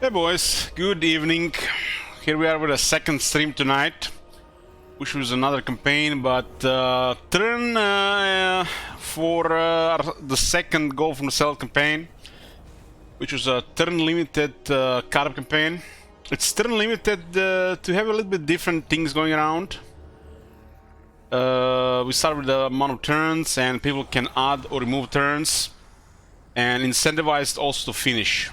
Hey boys, good evening. Here we are with a second stream tonight, which was another campaign, but turn for the second Goal from the Cell campaign, which was a turn limited card campaign. It's turn limited to have a little bit different things going around. We start with the amount of turns, and people can add or remove turns, and incentivized also to finish.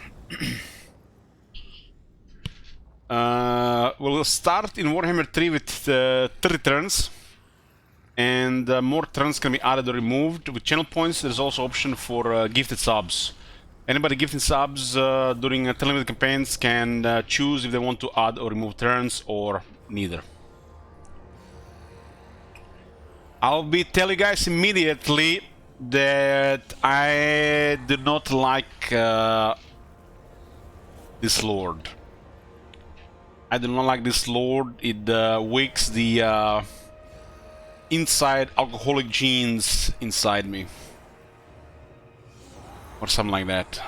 We'll start in Warhammer 3 with 30 turns, and more turns can be added or removed. With channel points, there's also option for gifted subs. Anybody gifting subs during limited campaigns can choose if they want to add or remove turns or neither. I'll be telling you guys immediately that I do not like this lord. I do not like this lord. It wakes the inside alcoholic genes inside me, or something like that.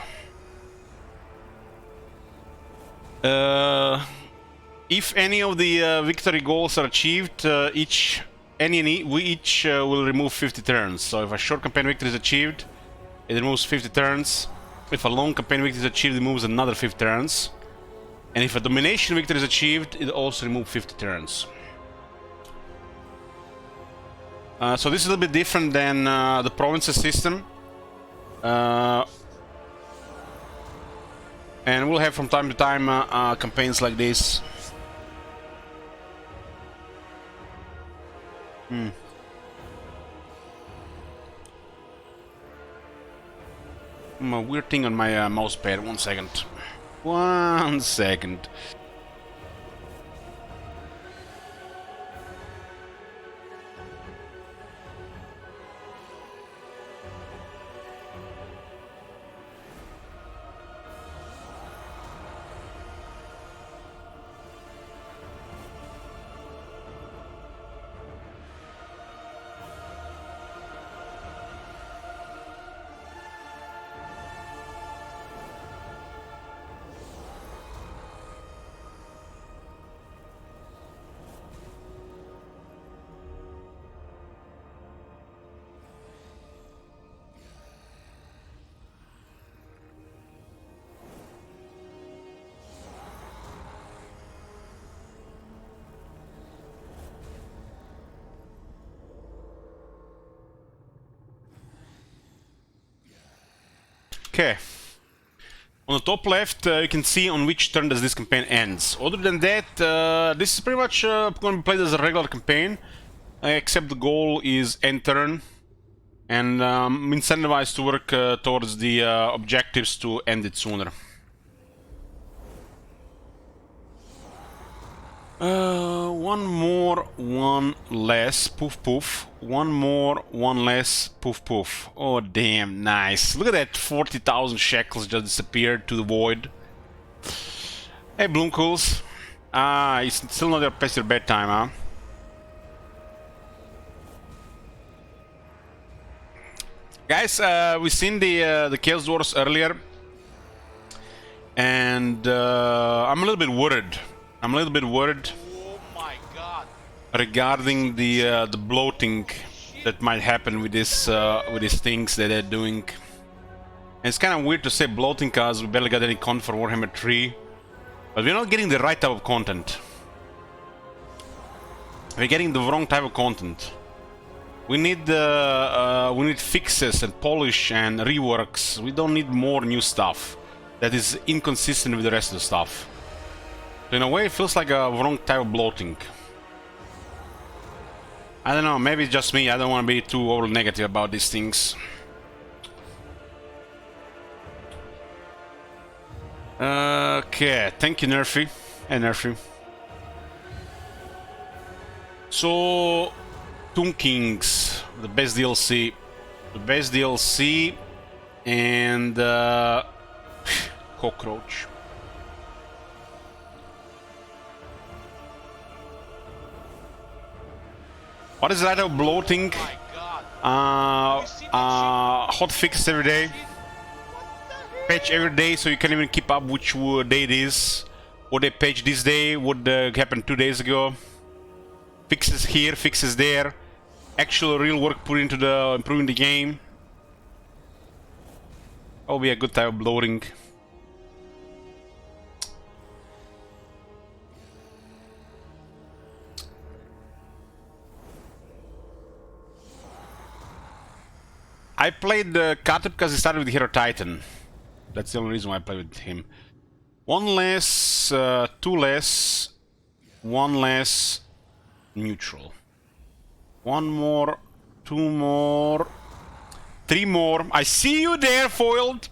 If any of the victory goals are achieved, we each will remove 50 turns. So if a short campaign victory is achieved, it removes 50 turns. If a long campaign victory is achieved, it removes another 50 turns. And if a domination victory is achieved, it also removes 50 turns. So this is a little bit different than the provinces system. And we'll have from time to time campaigns like this. A weird thing on my mouse pad. 1 second. 1 second. Okay. On the top left, you can see on which turn does this campaign ends. Other than that, this is pretty much going to be played as a regular campaign, except the goal is end turn, and I'm incentivized to work towards the objectives to end it sooner. One more, one less, poof poof. One more, one less, poof poof. Oh damn, nice. Look at that, 40,000 shekels just disappeared to the void. Hey Bloomcools. It's still not past your bedtime, huh? Guys, we've seen the Chaos Dwarfs earlier, and I'm a little bit worried. Oh my god! Regarding the bloating that might happen with this with these things that they're doing. And it's kind of weird to say bloating because we barely got any content for Warhammer 3, but we're not getting the right type of content. We're getting the wrong type of content. We need fixes and polish and reworks. We don't need more new stuff that is inconsistent with the rest of the stuff. So in a way, it feels like a wrong type of bloating. I don't know, maybe it's just me. I don't want to be too overly negative about these things. Okay, thank you, Nerfy. Hey, Nerfy. So, Tomb Kings, the best DLC. The best DLC, and Cockroach. What is that of bloating? Hot fix every day. patch every day, so you can't even keep up which day it is. What they patched this day, what happened 2 days ago. Fixes here, fixes there. Actual real work put into the improving the game. That'll be a good time of loading. I played Kata because he started with Hero Titan. That's the only reason why I played with him. One less, two less, one less, neutral. One more, two more, three more. I see you there, foiled.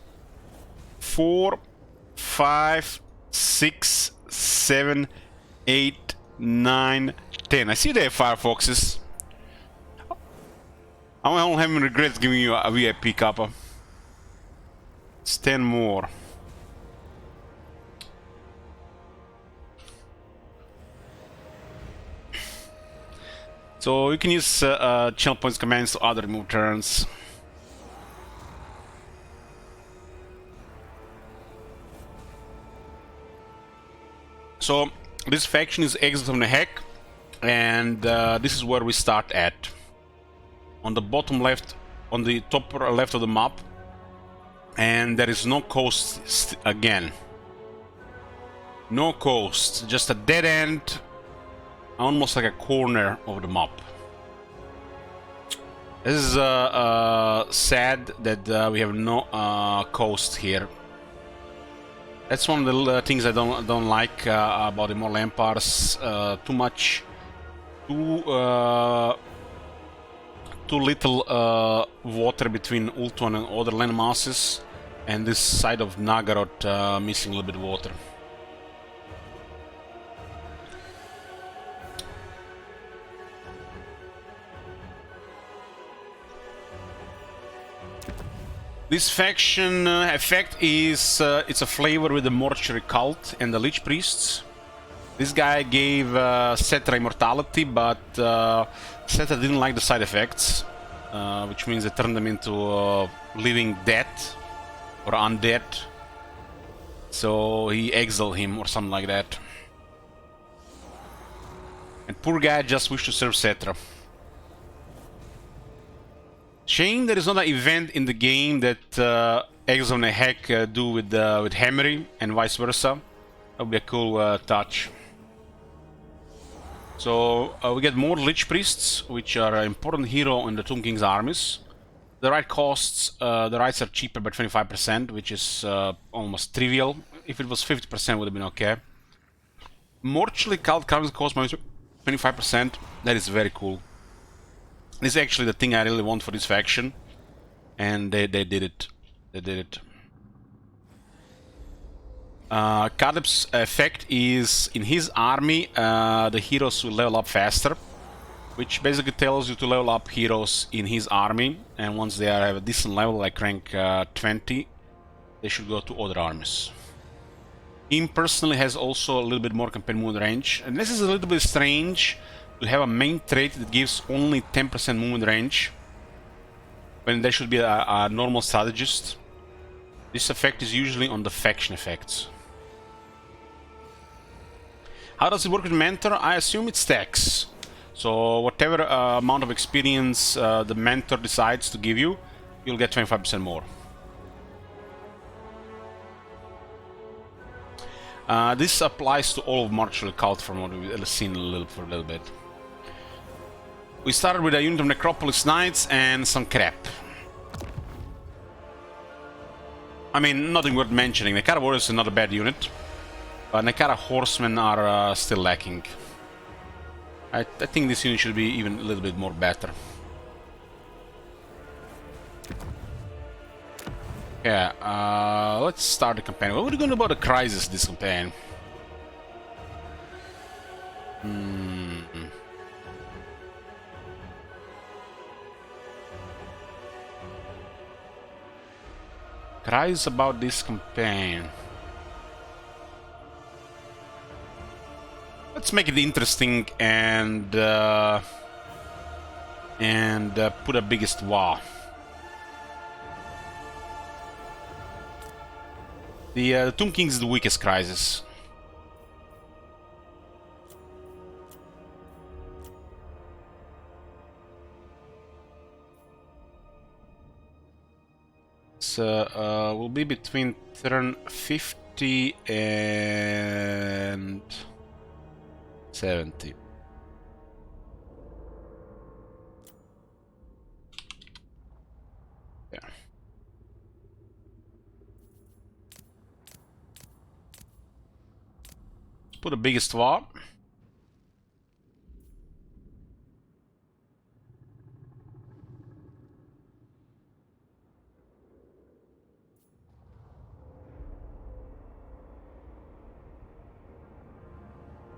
4, 5, 6, 7, 8, 9, 10. I see you there, Firefoxes. I don't have any regrets giving you a VIP Kappa. It's 10 more. So you can use channel points commands to other remove turns. So this faction is Exiles of Nehek, and this is where we start at. On the bottom left, on the top left of the map, and there is no coast again. No coast, just a dead end, almost like a corner of the map. This is sad that we have no coast here. That's one of the things I don't like about the Immortal Empires. Too much, too little water between Ultuan and other land masses, and this side of Nagaroth missing a little bit of water. This faction effect is it's a flavor with the Mortuary Cult and the Lich Priests. This guy gave Cetra immortality, but Cetra didn't like the side effects, which means they turned them into living dead or undead. So he exiled him or something like that. And poor guy just wished to serve Cetra. Shame there is not an event in the game that Exiles of Nehek do with Hammery and vice versa. That would be a cool touch. So we get more Lich Priests, which are an important hero in the Tomb King's armies. The right costs, the rights are cheaper by 25%, which is almost trivial. If it was 50%, would have been okay. Mortuary Cult currently costs minus 25%. That is very cool. This is actually the thing I really want for this faction, and they did it. They did it. Kadeb's effect is in his army, the heroes will level up faster, which basically tells you to level up heroes in his army, and once they have a decent level, like rank 20, they should go to other armies. Him personally has also a little bit more campaign movement range, and this is a little bit strange to have a main trait that gives only 10% movement range when there should be a normal strategist. This effect is usually on the faction effects. How does it work with Mentor? I assume it stacks. So whatever amount of experience the Mentor decides to give you, you'll get 25% more. This applies to all of Mortuary Cult from what we've seen for a little bit. We started with a unit of Necropolis Knights and some crap. I mean, nothing worth mentioning. Nekara Warriors is not a bad unit, but Nekara Horsemen are still lacking. I think this unit should be even a little bit more better. Yeah, let's start the campaign. What are we going to do about the crisis this campaign? Crisis about this campaign. Let's make it interesting and put a biggest wow. The Tomb King is the weakest crisis. So will be between turn 50 and 70. Yeah. Let's put the biggest war.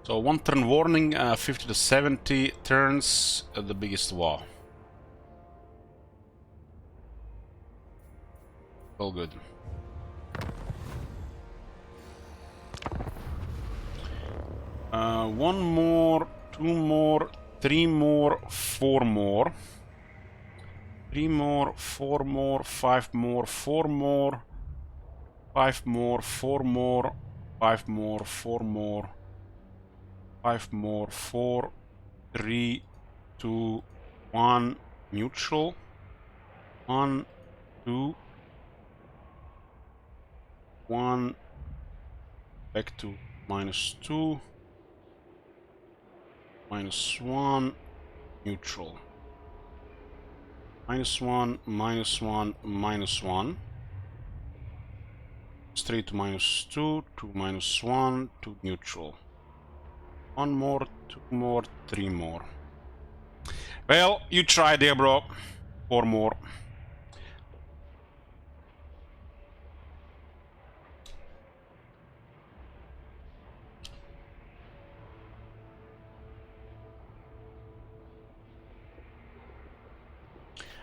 So 1 turn warning, 50 to 70 turns at the biggest wall. All good. One more, 2 more, 3 more, 4 more. 3 more, 4 more, 5 more, 4 more. 5 more, 4 more, 5 more, 4 more. 5 more, 4, 3, 2, 1, neutral. 1, 2, 1, back to -2, -1, neutral. -1, -1, -1. Straight to -2, to -1, to neutral. 1 more, 2 more, 3 more. Well, you try there, bro. 4 more.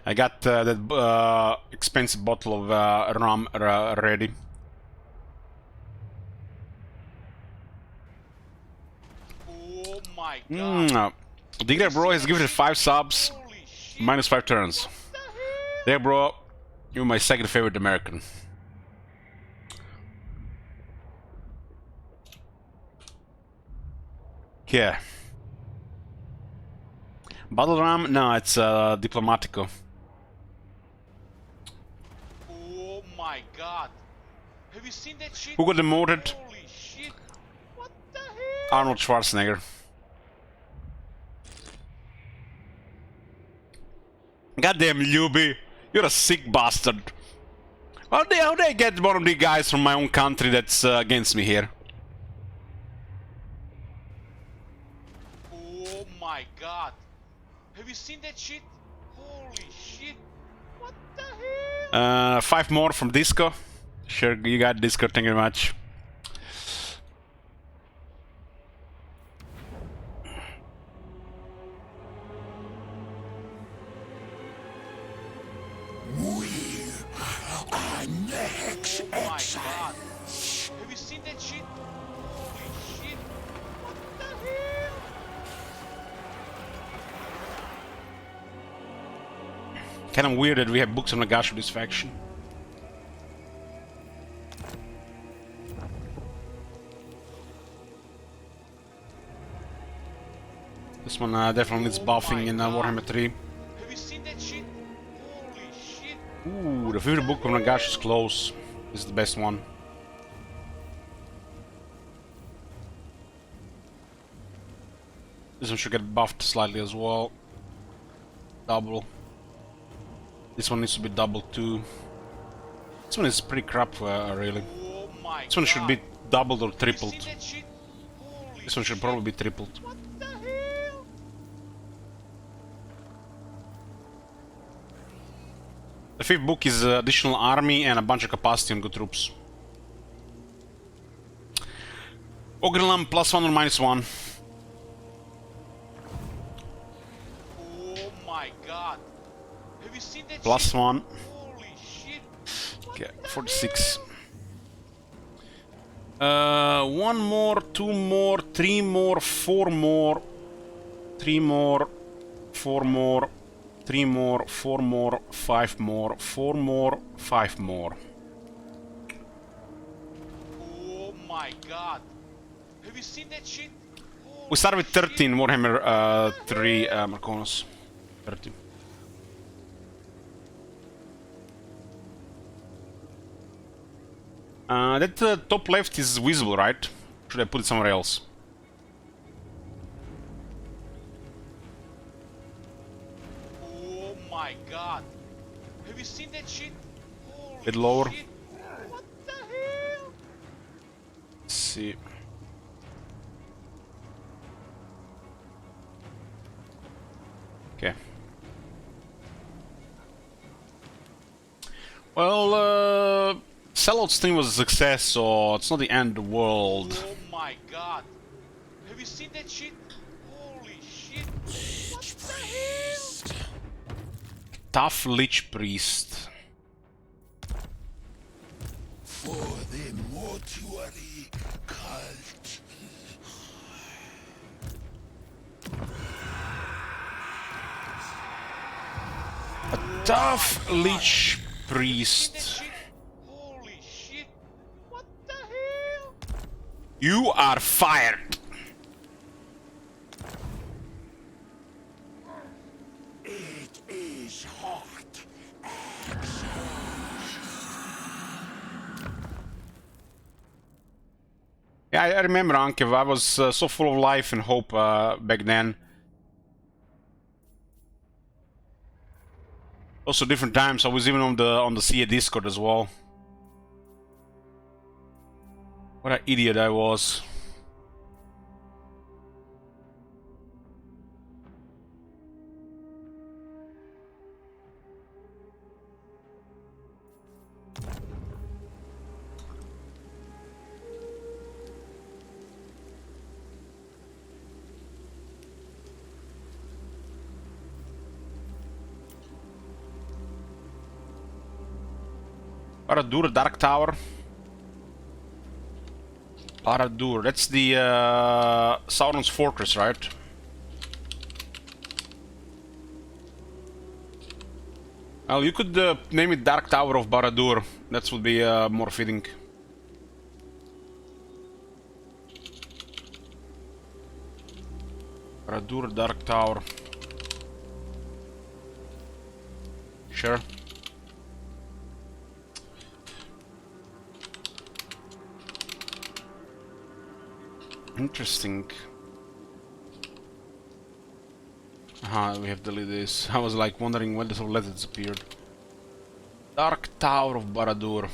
I got that expensive bottle of rum ready. Digger bro has given it 5 subs, -5 turns. There bro, you're my second favorite American. Yeah. Battle ram? No, it's Diplomatico. Oh my god. Have you seen that shit? Who got demoted? Holy shit. What the hell? Arnold Schwarzenegger. Goddamn Luby, you're a sick bastard. How do I get one of the guys from my own country that's against me here? Oh my god. Have you seen that shit? Holy shit. What the hell? 5 more from Disco. Sure, you got Disco, thank you very much. Nehek's Exiles. Have you seen that shit? Holy shit. What the hell? Kind of weird that we have books on Nagash for this faction. This one definitely needs buffing in Warhammer 3. Have you seen that shit? Holy shit. Ooh, the favorite book of Nagash is close. This is the best one. This one should get buffed slightly as well. Double. This one needs to be double too. This one is pretty crap, really. Oh my This one should be doubled or tripled. Have you seen that shit? Holy This one should probably be tripled. What the hell? The 5th book is additional army and a bunch of capacity on good troops. Ogrelam +1 or -1. Oh my god. Have you seen that +1. shit? Holy shit. Okay, 46. 1 more, 2 more, 3 more, 4 more. 3 more, 4 more. 3 more, 4 more, 5 more, 4 more, 5 more. my god. Have you seen that shit? We start with Holy 13 Warhammer 3 Marconos. 13. That top left is visible, right? Should I put it somewhere else? Oh my god. Have you seen that shit? Holy Bit lower. shit. What the hell? Let's see. Okay. Well, sellout stream was a success, so it's not the end of the world. Oh my god. Have you seen that shit? Holy shit. What the hell? Tough Lich Priest. For the mortuary cult. Tough Lich That Priest. shit? Holy shit. What the hell? You are fired. It is hot. Yeah, I remember, Ankev. I was so full of life and hope back then. Also, different times. I was even on the CA Discord as well. What an idiot I was. Baradur, Dark Tower. Baradur, that's the Sauron's fortress, right? Well, you could name it Dark Tower of Baradur. That would be more fitting. Baradur, Dark Tower. Sure. Interesting. We have deleted this. I was like wondering when this whole letter disappeared. Dark Tower of Baradur.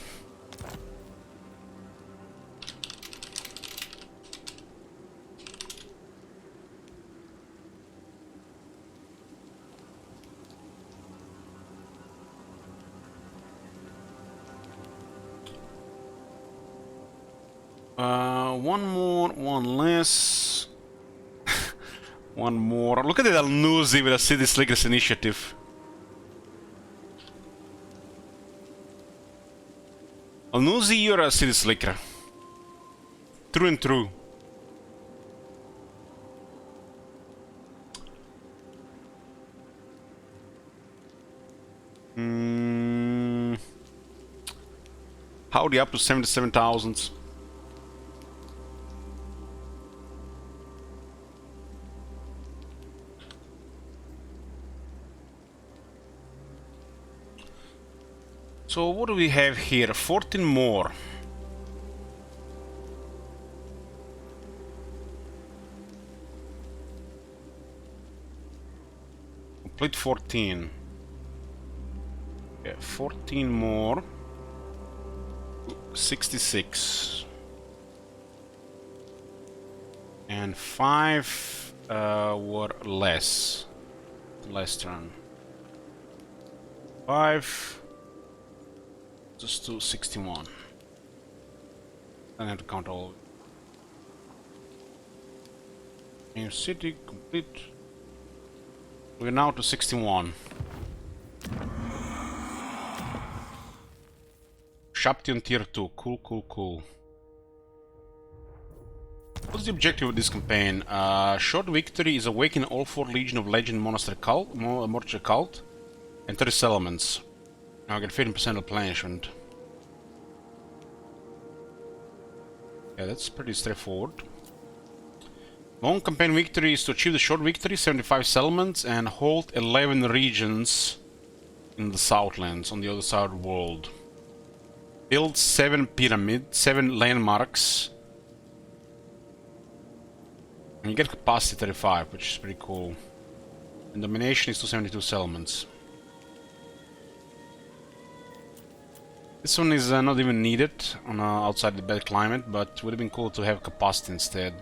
One more, one less. One more. Look at that Al-Nuzi with a City Slickers initiative. Al-Nuzi, you're a City Slicker. True and true. Howdy up to 77,000. So what do we have here? 14 more. Complete 14. Yeah, 14 more. 66. And 5 were less. Last turn. 5. Just to 61. I have to count all. New city complete. We're now to 61. Shaption tier 2. Cool, cool, cool. What's the objective of this campaign? Short victory is awaken all 4 Legion of Legend Monastery Cult, Mortuary Cult, and 30 settlements. Now I get 15% replenishment. Yeah, that's pretty straightforward. Long campaign victory is to achieve the short victory, 75 settlements, and hold 11 regions in the Southlands on the other side of the world. Build 7 pyramids, 7 landmarks. And you get capacity 35, which is pretty cool. And domination is to 72 settlements. This one is not even needed on outside the bad climate, but would have been cool to have capacity instead.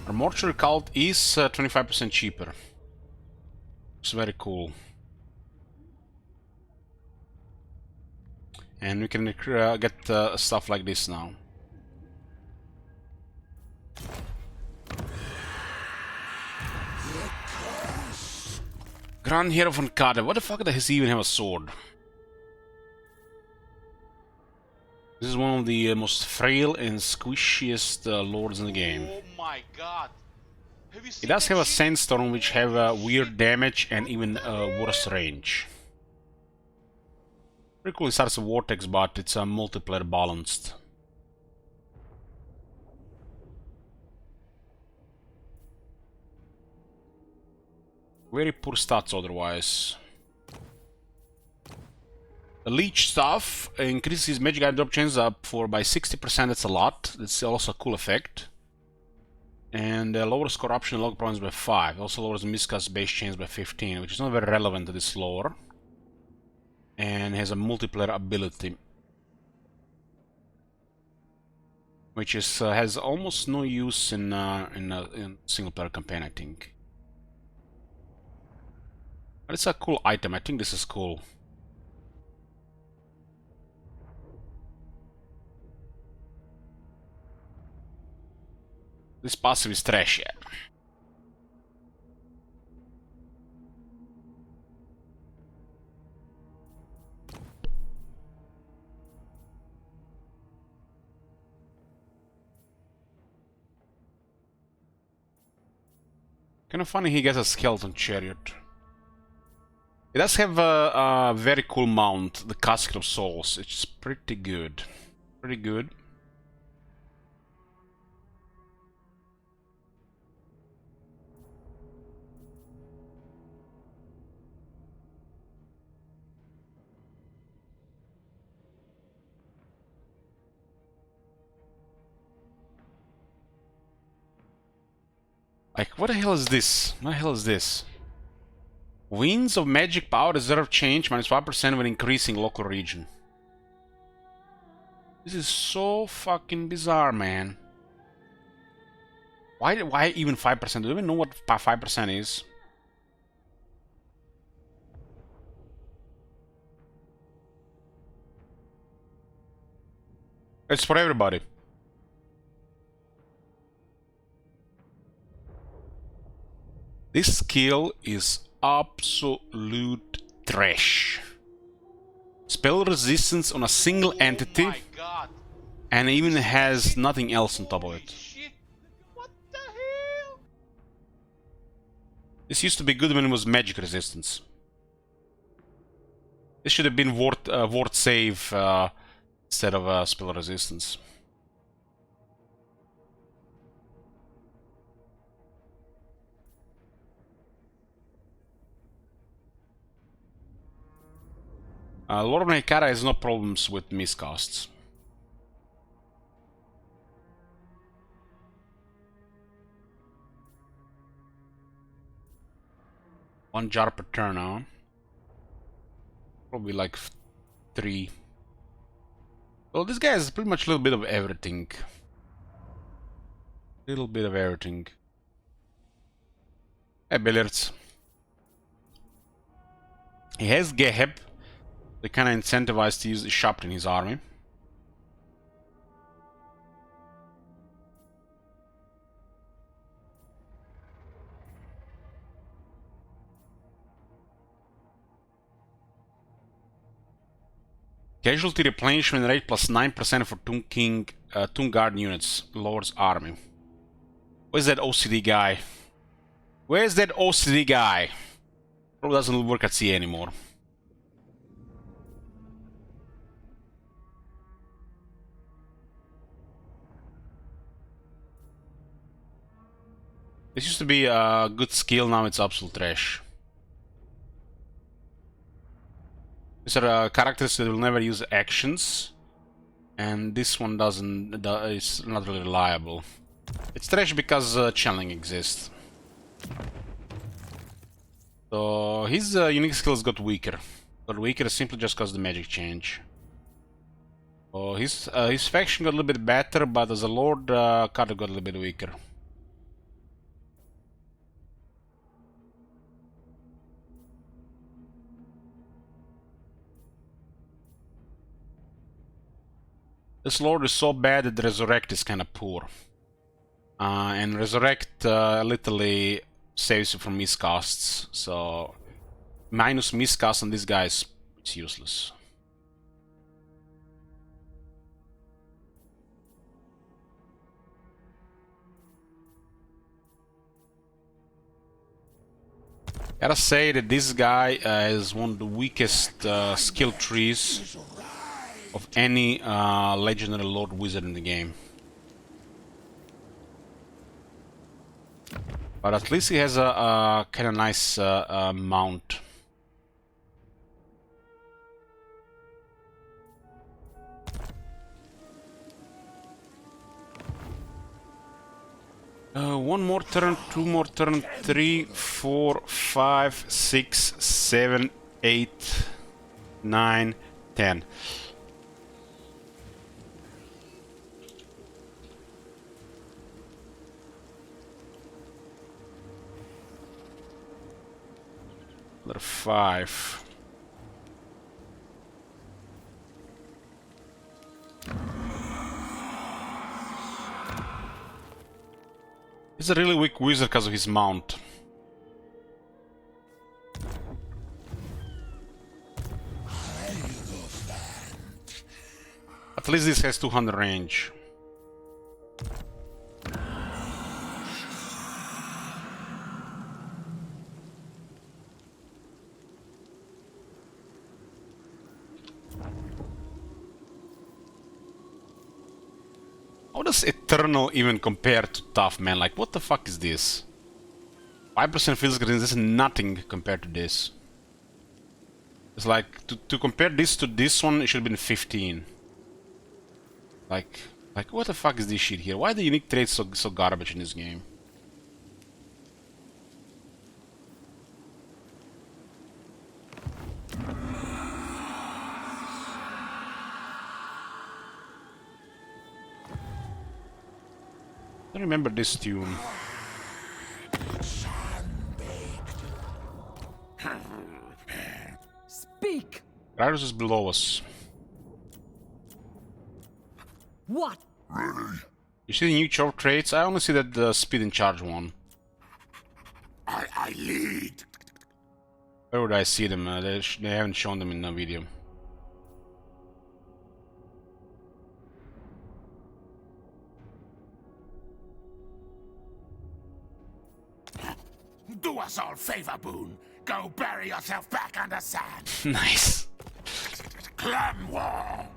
Our mortuary cult is 25% cheaper. It's very cool. And we can get stuff like this now. Grand Hero von Kade. What the fuck does he even have a sword? This is one of the most frail and squishiest lords in the game. Oh my god. Have you He seen does that have a shit? sandstorm which have weird damage and even worse range. Pretty cool, it starts a vortex, but it's a multiplayer balanced. Very poor stats otherwise. The leech stuff increases magic item drop chance up by 60%, that's a lot. That's also a cool effect. And lowers corruption and log problems by 5. Also lowers miscast base chance by 15, which is not very relevant to this lore. And has a multiplayer ability. Which is has almost no use in single player campaign, I think. But it's a cool item, I think this is cool. This passive is trash, yeah. Kind of funny he gets a skeleton chariot. It does have a very cool mount, the Casket of Souls. It's pretty good. Pretty good. Like, what the hell is this? What the hell is this? Winds of magic power reserve change minus 5% when increasing local region. This is so fucking bizarre, man. Why even 5%? Do you even know what 5% is? It's for everybody. This skill is absolute trash. Spell resistance on a single entity, Oh my god. and even has nothing else on top of Holy it. shit. What the hell? This used to be good when it was magic resistance. This should have been ward save instead of spell resistance. Lord of Nehek has no problems with miscasts. One jar per turn, huh? Probably like 3. Well, this guy has pretty much a little bit of everything. Little bit of everything. Hey, billiards. He has Geheb. They kind of incentivized to use the shop in his army. Casualty replenishment rate plus 9% for Tomb Guard units. Lord's army. Where's that OCD guy? Where's that OCD guy? Probably doesn't work at sea anymore. This used to be a good skill, now it's absolute trash. These are characters that will never use actions, and this one doesn't. It's not really reliable. It's trash because channeling exists. So his unique skills got weaker. Got weaker simply just because the magic change. So his faction got a little bit better, but as a lord, Carter got a little bit weaker. This lord is so bad that Resurrect is kind of poor. And Resurrect literally saves you from miscasts, so minus miscast on these guys, it's useless. Gotta say that this guy is one of the weakest skill trees of any legendary lord wizard in the game. But at least he has a kind of nice mount. One more turn, two more turn, 3, 4, 5, 6, 7, 8, 9, 10. Another 5. He's a really weak wizard because of his mount. At least this has 200 range. How does Eternal even compare to Tough, man? Like, what the fuck is this? 5% physical resistance is nothing compared to this. It's like, to compare this to this one, it should have been 15. Like, what the fuck is this shit here? Why are the unique traits so garbage in this game? I remember this tune. Speak! Gyarados is below us. What? You see the new choke traits? I only see that the speed and charge one. I lead. Where would I see them? They haven't shown them in the video. Do us all favor, Boone. Go bury yourself back under sand. Nice. Clan war.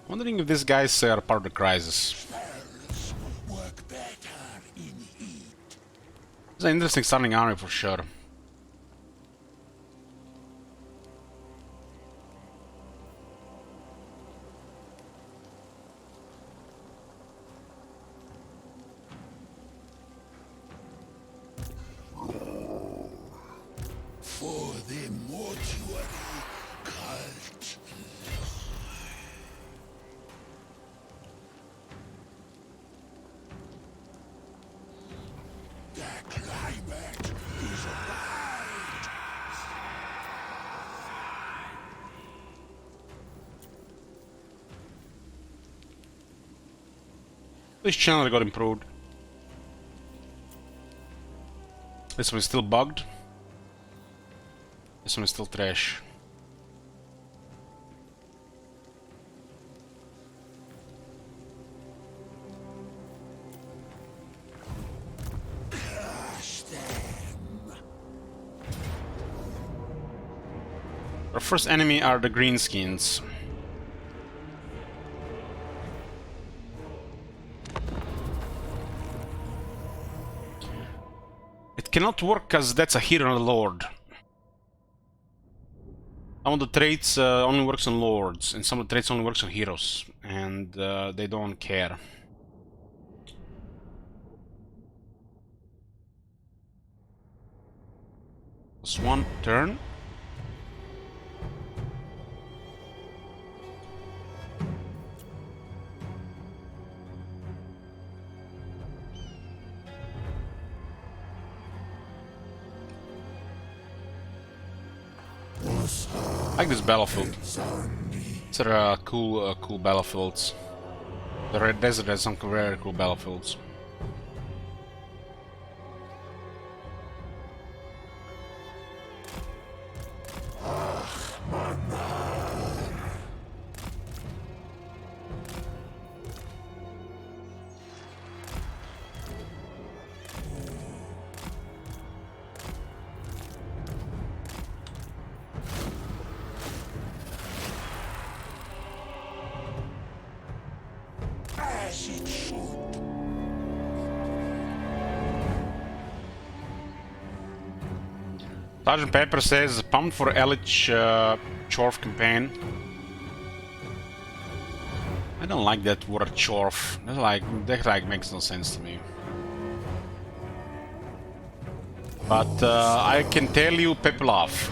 Wondering if these guys are part of the crisis. Spells work better in heat. It's an interesting starting army for sure. For the mortuary cult. The climate is right. This channel got improved. This one is still bugged. This one is still trash. Crush them. Our first enemy are the Greenskins. It cannot work because that's a hero lord. Some of the traits only works on lords, and some of the traits only works on heroes, and they don't care. Just one turn. I like this battlefield. These are cool battlefields. The Red Desert has some very cool battlefields. Sergeant Pepper says, pumped for Elich Dwarf campaign. I don't like that word Dwarf. That makes no sense to me. But I can tell you Peplov.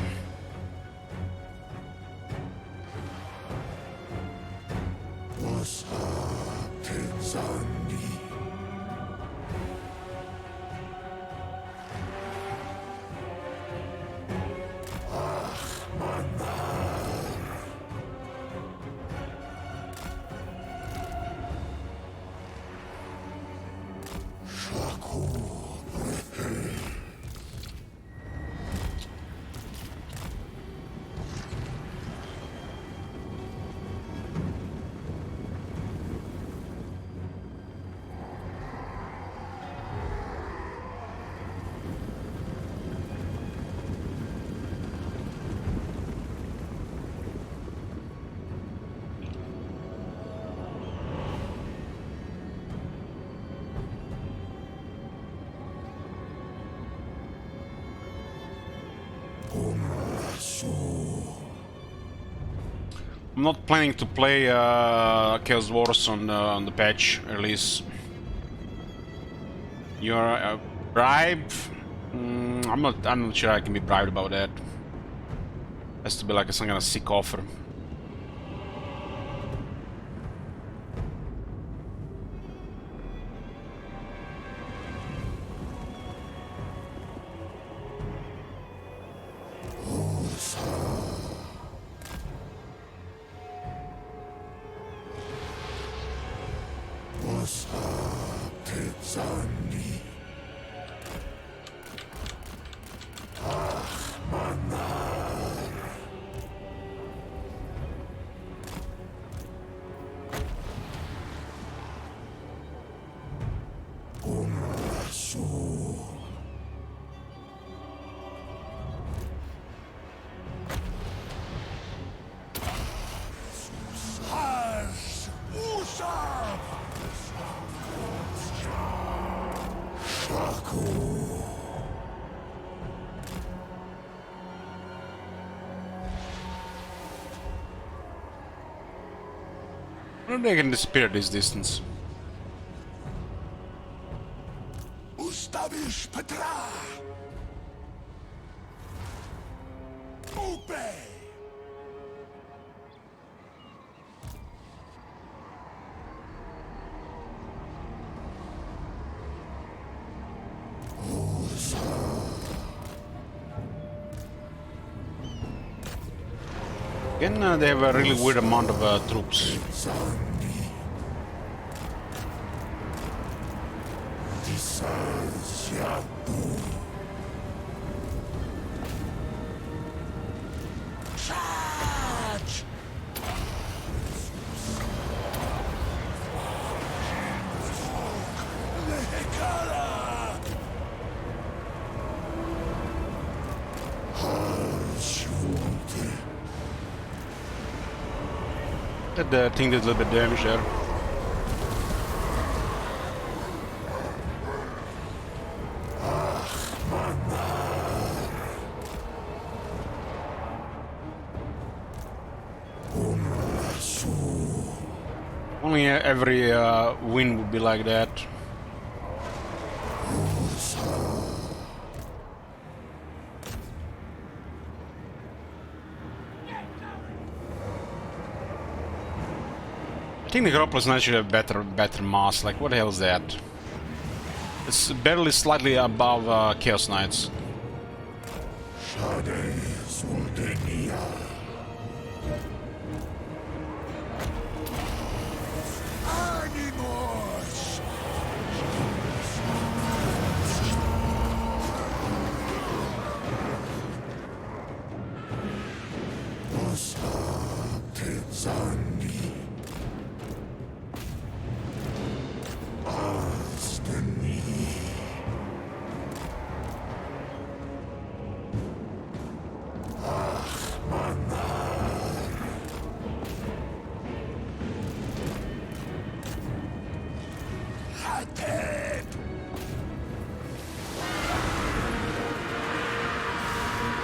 I'm not planning to play Chaos Wars on the patch release. You're a bribe? I'm not sure I can be bribed about that. Has to be like some kind of sick offer. They can disappear at this distance. Ustawisz Petra! Obey! Again, they have a really weird amount of troops. That thing did a little bit of damage there. Only every win would be like that. I think the Necropolis Knights should have better mass. Like, what the hell is that? It's barely slightly above Chaos Knights.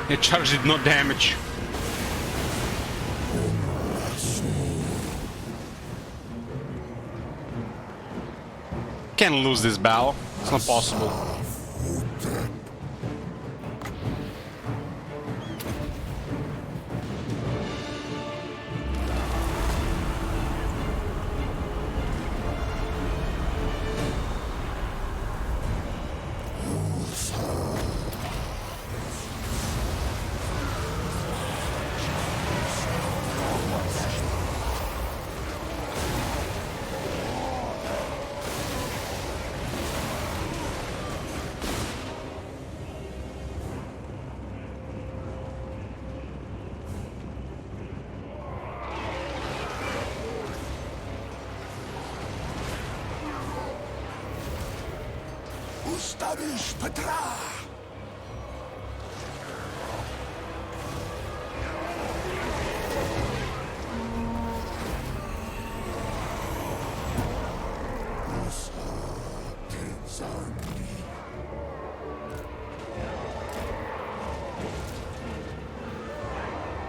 The charge did no damage. Can't lose this battle. It's not possible.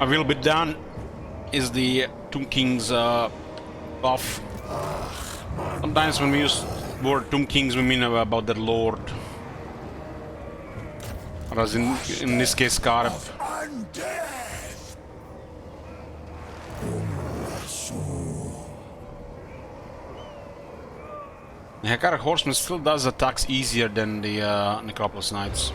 A little bit done is the Tomb King's buff. Sometimes when we use the word Tomb Kings we mean about the Lord. Whereas in this case Scarab. The Hekara Horseman still does attacks easier than the Necropolis Knights.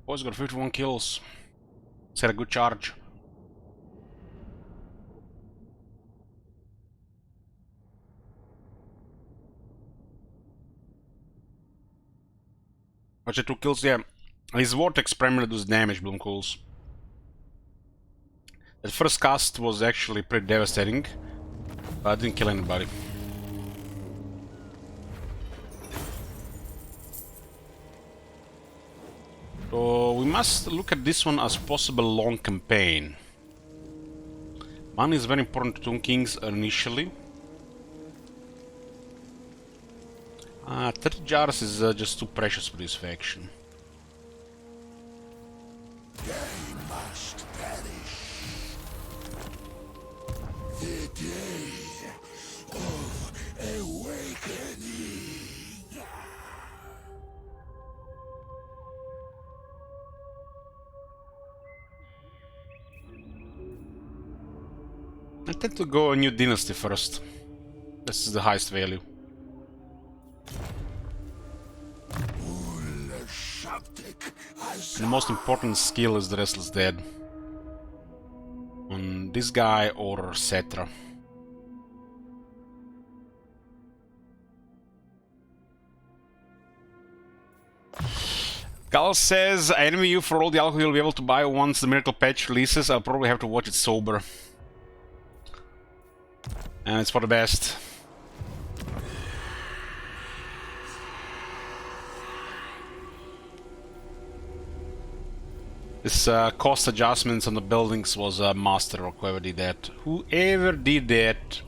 Boys got 51 kills. Set a good charge. Watch the 2 kills, yeah. His Vortex primarily does damage, Bloomcools. That first cast was actually pretty devastating, but I didn't kill anybody. So we must look at this one as possible long campaign. Money is very important to Tomb Kings initially. 30 jars is just too precious for this faction. They must perish. The day of awakening. tend to go a new Dynasty first. This is the highest value. The most important skill is the Restless Dead. On this guy or Cetra. Gal says, I envy you for all the alcohol you'll be able to buy once the Miracle Patch releases. I'll probably have to watch it sober. And it's for the best. This cost adjustments on the buildings was a master of whoever did that. Whoever did that.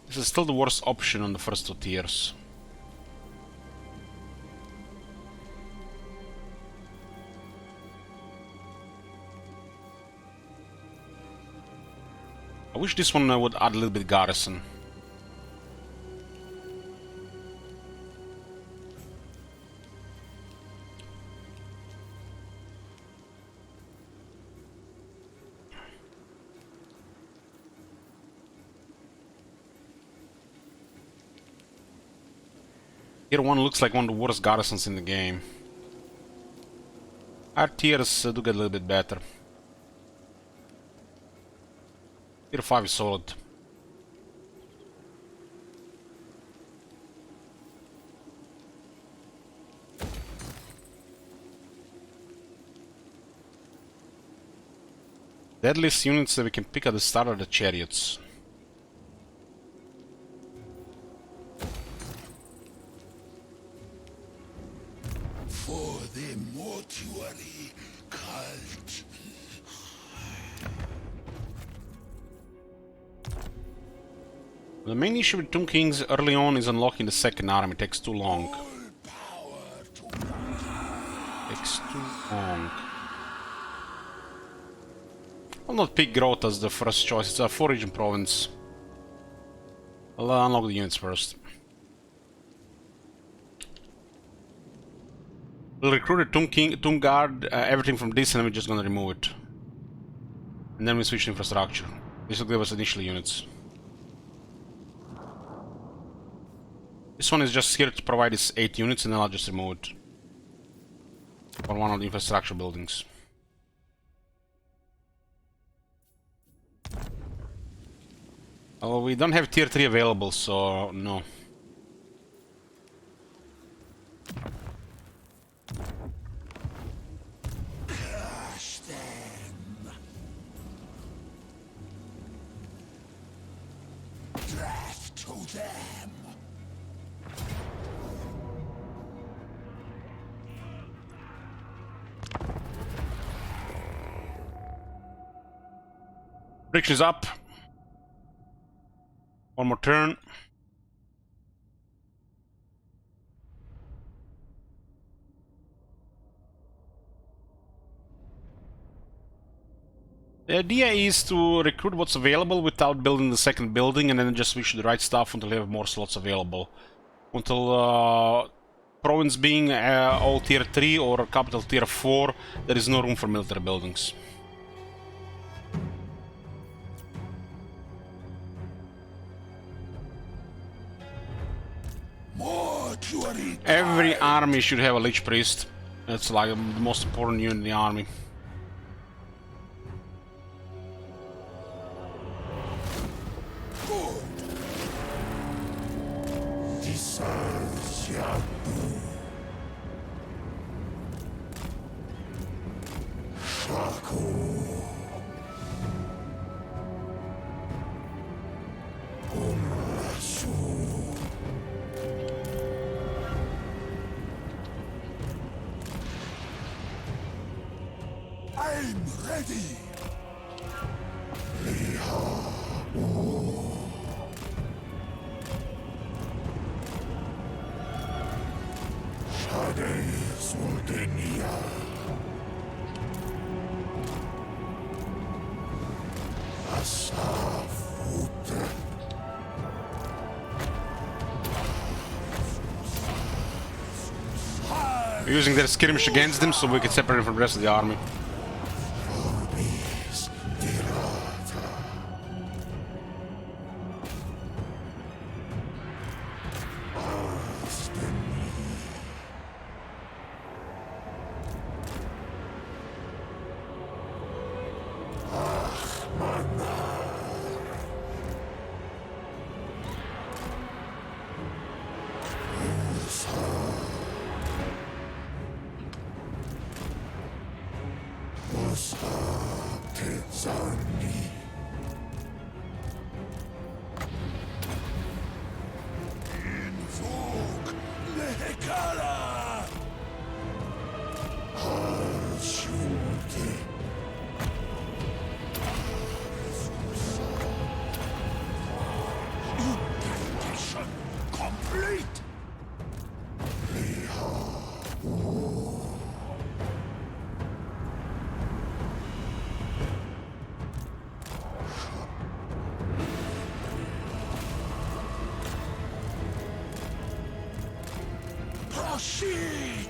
This is still the worst option on the first 2 tiers. I wish this one would add a little bit garrison. Tier 1 looks like one of the worst garrisons in the game. Our tiers do get a little bit better. Tier 5 is solid. Deadliest units that we can pick at the start are the chariots. For the mortuary cult. The main issue with Tomb Kings early on is unlocking the second arm. It takes too long. Takes too long. I'll not pick Growth as the first choice. It's a 4-region province. I'll unlock the units first. We'll recruit a Tomb Guard, everything from this, and then we're just gonna remove it. And then we switch to infrastructure. This will give us initial units. This one is just here to provide its 8 units, and then I'll just remove it for one of the infrastructure buildings. Oh, we don't have tier 3 available, so no. Crush them. Death to them. Friction is up. One more turn. The idea is to recruit what's available without building the second building, and then just switch to the right stuff until you have more slots available. Until province being all tier 3 or capital tier 4, there is no room for military buildings. Every army should have a Lich Priest. That's like the most important unit in the army. I'm ready. Shades Ultenia. Asafut. We're using their skirmish against them so we can separate them from the rest of the army. Proceed!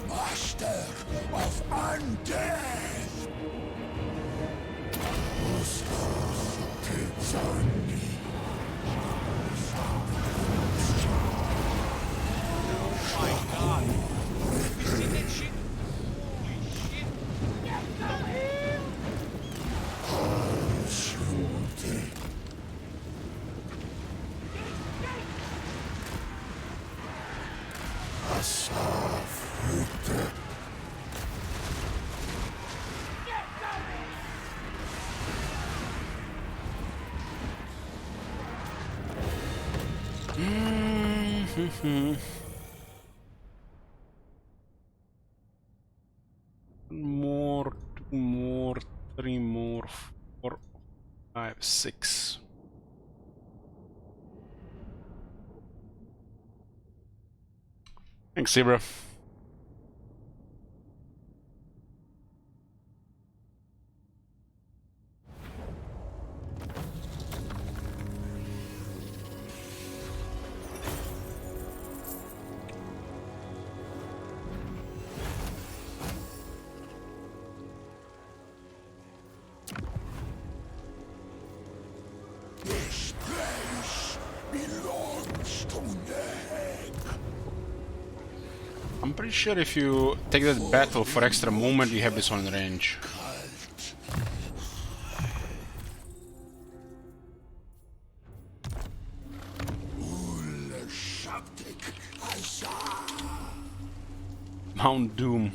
Master of Undeath! My god! Have you seen that shit? Holy shit! More, two more, three more, 4, 5, 6. Thanks, Zebra. This place belongs to Nehek. I'm pretty sure if you take that battle for extra movement, you have this one in range. Mount Doom.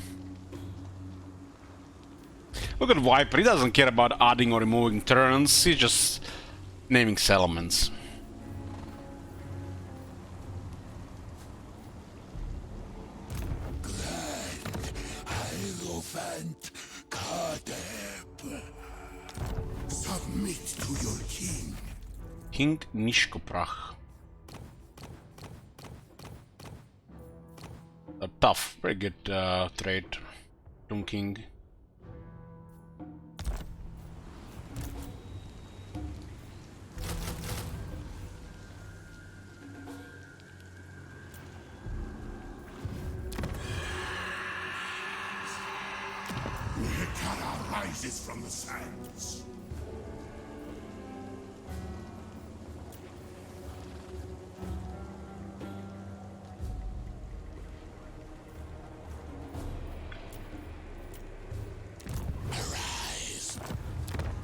Look at Viper, he doesn't care about adding or removing turns, he's just naming settlements. Submit to your king. King Nishkoprach. A tough, very good trade. Tomb King. Nehek rises from the sands. Arise.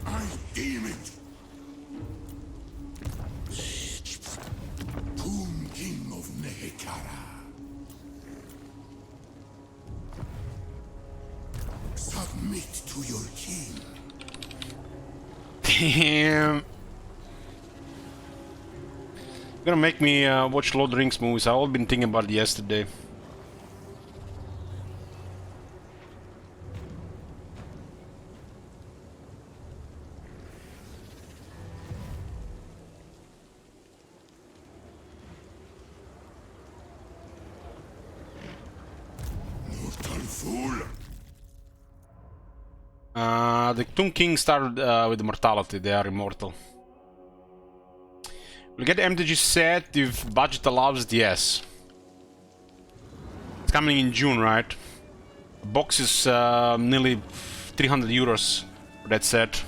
I deem it. Tomb King of Nehekara. Submit to your king. Damn. Gonna make me watch Lord of the Rings movies. I've all been thinking about it yesterday. Mortal fool. The Tomb King started with immortality. They are immortal. We'll get the MTG set if budget allows it, yes. It's coming in June, right? The box is nearly 300 euros for that set.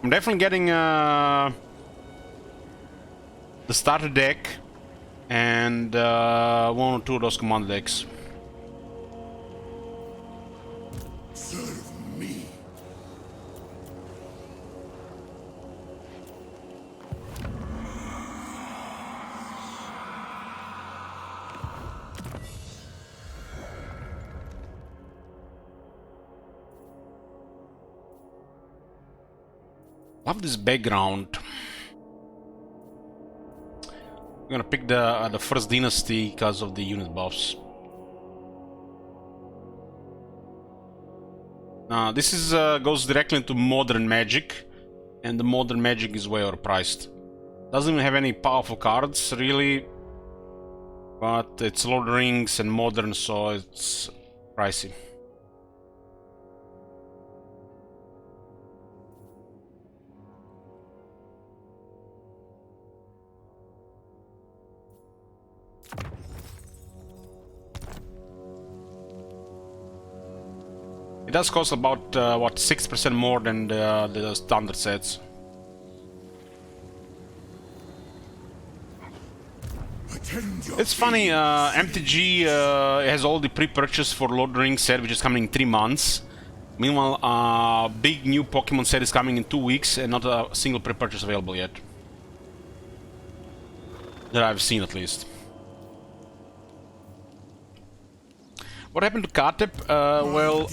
I'm definitely getting the starter deck and one or two of those commander decks. Serve me. Love this background. I'm gonna pick the first Dynasty because of the unit buffs. This is goes directly into modern magic, and the modern magic is way overpriced. Doesn't even have any powerful cards really, but it's Lord of the Rings and modern, so it's pricey. It does cost about, what, 6% more than the standard sets. It's funny, MTG has all the pre-purchase for Lord of the Rings set, which is coming in 3 months. Meanwhile, big new Pokemon set is coming in 2 weeks, and not a single pre-purchase available yet. That I've seen, at least. What happened to Katep? Well,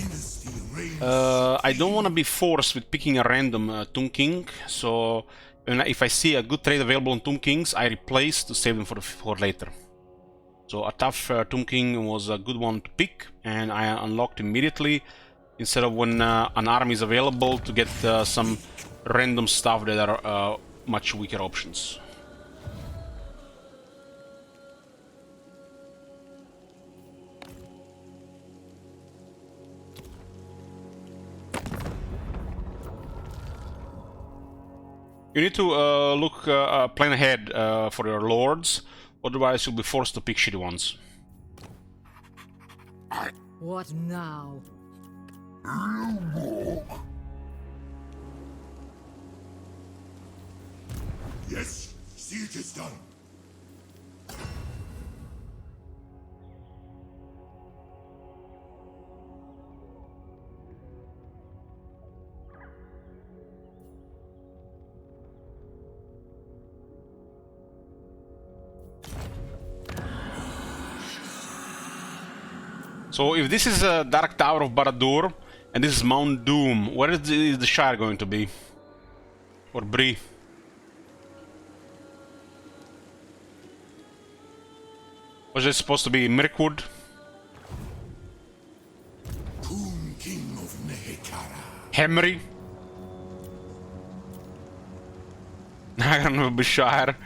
I don't want to be forced with picking a random Tomb King, so if I see a good trade available on Tomb Kings, I replace to save them for later. So a tough Tomb King was a good one to pick, and I unlocked immediately, instead of when an army is available to get some random stuff that are much weaker options. You need to plan ahead for your lords, otherwise you'll be forced to pick shitty ones. What now? Yes, siege is done. So if this is a Dark Tower of Barad-dûr, And this is Mount Doom. Where is the Shire going to be? Or Bree? Was it supposed to be Mirkwood? Tomb King of Nehek. Henry? I don't know, Shire.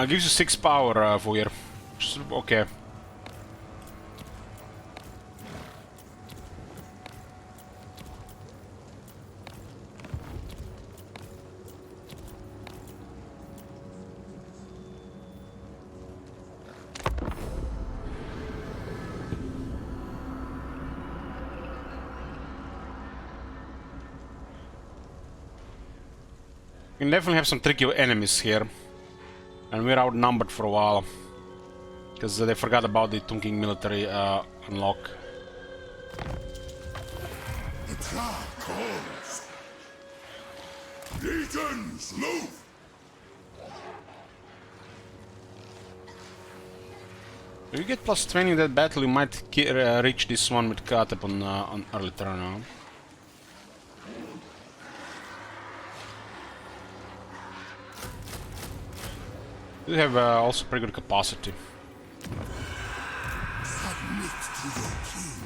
Gives you 6 power for your... Okay. We can definitely have some tricky enemies here. And we're outnumbered for a while. Because they forgot about the Tomb King military unlock. The crowd calls. Legions, move! If you get plus 20 in that battle, you might reach this one with Katep on early turn now. You have also pretty good capacity. Submit to your king.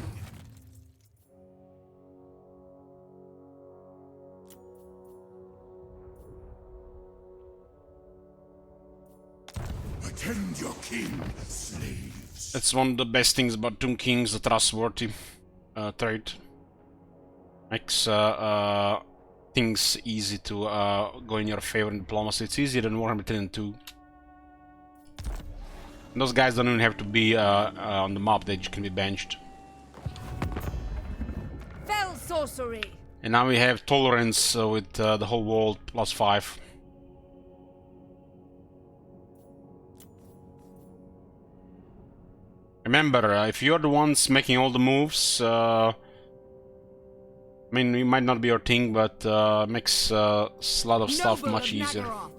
Attend your king, slaves. That's one of the best things about Tomb Kings, the trustworthy trait. Makes things easy to go in your favor in diplomacy. It's easier than Warhammer 3 and 2. And those guys don't even have to be on the map, they just can be benched. Fell sorcery. And now we have tolerance with the whole world plus 5. Remember, if you're the ones making all the moves, I mean, it might not be your thing, but makes a lot of stuff Noble much of easier. Naggaroth.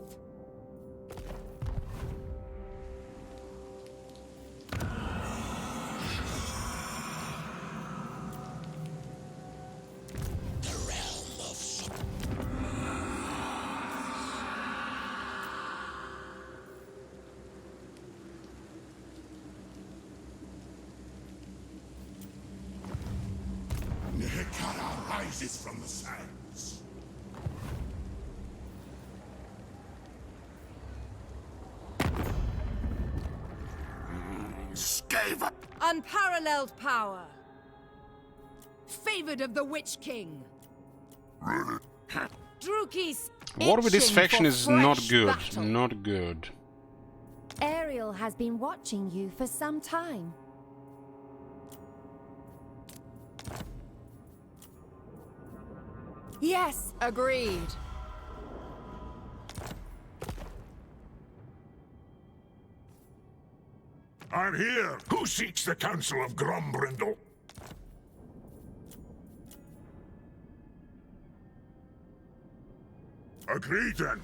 Nehekara rises from the sands. Scava! Unparalleled power. Favored of the Witch King. Druki's War with this itching faction for is not fresh good. battle. Not good. Ariel has been watching you for some time. Yes, agreed. I'm here. Who seeks the counsel of Grombrindle? Agreed then.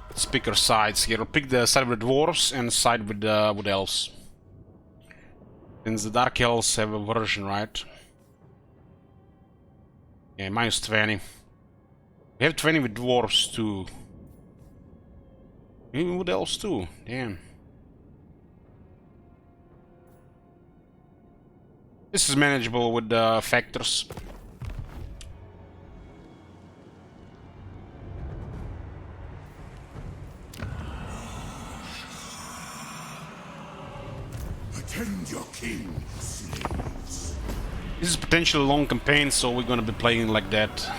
Let's pick our sides here. We'll pick the side with the dwarves and side with elves. Since the dark elves have a version, right? Yeah, minus 20. We have 20 with dwarves too. Even with elves too. Damn. This is manageable with factors. Attend your king, slaves. This is potentially a long campaign, so we're gonna be playing like that.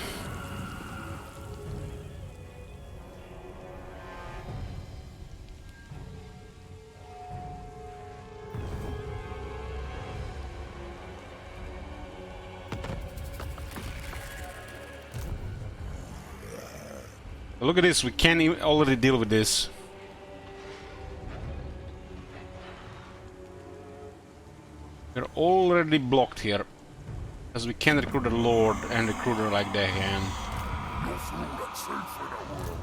Look at this, we can already deal with this. We're already blocked here. Because we can recruit a lord and recruit her like they can. Nothing but safe in a world.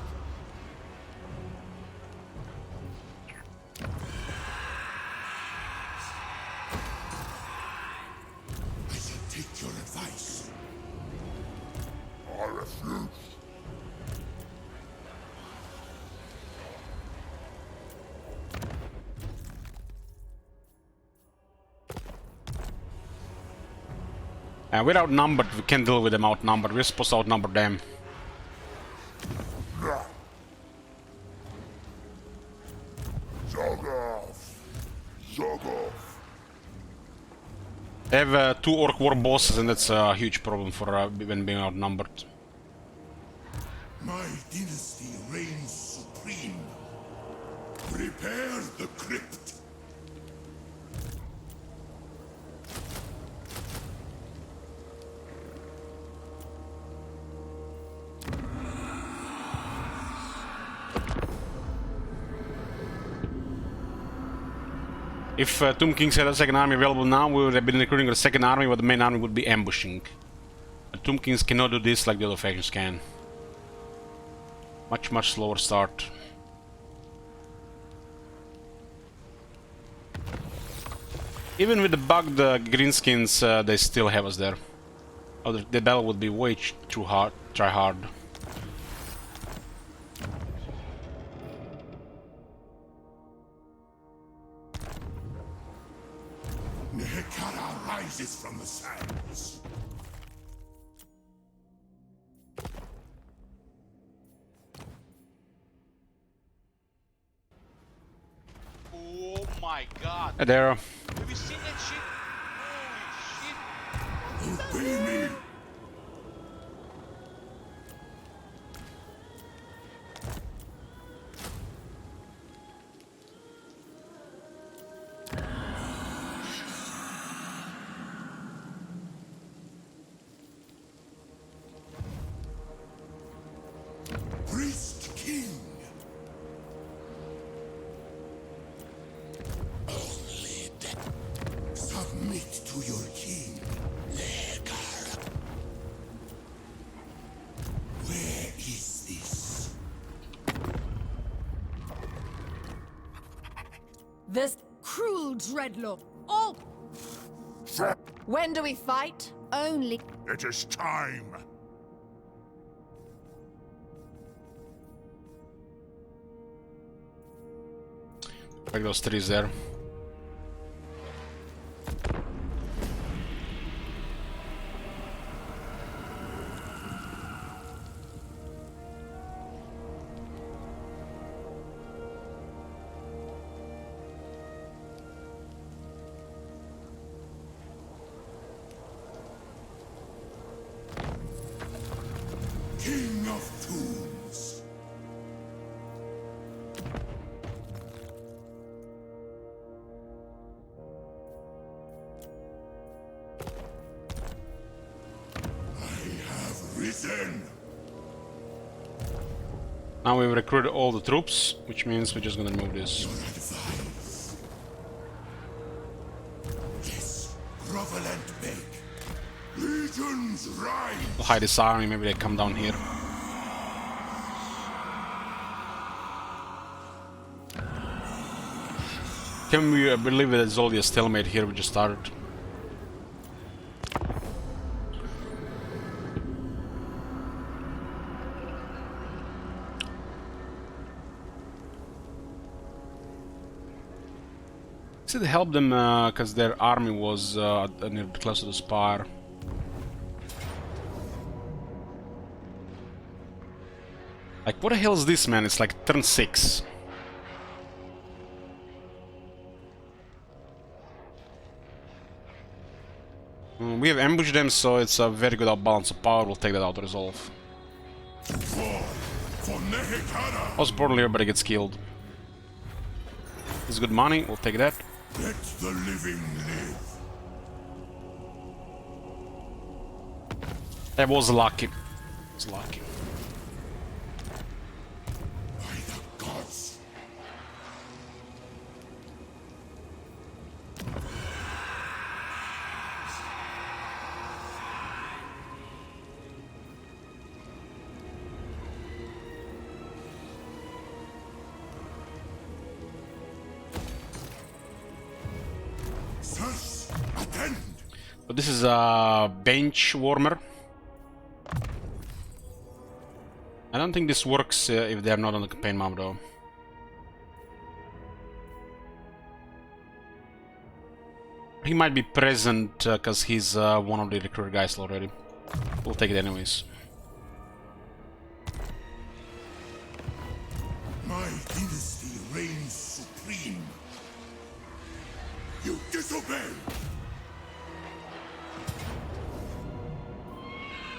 We're outnumbered, we can't deal with them outnumbered, we're supposed to outnumber them. Zog off! Zog off! They have 2 orc war bosses and that's a huge problem for when being outnumbered. My dynasty reigns supreme. Prepare the crypt. If Tomb Kings had a second army available now, we would have been recruiting a second army, but the main army would be ambushing. But Tomb Kings cannot do this like the other factions can. Much slower start. Even with the bugged Greenskins, they still have us there. Oh, the battle would be way too hard. Try hard. Nehek rises from the sands. Oh my god. There. Have you seen that shit? Holy shit. Obey me! Priest King! Only death. Submit to your king, Nehek. Where is this? This cruel dreadlord. Oh! When do we fight? Only. It is time. Like those trees there. King of Tombs. Risen. Now we've recruited all the troops, which means we're just gonna remove this. Your advice. Yes, grovelent beg. Legions rise. We'll hide this army, maybe they come down here. Can we believe that it's only a stalemate here? We just started. Should help them because their army was near close to the spire. Like, what the hell is this, man? It's like turn 6. We have ambushed them, so it's a very good balance of power. We'll take that out to resolve. For Nehek. Most importantly, everybody gets killed. This is good money. We'll take that. Let the living live. That was lucky. It was lucky. By the gods. Sirs, attend. But this is a bench warmer. I don't think this works if they're not on the campaign map, though. He might be present because he's one of the recruiter guys already. We'll take it anyways. My dynasty reigns supreme. You disobey!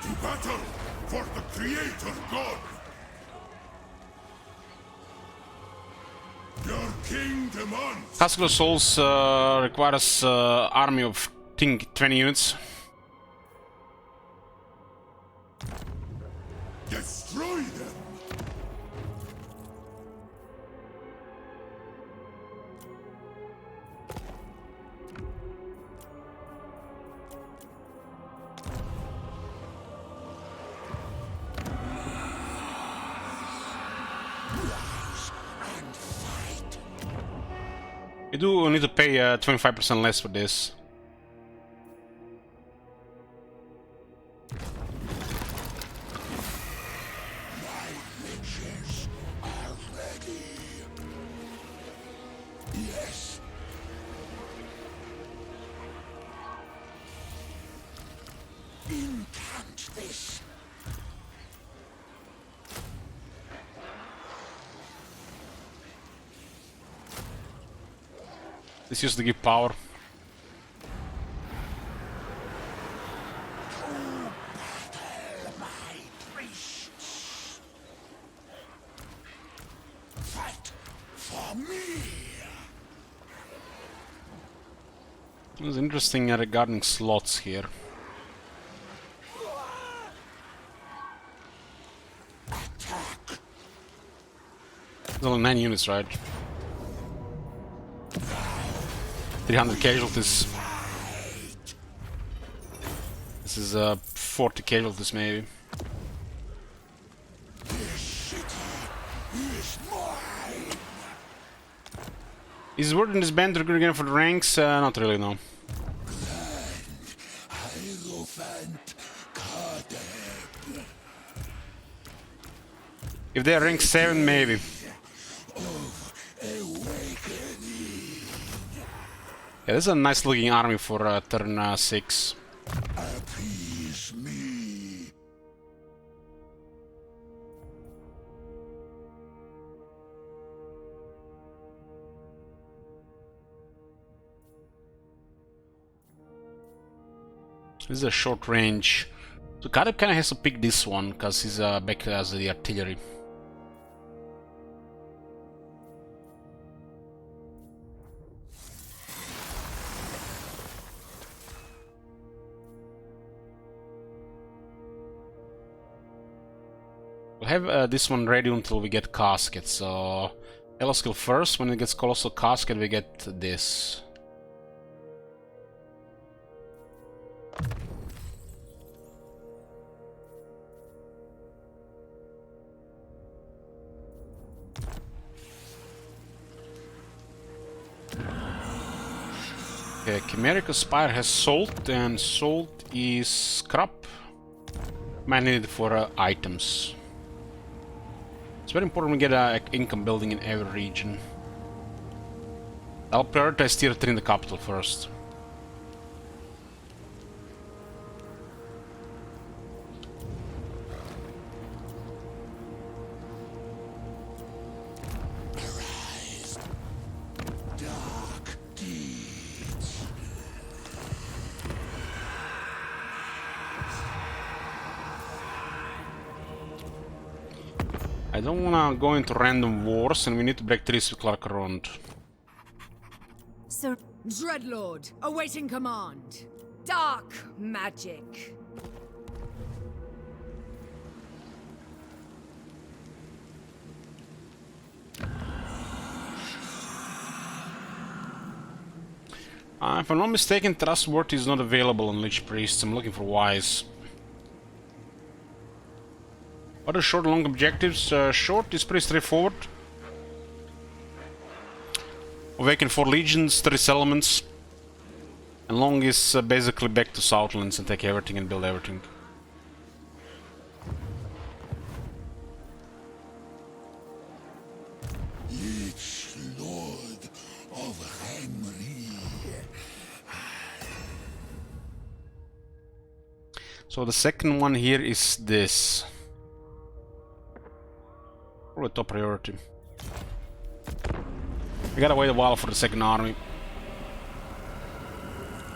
To battle for the Creator God! Your king demands! Castle of Souls requires army of, I think, 20 units. Destroy them! You do need to pay 25% less for this. My riches are ready. Yes. Incant this. This used to give power. My priests. Fight for me. It's interesting regarding slots here. Attack. There's only 9 units, right? 300 casualties. This is 40 casualties maybe. This city is mine. Is it worth in this band to recruit again for the ranks? Not really, no. Hierophant Kadeb. If they're rank 7, maybe. Yeah, this is a nice looking army for turn 6. Appease me. This is a short range. So Kadeb kinda has to pick this one, because he's back as the artillery. We'll have this one ready until we get Casket, so... Hello skill first, when it gets Colossal Casket we get this. Okay, Chimerical Spire has Salt, and Salt is scrap. Might need it for items. It's very important we get income building in every region. I'll prioritize tier 3 in the capital first. Arise. Dark deeds. I don't wanna go into random wars, and we need to break trees with Clark around. Sir, Dreadlord, awaiting command. Dark magic. If I'm not mistaken, Trustworthy is not available on Lich Priests. I'm looking for Wise. What are short and long objectives? Short is pretty straightforward. Awaken 4 legions, 30 settlements. And long is basically back to Southlands and take everything and build everything. Lich Lord of Henry. So the second one here is this. Probably top priority. We gotta wait a while for the second army.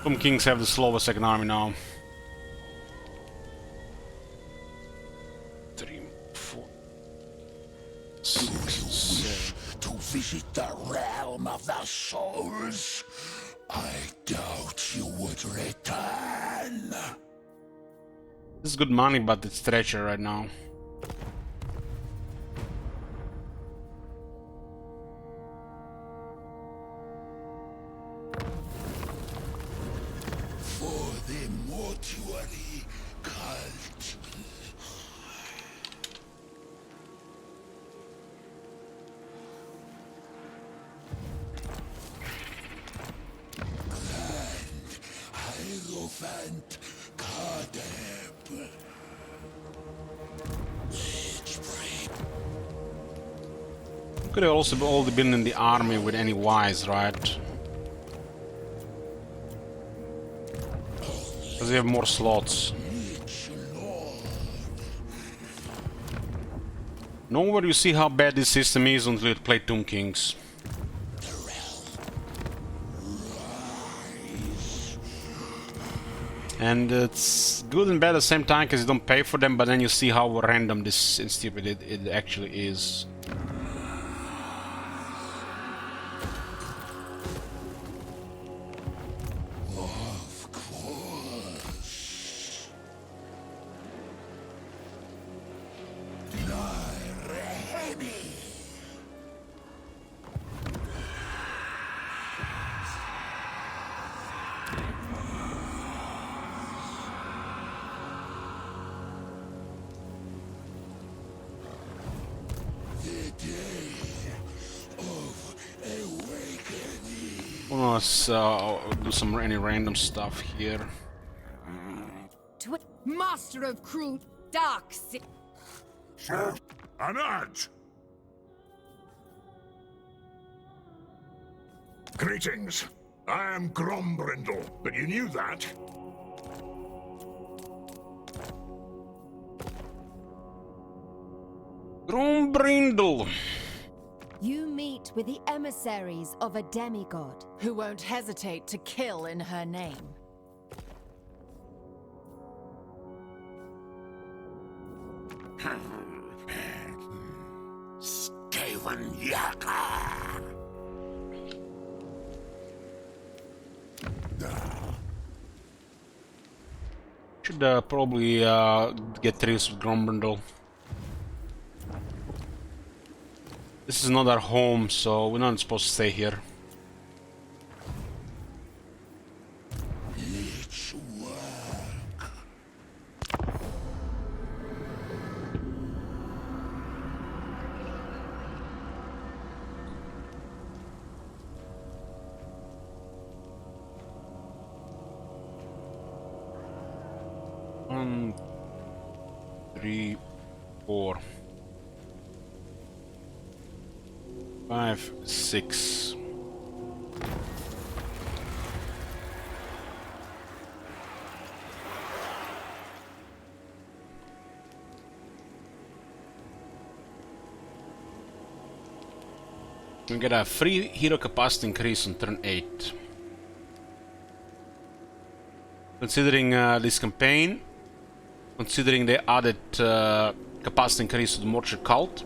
Some kings have the slowest second army now. 3, 4, 6, 7. To visit the realm of the souls, I doubt you would return. This is good money, but it's treasure right now. For the mortuary cult. Grand Hierophant Kadeb. Could have also all been in the army with any wise, right? Because they have more slots. Nowhere you see how bad this system is until you play Tomb Kings. And it's good and bad at the same time because you don't pay for them, but then you see how random this and stupid it actually is. Let's do any random stuff here. Master of cruel dark Anad! Greetings. I am Grombrindle, but you knew that? Grombrindle. You meet with the emissaries of a demigod. Who won't hesitate to kill in her name. Skaven Yaka! Should probably get trees with Grombrindle. This is not our home, so we're not supposed to stay here. It's work. One, 3, 4, 5, 6. We get a free hero capacity increase on turn 8. Considering this campaign, considering the added capacity increase to the mortuary cult,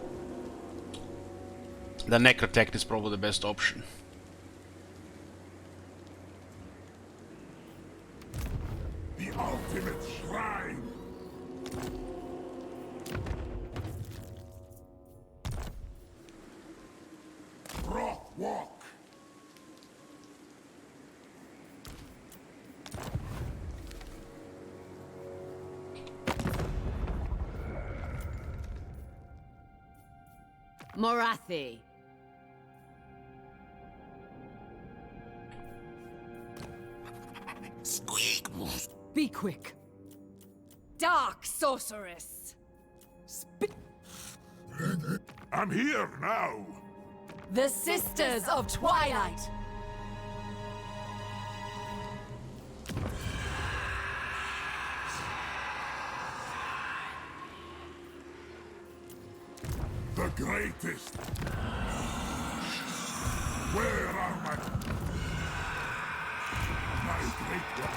the necrotect is probably the best option. The ultimate shrine. Rock walk. Morathi. Squeak. Be quick. dark sorceress. I'm here now. The Sisters of Twilight. greatest. Where are my great one?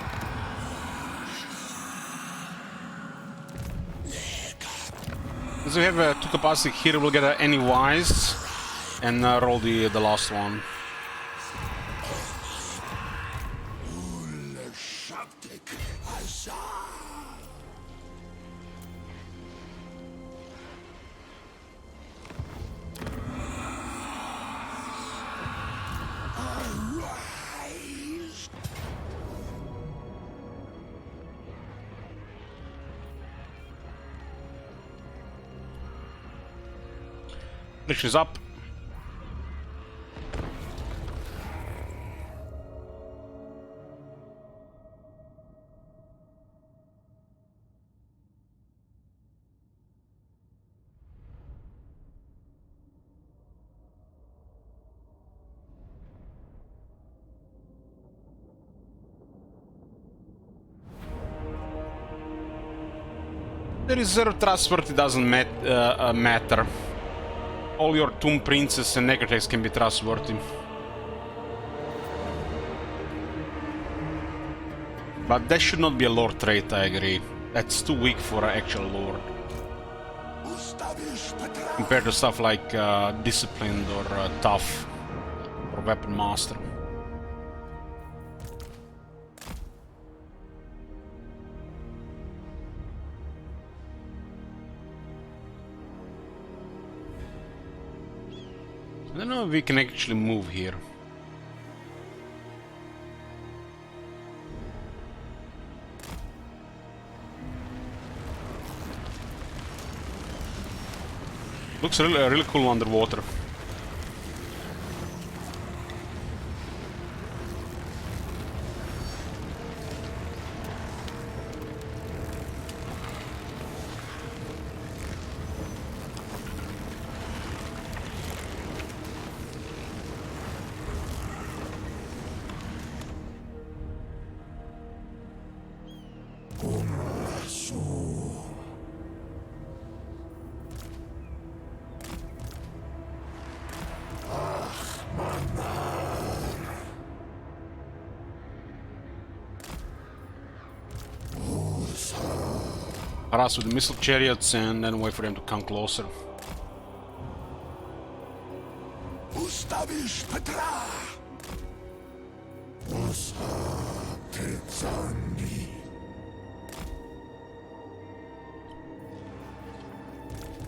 As we have 2 capacity here, we'll get any wise and roll the last one. Prediction is up. The reserve trustworthy doesn't matter. All your Tomb Princes and Necrotex can be trustworthy. But that should not be a lord trait, I agree. That's too weak for an actual lord. Compared to stuff like Disciplined or Tough or Weapon Master. I don't know if we can actually move here. Looks really cool underwater. Harass with the missile chariots and then wait for them to come closer. Ustawisz Petra! Osatycani.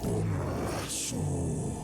Umlasu.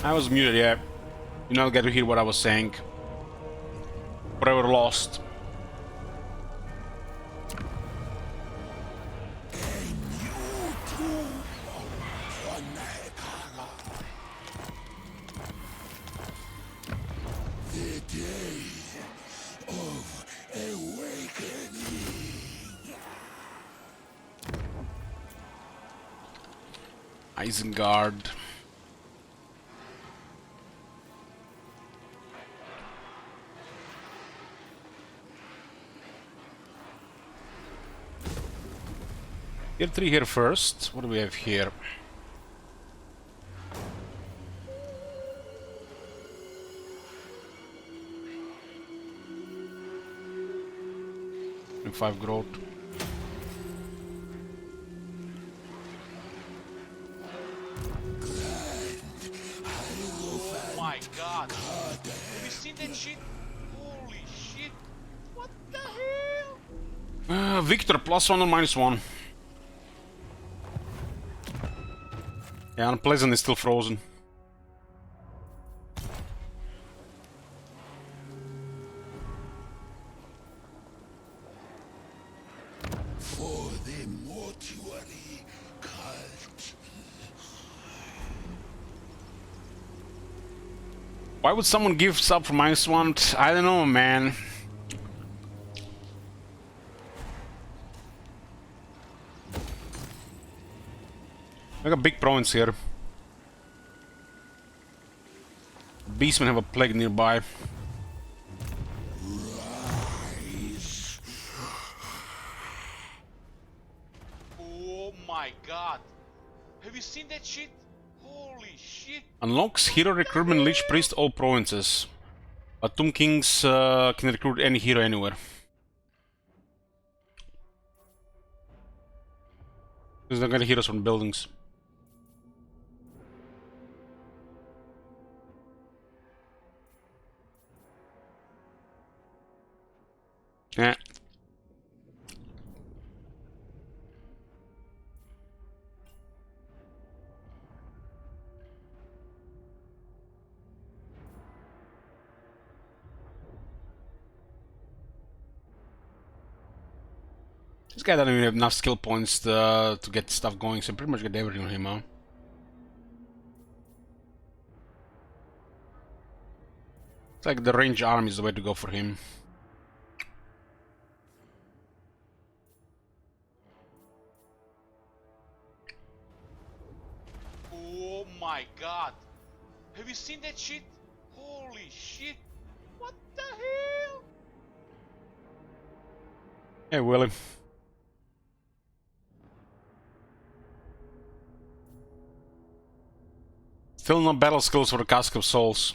I was muted, yeah. You not get to hear what I was saying. Forever lost. The day of awakening. Isengard. Tier 3 here first. What do we have here? And 5 growth. Oh my god. Have you seen that shit? Holy shit. What the hell? Victor, +1 or -1? Yeah, Unpleasant is still frozen. For the mortuary cult. Why would someone give sub for -1? I don't know, man. I got big province here. Beastmen have a plague nearby. Oh my god. Have you seen that shit? Holy shit. Unlocks hero recruitment, Lich Priest, all provinces. But Tomb Kings can recruit any hero anywhere. Because they get heroes from buildings. Yeah. This guy doesn't even have enough skill points to get stuff going, so pretty much get everything on him, huh? It's like the range army is the way to go for him. Oh my god. Have you seen that shit? Holy shit. What the hell? Hey, Willie. Still no battle skills for the Cask of Souls.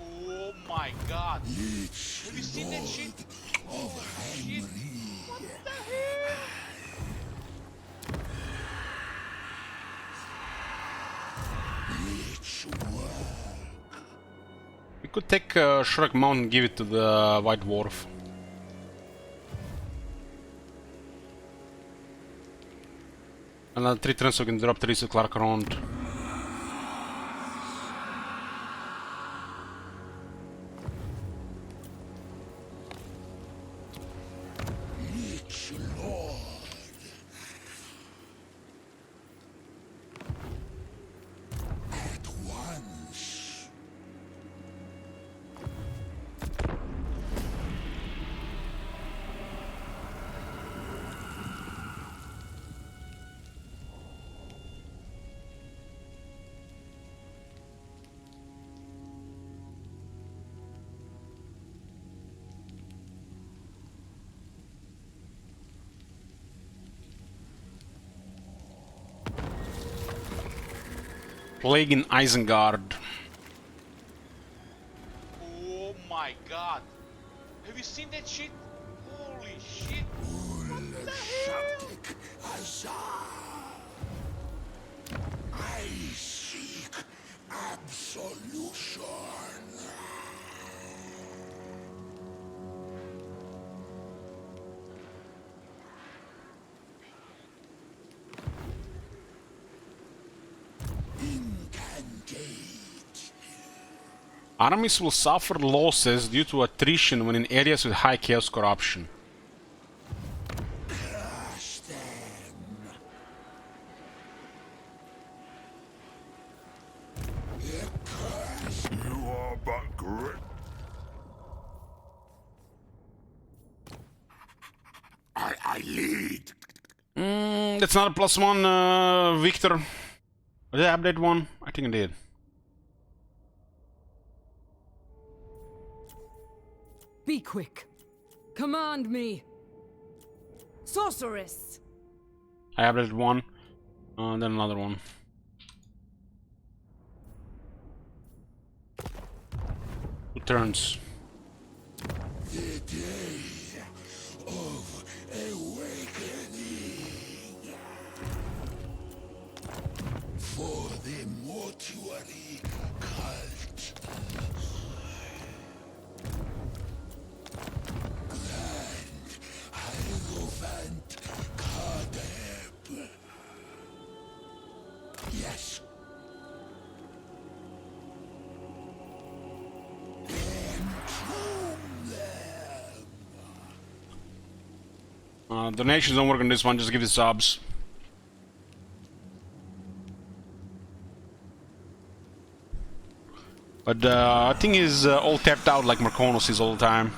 Oh my god. Have you seen that shit? Holy shit. What the hell? We could take Shrek Mountain and give it to the White Dwarf. Another 3 turns so we can drop 3 to Clark around. Plague in Isengard. Oh my god. Have you seen that shit? Holy shit. What the hell? I seek absolution. Armies will suffer losses due to attrition when in areas with high chaos corruption. Crush them. Lead. That's not a +1, Victor. Did I update one? I think I did. Be quick. Command me. Sorceress. I updated one, then another one. Two turns. The day of awakening. For the mortuary cult. Grand Hierophant Kadeb. Yes. Donations don't work on this one, just give it subs. But I think he's all tapped out like Markonos is all the time.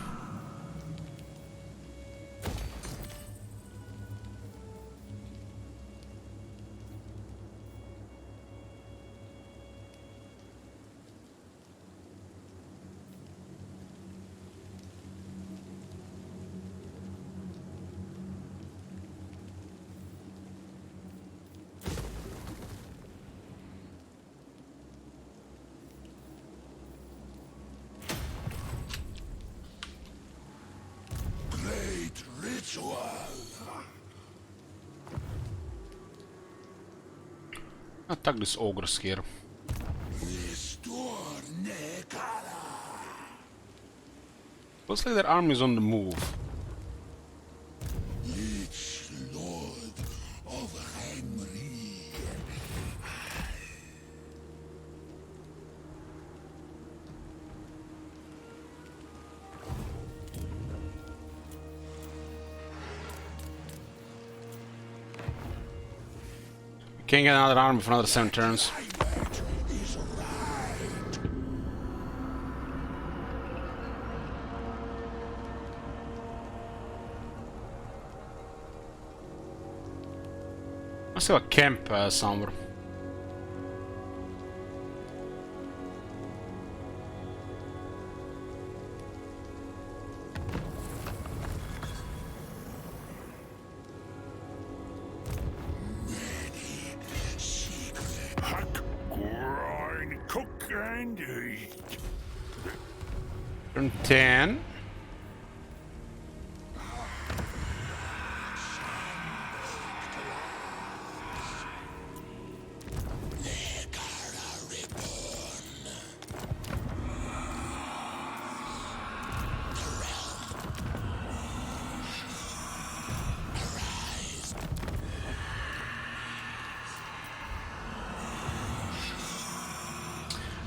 Great ritual. Attack this ogres here. Restore Nehek. Looks like their army is on the move. Lich Lord of Henry. Can't get another army for another 7 turns. Is right. Must have a camp somewhere. Hack, grind, cook, and eat. Turn 10.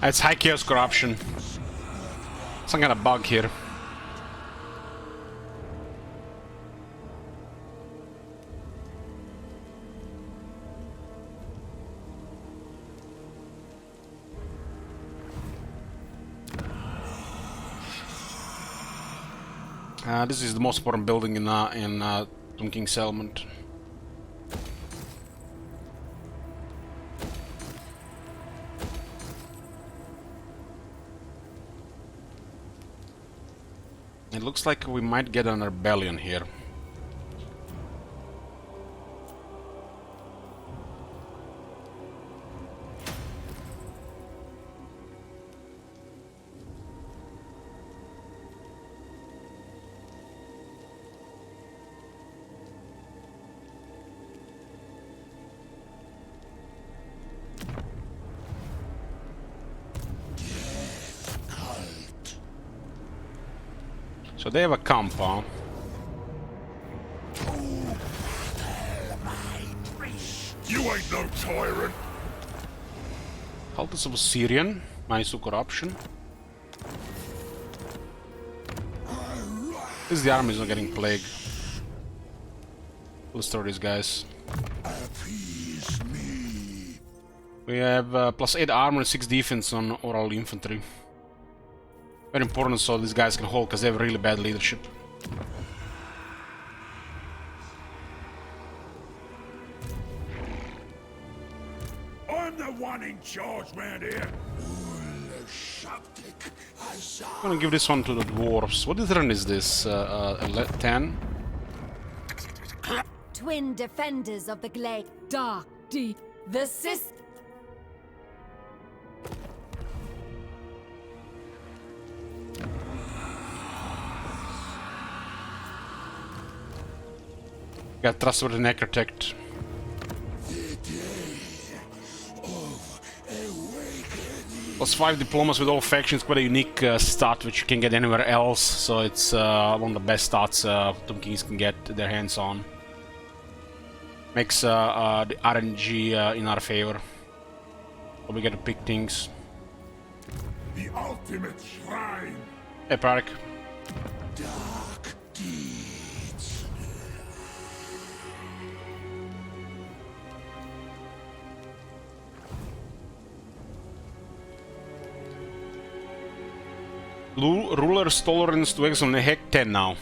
It's high chaos corruption. Some kind of bug here. This is the most important building in Tomb King settlement. It looks like we might get an rebellion here. So they have a camp, huh? You ain't no tyrant. Cultus of Syrian, -2 corruption. This is the army is not getting plague. We'll destroy these guys. Appease me. We have +8 armor and 6 defense on oral infantry. Very important so these guys can hold because they have really bad leadership. I'm the one in charge round here. I'm gonna give this one to the dwarves. What turn is this? 10? Twin defenders of the glade. Dark, deep. The sis. Got trustworthy neck architect. +5 diplomas with all factions, quite a unique stat which you can get anywhere else. So it's one of the best stats Tomb Kings can get their hands on. Makes the RNG in our favor. So we get to pick things. The ultimate shrine. Hey, Prarik. Dark deeds. Ruler's tolerance to X on Nehek 10 now.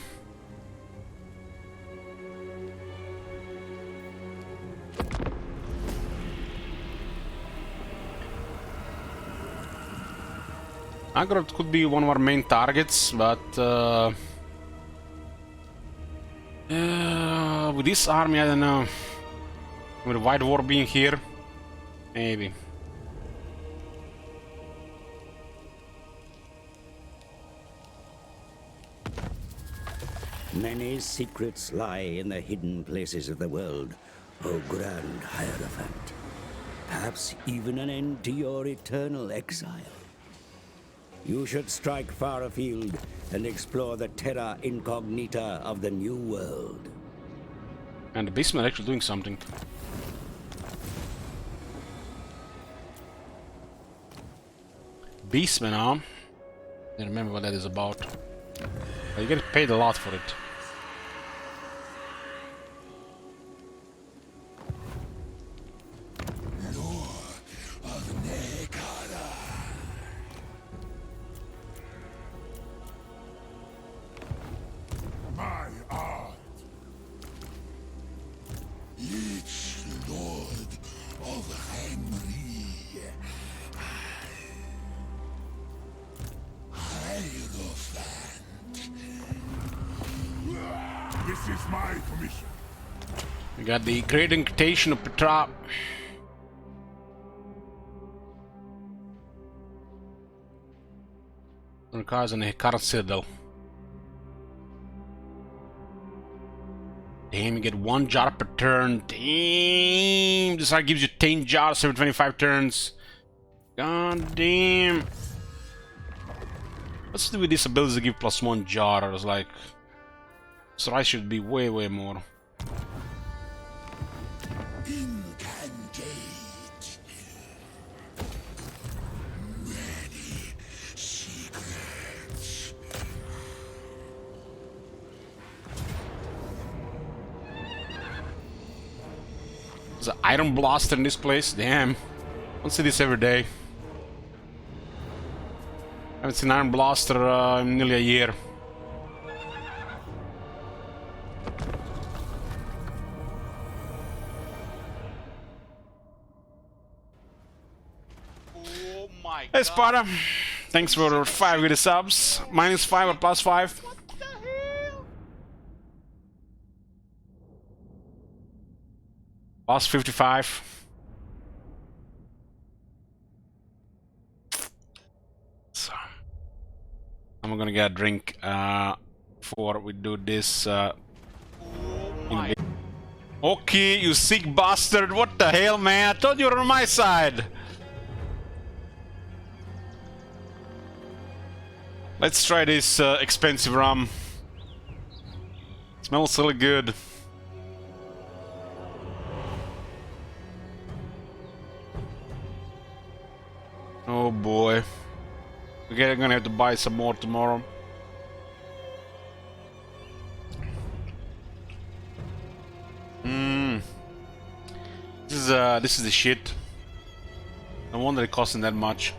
Aggroth could be one of our main targets, but with this army, I don't know. With the White Dwarf being here, maybe. Many secrets lie in the hidden places of the world, O Grand Hierophant. Perhaps even an end to your eternal exile. You should strike far afield and explore the terra incognita of the New World. And the Beastmen are actually doing something. Beastmen, huh? I remember what that is about. You get paid a lot for it. My art. Each lord of Henry. Hierophant. This is my commission. We got the Great Incantation of Petra. Requires an Hekar Citadel. Damn, you get 1 jar per turn. Damn, this gives you 10 jars every 25 turns. God damn. Let's do with this ability to give +1 jar. It's like, so I should be way more. Incantate. Many secrets. There's an Iron Blaster in this place. Damn. I don't see this every day. I haven't seen Iron Blaster in nearly a year. Oh my Hey god. Sparta, thanks for 5 with the subs. -5 or +5? What the hell? +55. So, I'm gonna get a drink before we do this. Oh my. Okay, you sick bastard! What the hell, man? I thought you were on my side. Let's try this expensive rum. Smells really good. Oh boy. We're gonna have to buy some more tomorrow. This is the shit. No wonder it costing that much.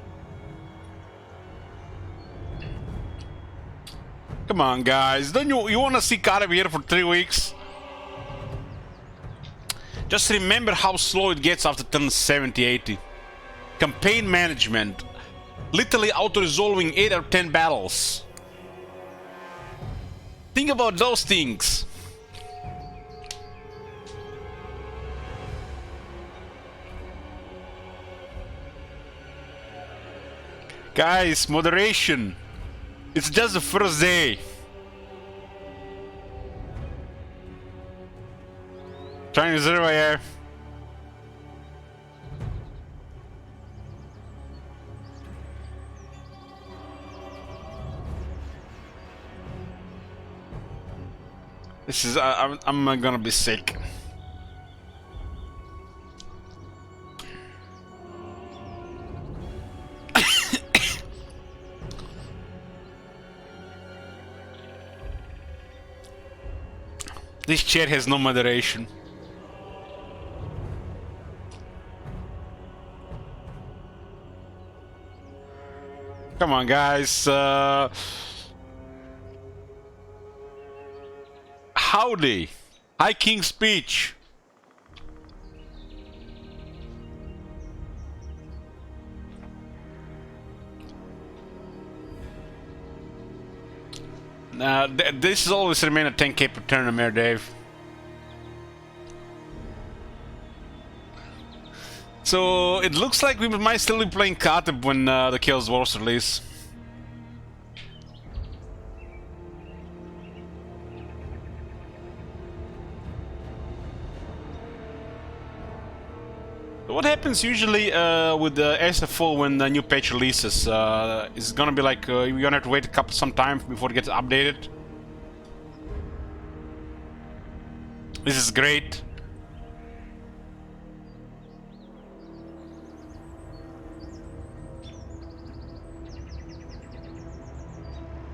Come on, guys. Don't you want to see Karev here for 3 weeks? Just remember how slow it gets after turn 70, 80. Campaign management. Literally auto-resolving 8 out of 10 battles. Think about those things. Guys, moderation. It's just the first day. Trying to zero here. This is I'm gonna be sick. This chair has no moderation. Come on, guys. Howdy. High King speech. This has always remained a 10k per turn, Mayor Dave. So it looks like we might still be playing Katib when the Chaos Dwarfs release. What happens usually with the SFO when the new patch releases? Is it gonna be like you're gonna have to wait some time before it gets updated? This is great.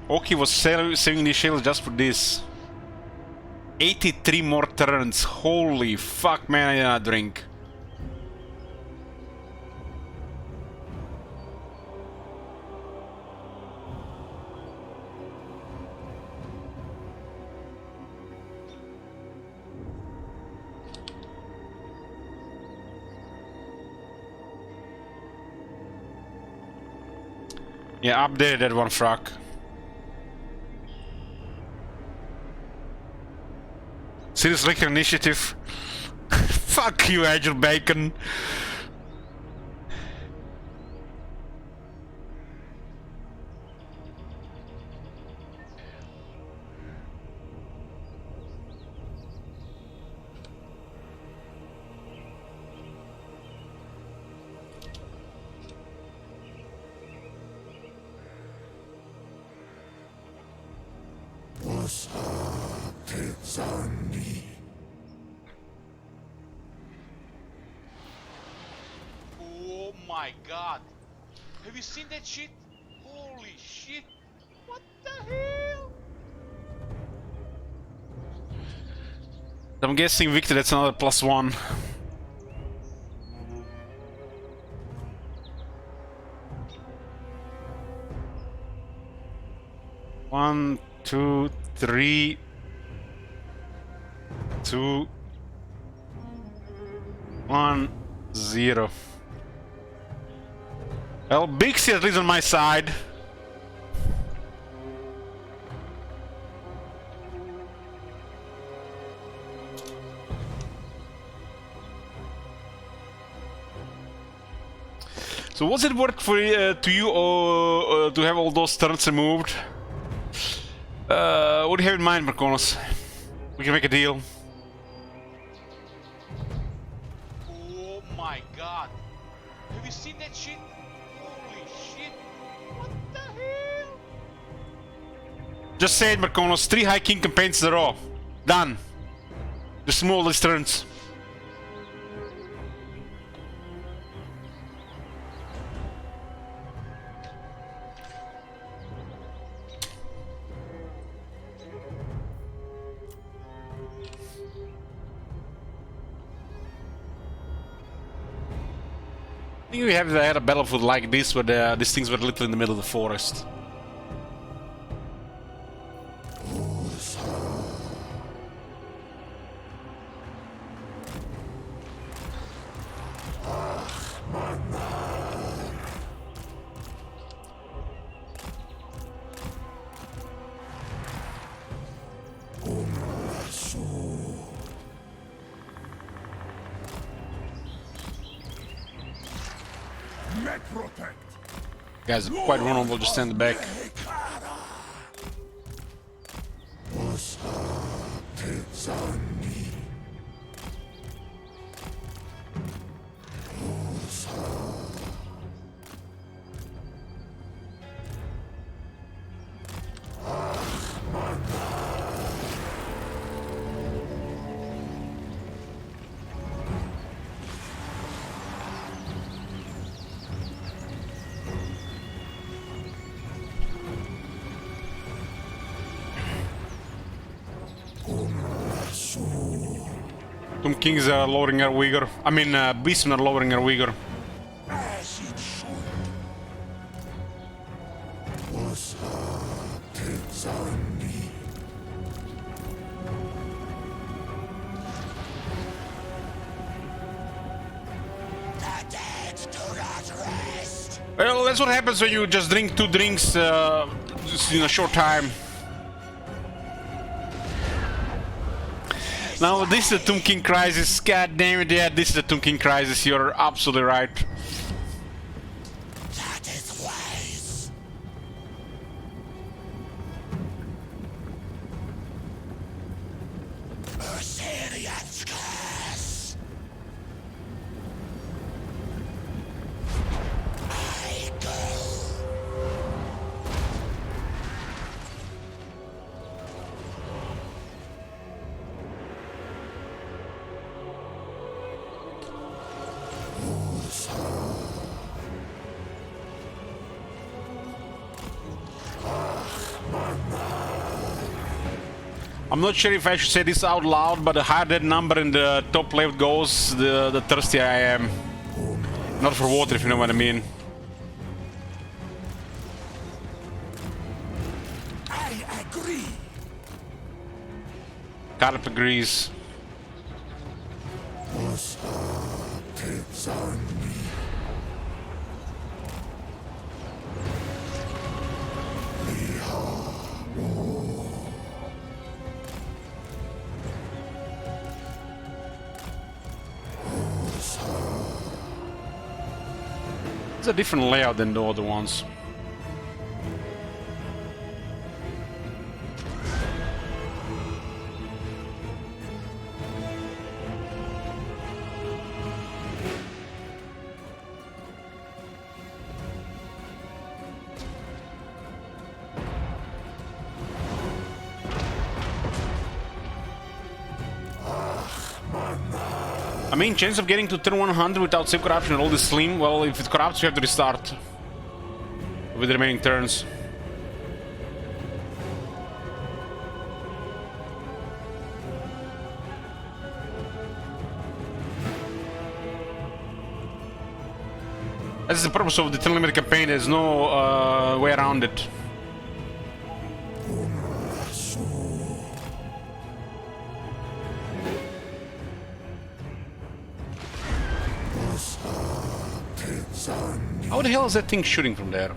Oki was saving these shields just for this. 83 more turns. Holy fuck, man! I did not drink. Yeah, updated that one, Frock. Serious Liquor Initiative. Fuck you, Agile Bacon. Oh my god. Have you seen that shit? Holy shit. What the hell? I'm guessing, Victor, that's another +1. One, two, three, 2, 1, 0. Well, Bixie at least on my side. So was it worth for to you to have all those turns removed? What do you have in mind, Marconis? We can make a deal. Oh my god. Have you seen that shit? Holy shit. What the hell? Just say it, Marconis. 3 High King campaigns in a row. Done. Just remove all these turns. I think we have had a battlefield like this where these things were literally in the middle of the forest. protect. Guys are quite vulnerable, just stand back. Tomb Kings are lowering our vigor. I mean, Beastmen are lowering our vigor. As it should. The dead do not rest. Well, that's what happens when you just drink 2 drinks just in a short time. Now, this is the Tomb King crisis. God damn it, yeah, this is the Tomb King crisis. You're absolutely right. That is wise. Assyrian's curse. I go. I'm not sure if I should say this out loud, but the higher that number in the top left goes, the thirstier I am. Not for water, if you know what I mean. I agree. Carp agrees. It's a different layout than the other ones. I mean, chance of getting to turn 100 without save corruption and all this slim, well, if it corrupts, we have to restart with the remaining turns. That's the purpose of the Turn Limit campaign, there's no way around it. How the hell is that thing shooting from there?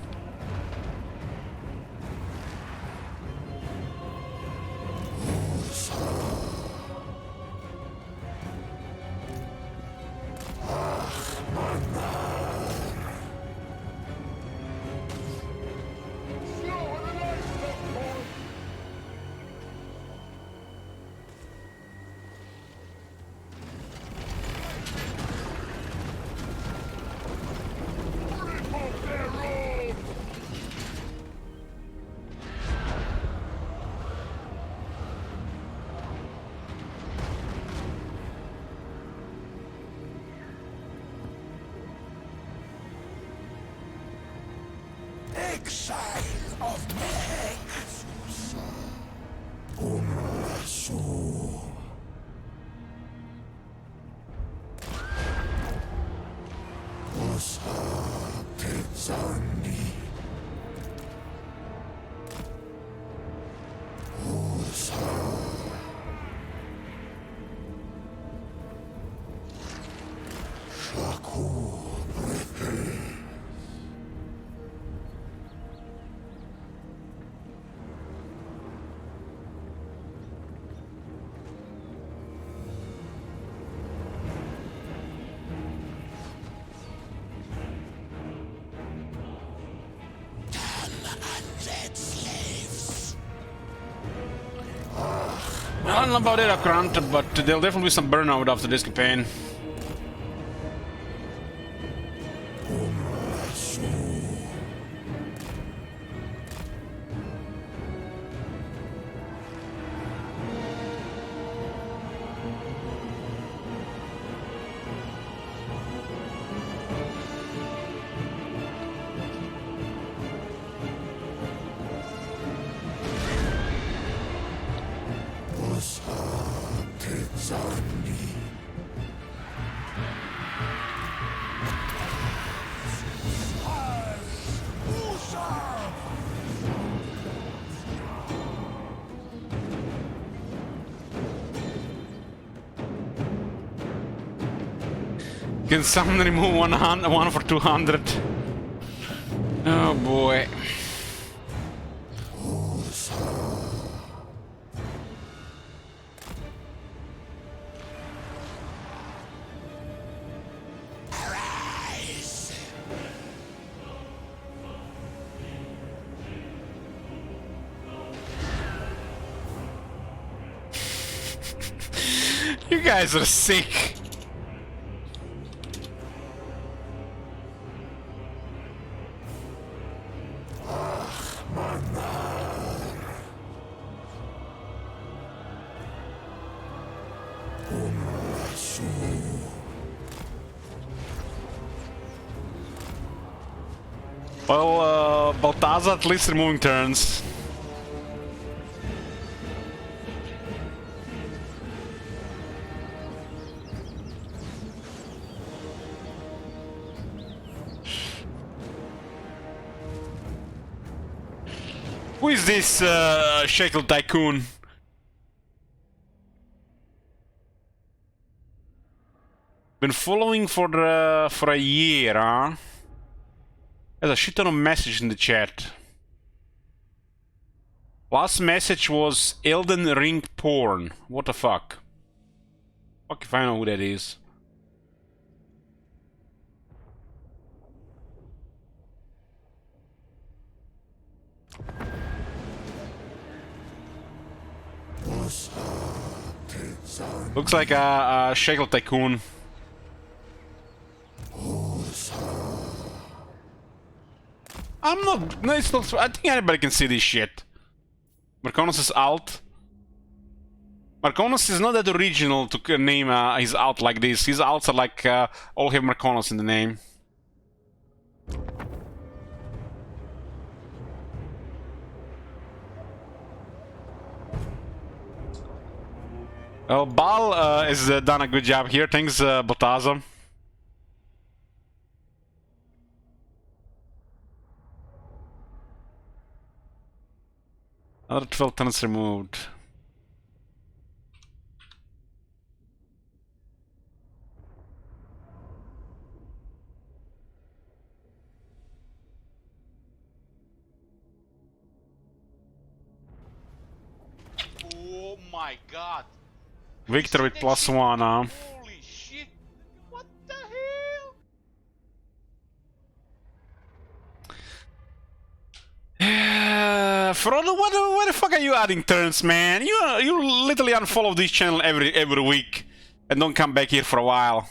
Exile of Nehek. don't know about it, Grant, but there'll definitely be some burnout after this campaign. Can someone remove 1 for 200? Oh boy. You guys are sick. Well, Baltazar at least removing turns. Who is this Shekel Tycoon? Been following for a year, huh? There's a shit ton of messages in the chat. Last message was Elden Ring porn. What the fuck? Fuck if I know who that is. Looks like a Shekel Tycoon. I'm not. No, it's not. I think anybody can see this shit. Marconis is alt. Marconis is not that original to name his alt like this. His alts are like all have Marconis in the name. Well, Bal has done a good job here. Thanks, Baltazar. Another 12 turns removed. Oh my god! Victor with +1, huh? Holy shit! What the hell? Frodo, why the fuck are you adding turns, man? You literally unfollow this channel every week and don't come back here for a while.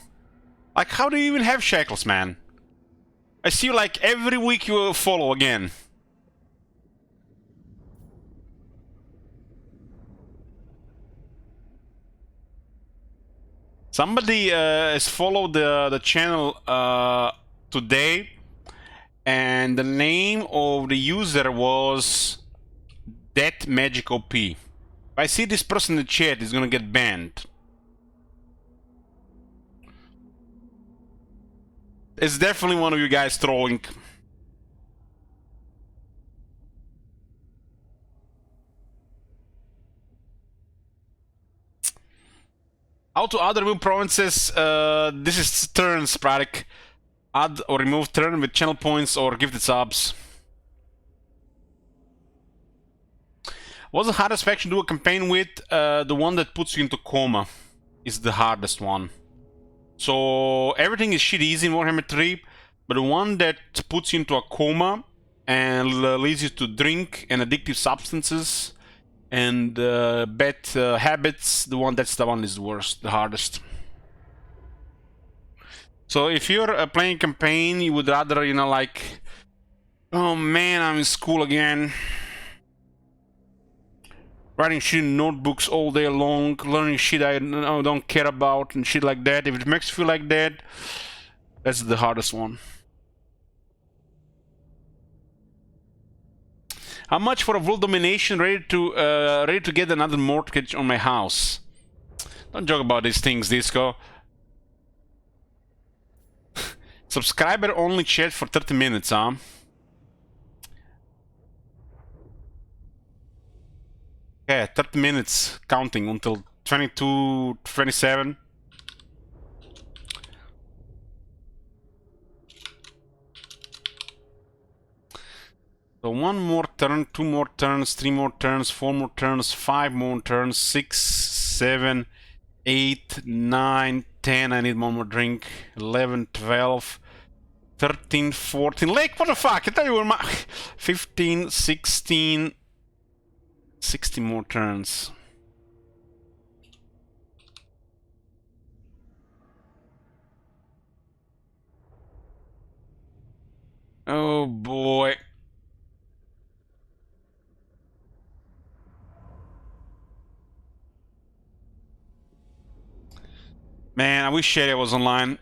Like, how do you even have shackles, man? I see you like every week you follow again. Somebody has followed the channel today, and the name of the user was That Magic OP. If I see this person in the chat, he's gonna get banned. It's definitely one of you guys trolling. How to add or remove provinces? This is turn sporadic. Add or remove turn with channel points or gifted subs. What's the hardest faction to do a campaign with? The one that puts you into coma is the hardest one. So everything is shit easy in Warhammer 3, but the one that puts you into a coma and leads you to drink and addictive substances and bad habits, that's the one is the worst, the hardest. So if you're playing campaign, you would rather, you know, like, oh man, I'm in school again, writing shit in notebooks all day long, learning shit I don't care about and shit like that. If it makes you feel like that, that's the hardest one. How much for a world domination? Ready to get another mortgage on my house. Don't joke about these things, Disco. Subscriber only chat for 30 minutes, huh? Yeah, 30 minutes counting until 22, 27. So 1 more turn, 2 more turns, 3 more turns, 4 more turns, 5 more turns, 6, 7, 8, 9, 10. I need 1 more drink. 11, 12, 13, 14. Lake, what the fuck? I tell you, 15, 16, 60 more turns. Oh boy. Man, I wish Sherry was online.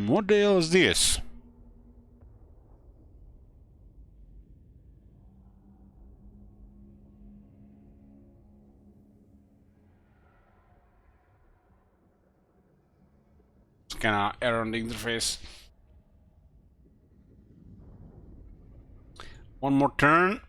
What the hell is this? It's kinda error on the interface. 1 more turn.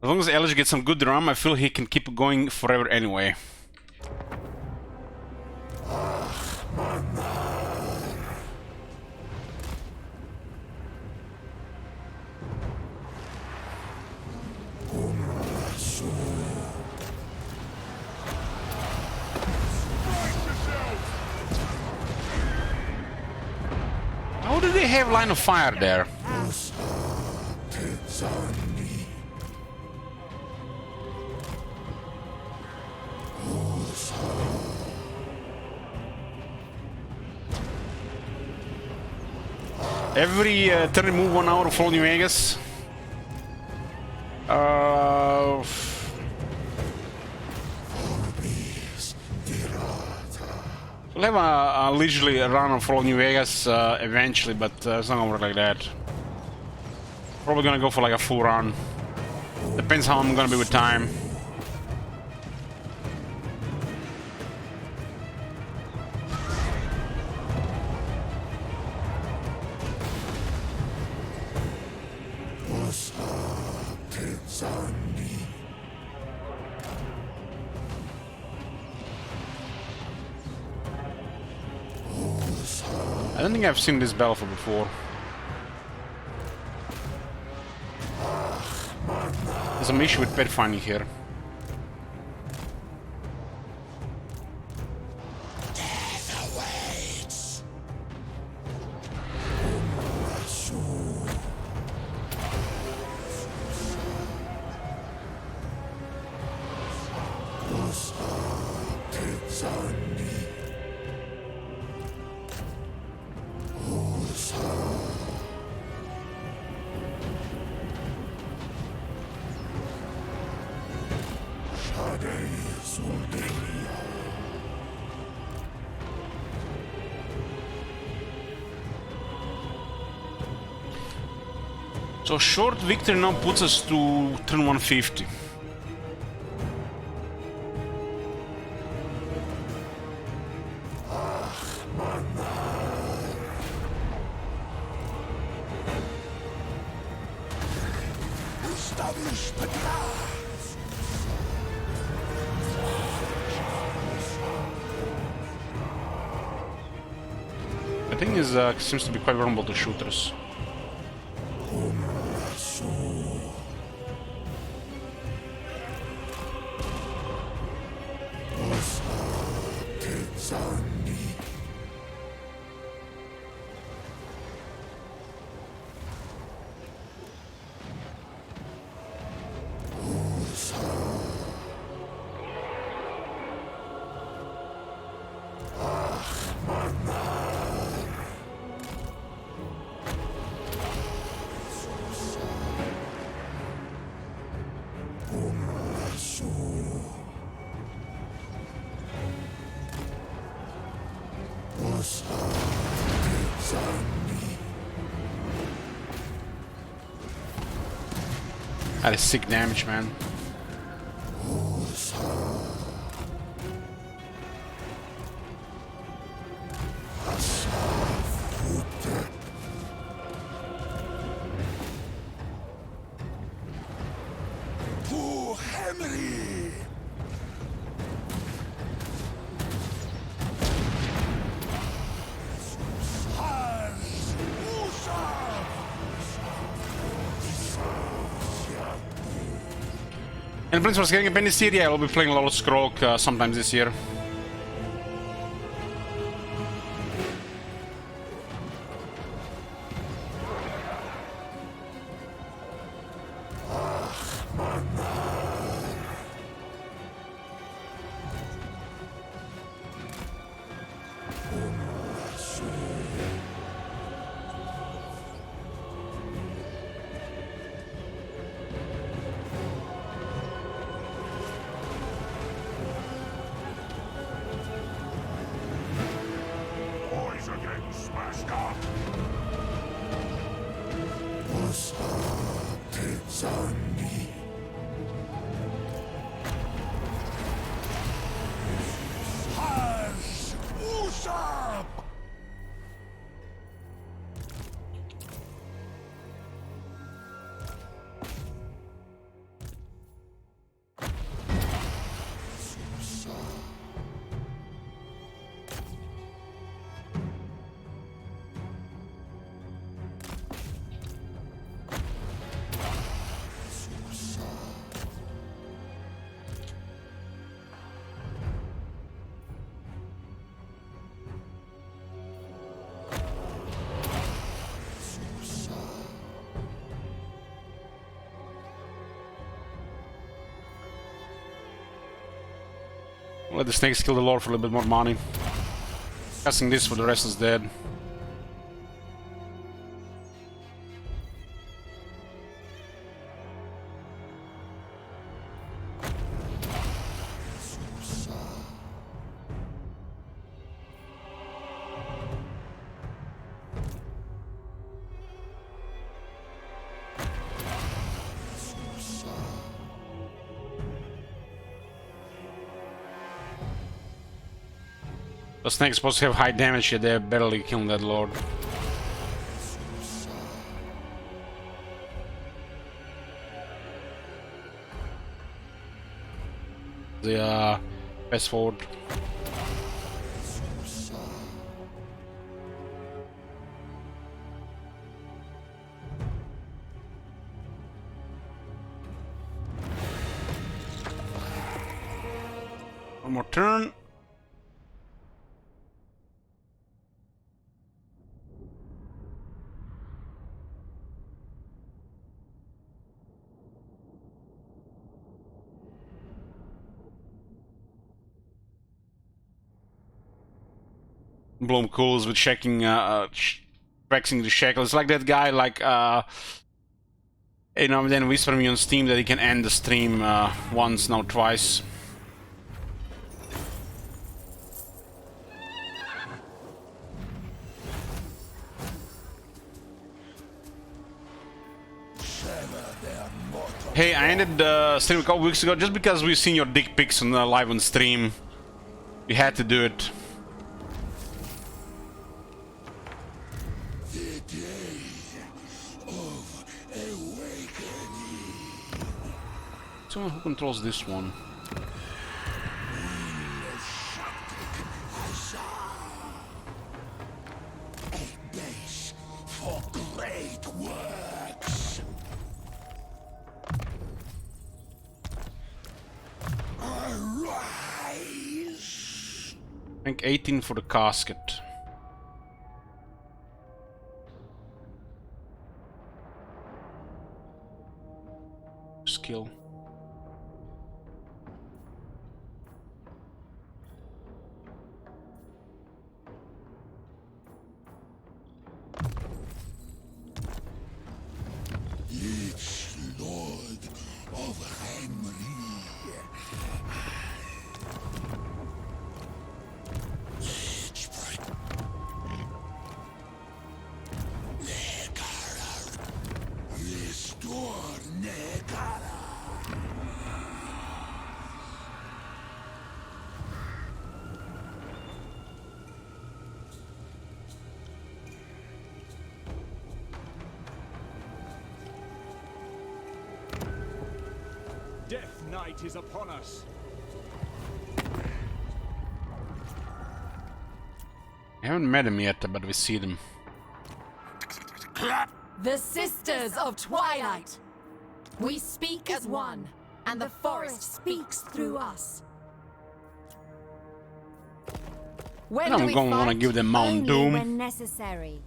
As long as Elish gets some good drum, I feel he can keep going forever anyway. How do they have line of fire there? Every turn remove 1 hour of all New Vegas. We'll have a leisurely run of all New Vegas eventually, but it's not gonna work like that. Probably gonna go for like a full run. Depends how I'm gonna be with time. I don't think I've seen this battle before. There's some issue with pet finding here. So short victory now puts us to turn 150. Establish the path. The thing is, seems to be quite vulnerable to shooters. That is sick damage, man. To Henry. And Prince was getting a Dynasty. Yeah, I'll be playing a lot of Skrog sometimes this year. Boys again smashed up. Usopp! Let the snakes kill the lord for a little bit more money. Casting this for the rest is dead. The snake's supposed to have high damage, yet they're barely killing that lord. The fast forward. One more turn. Bloom cools with checking, practicing the shackle. It's like that guy, like, you know, then whisper me on Steam that he can end the stream once, now twice. Hey, I ended stream a couple weeks ago just because we've seen your dick pics on live on stream. We had to do it. The day of awakening. Someone who controls this one. A base for great works. Arise. I think 18 for the casket. Skill. Its Lord of Henry. Restore Negara. Death Knight is upon us. I haven't met him yet, but we see them. The Sisters of Twilight. We speak as one, and the forest speaks through us. When I'm do we gonna wanna fight? give them Mount Only Doom. when necessary.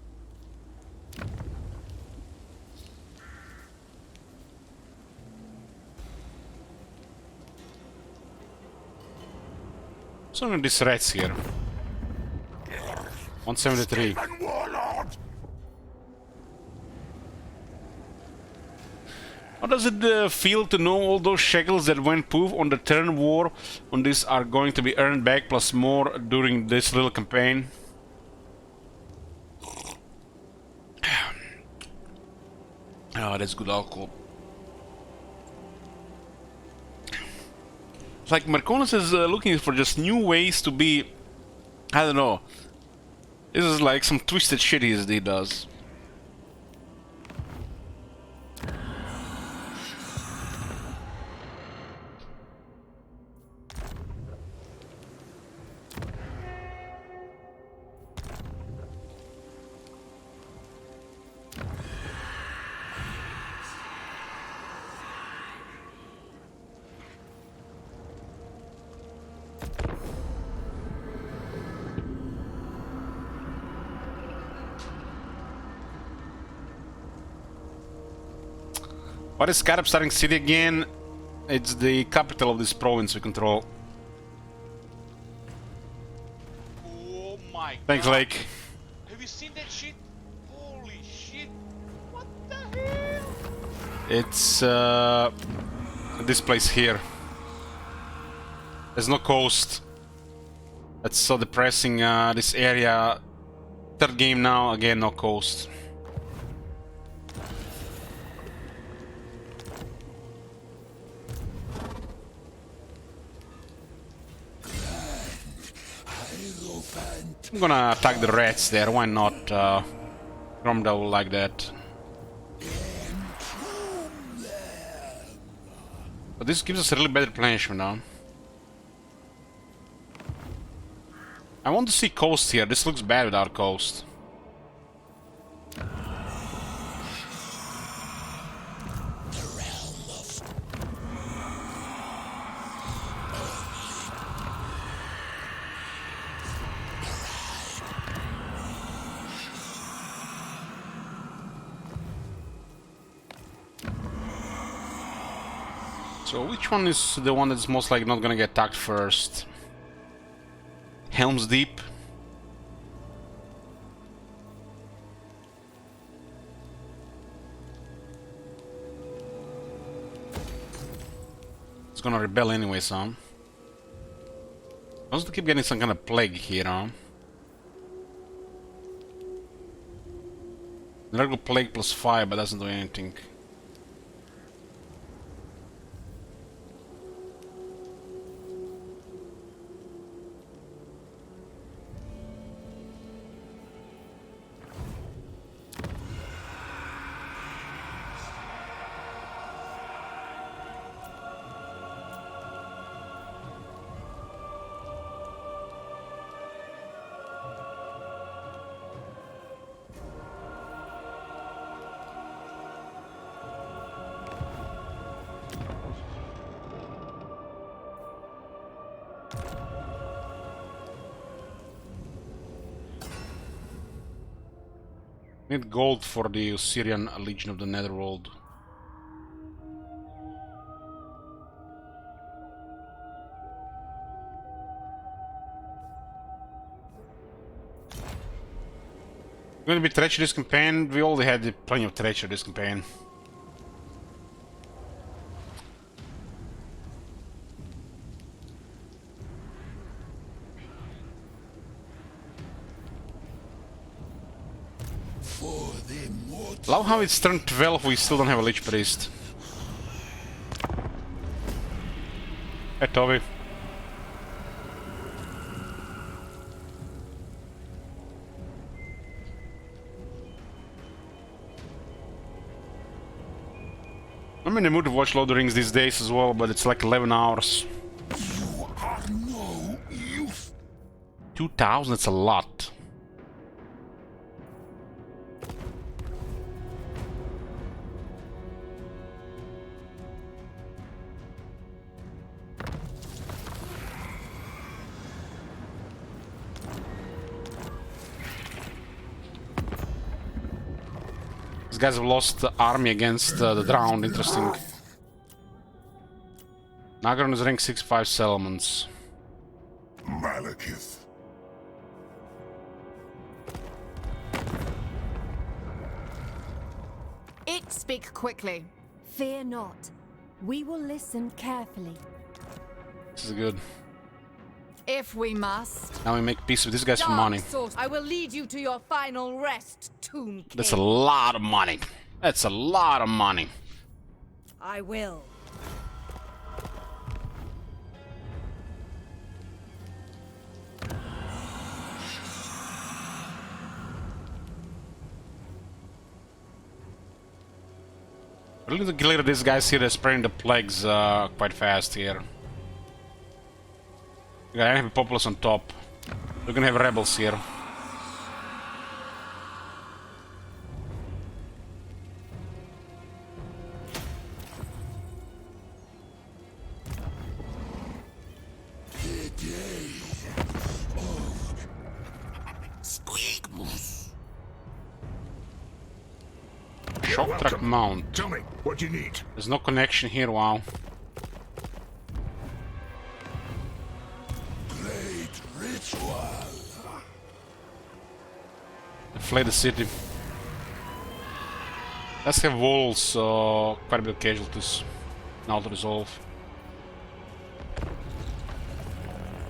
Some of these rats here. 173. Warlord. How does it feel to know all those shekels that went poof on the turn war on this are going to be earned back plus more during this little campaign? Oh, that's good alcohol. It's like Marconis is looking for just new ways to be... I don't know. This is like some twisted shit he does. What is Scarab starting city again? It's the capital of this province we control. Oh my god. Thanks, Lake. Have you seen that shit? Holy shit. What the hell? It's this place here. There's no coast. That's so depressing. This area. Third game now, again no coast. I'm gonna attack the rats there, why not? Gromdell like that. But this gives us a really bad replenishment now. I want to see coast here, this looks bad without coast. So which one is the one that's most likely not gonna get attacked first? Helm's Deep? It's gonna rebel anyway, so. I also keep getting some kind of plague here, huh? Regular plague plus fire, but doesn't do anything. Need gold for the Syrian Legion of the Netherworld. Going to be treachery this campaign. We already had plenty of treachery this campaign. Love how it's turn 12, we still don't have a Lich Priest. Hey Toby. I'm in the mood to watch Lord of the Rings these days as well, but it's like 11 hours. You are no use. 2000, that's a lot. These guys have lost the army against the Drowned, interesting. Nagaron is rank 6-5 settlements. Malekith. Speak quickly. Fear not. We will listen carefully. This is good. If we must. Now we make peace with these guys for money. Source, I will lead you to your final rest, Tomb King. That's a lot of money. That's a lot of money. I will. We're going to clear these guys here. They're spreading the plagues quite fast here. We're gonna have a populace on top. We're gonna have rebels here. Shock track mount. Tell me what you need. There's no connection here, wow. Great ritual. Deflate the city. Let's have walls, quite a bit of casualties. Now to resolve.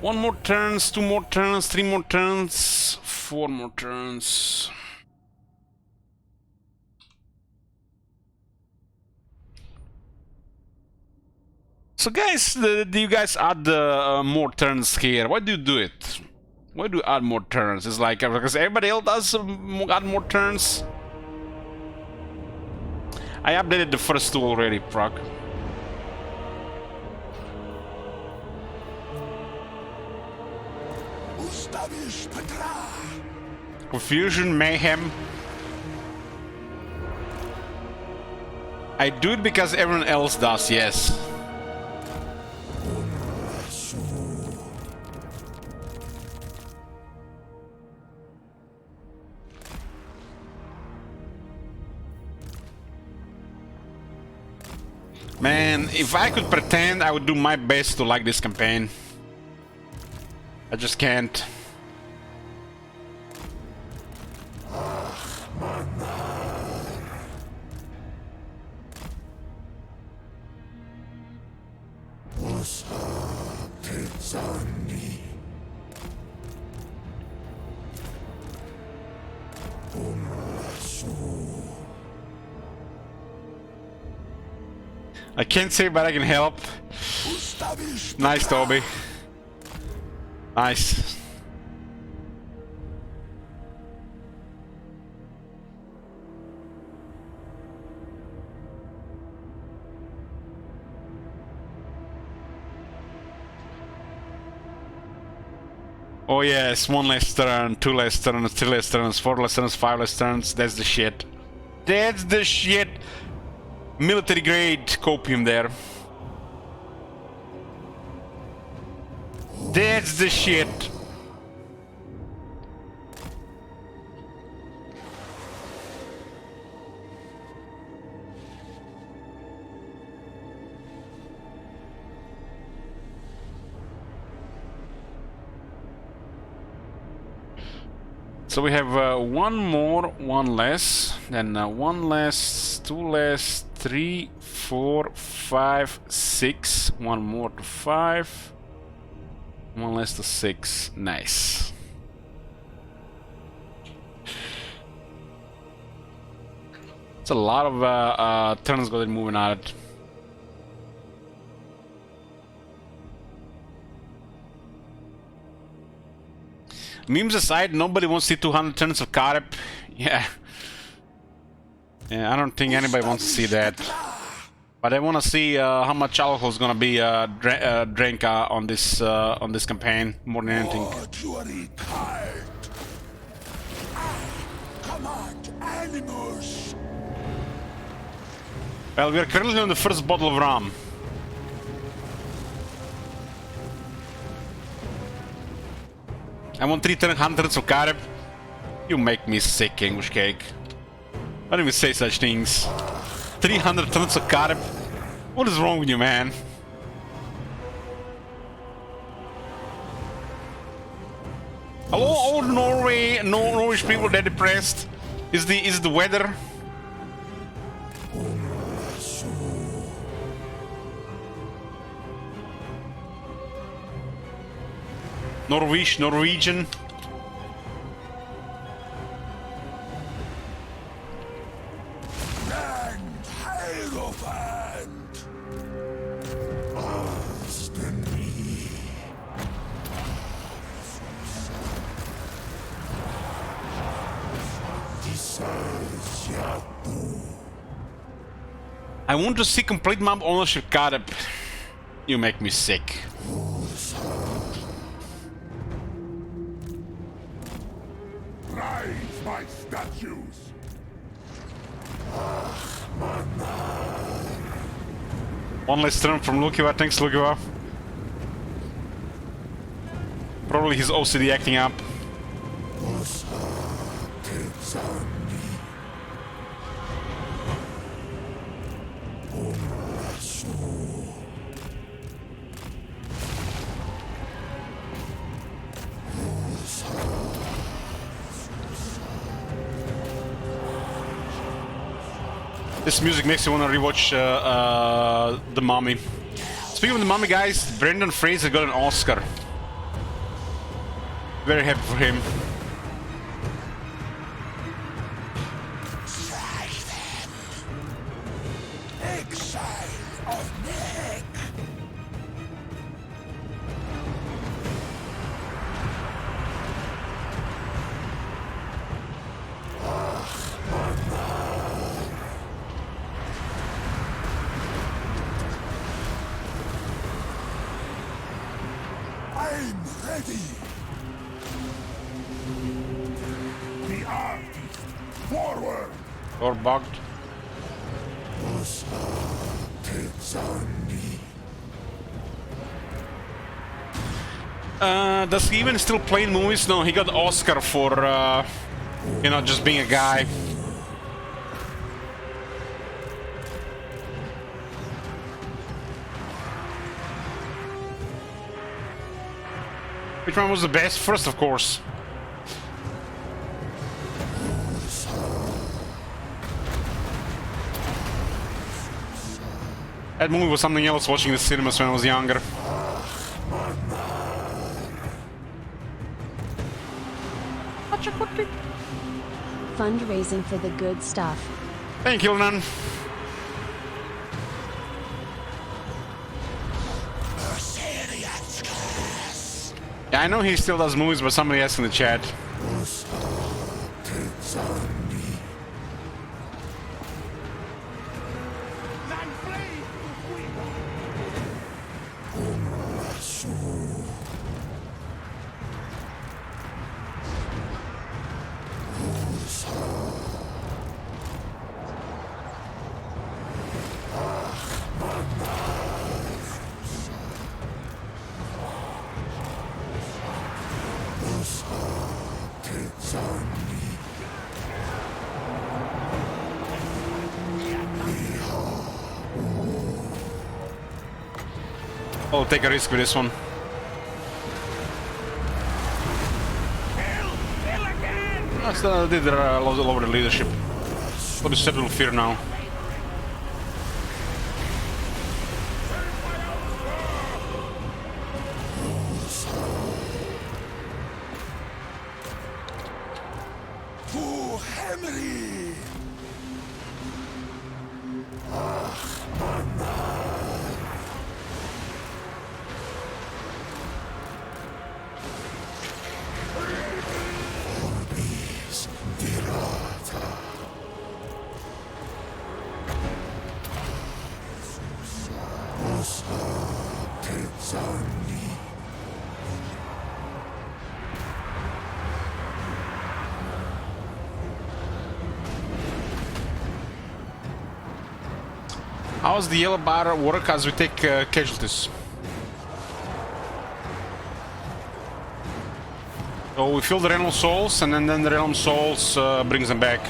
1 more turns, 2 more turns, 3 more turns, 4 more turns. So guys, do you guys add more turns here? Why do you do it? Why do you add more turns? It's like, because everybody else does add more turns. I updated the first 2 already, Proc. Confusion, mayhem. I do it because everyone else does, yes. Man, if I could pretend, I would do my best to like this campaign. I just can't. I can't say, but I can help. Nice, Toby. Nice. Oh yes, 1 less turn, 2 less turns, 3 less turns, 4 less turns, 5 less turns. That's the shit. That's the shit. Military grade copium there. That's the shit. So we have one more, one less, then one less, two less, 3, 4, 5, 6, one more to 5, one less to 6. Nice. It's a lot of turns got it moving at it. Memes aside, nobody wants to see 200 turns of Karep. Yeah. Yeah, I don't think anybody wants to see that. But I want to see how much alcohol is gonna be drank on this campaign more than anything. Come on, animals! Well, we are currently on the first bottle of rum. I want 300 of Karep. You make me sick, English cake. I don't even say such things. 300 tons of Karep. What is wrong with you, man? Hello, all Norwich people that depressed. Is the weather? Norwegian. I want to see complete map ownership Karep. You make me sick. Rise, my statues! One less turn from Lukiva, thanks Lukiva. Probably his OCD acting up. This music makes me want to rewatch The Mummy. Speaking of The Mummy, guys, Brendan Fraser got an Oscar. Very happy for him. Exile of Nehek! I'm ready! The artist! Forward! Or bugged. Does he even still play in movies? No, he got the Oscar for, you know, just being a guy. Which one was the best? First, of course. That movie was something else watching the cinemas when I was younger. Fundraising for the good stuff. Thank you, Nan. Yeah, I know he still does movies, but somebody asked in the chat. I'll take a risk with this one. Kill again! Did lower the leadership. What is settled fear now? How does the yellow bar work as we take casualties? So we fill the realm souls, and then the realm souls brings them back.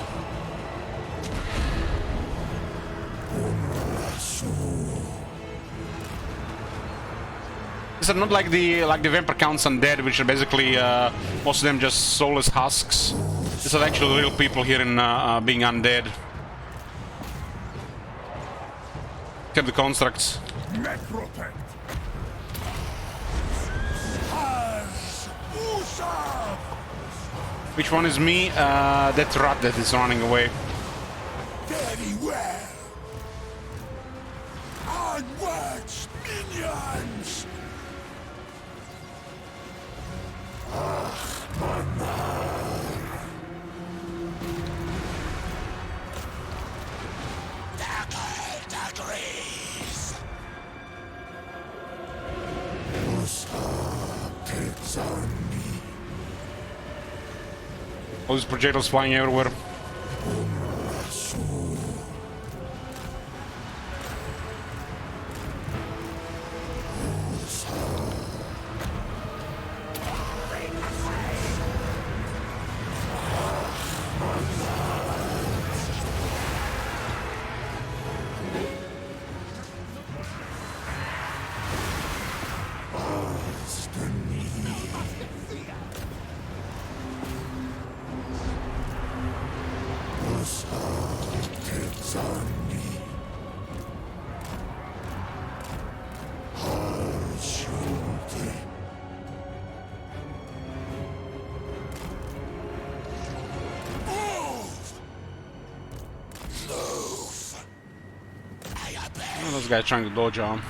These are not like the vampire counts undead, which are basically most of them just soulless husks. These are actually real people here in being undead. Look at the constructs. Which one is me? That rat that is running away. Very well. Onwards, minions! All these projectiles flying everywhere. This guy trying to dodge on.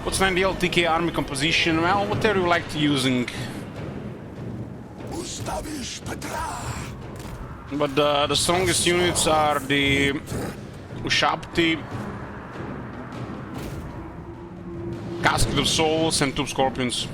What's an ideal TK army composition? Well, whatever you like using. But the strongest units are the Ushapti, Casket of Souls, and two Scorpions.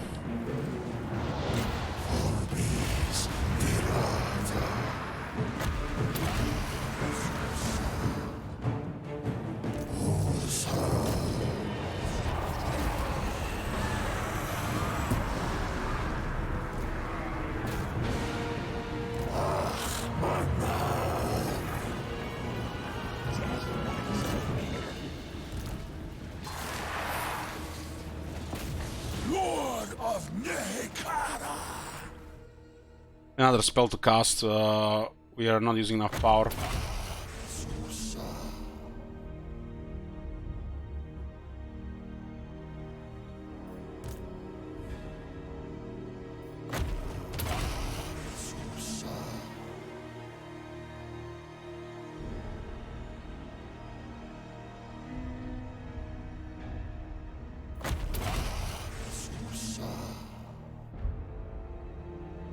Another spell to cast. We are not using enough power.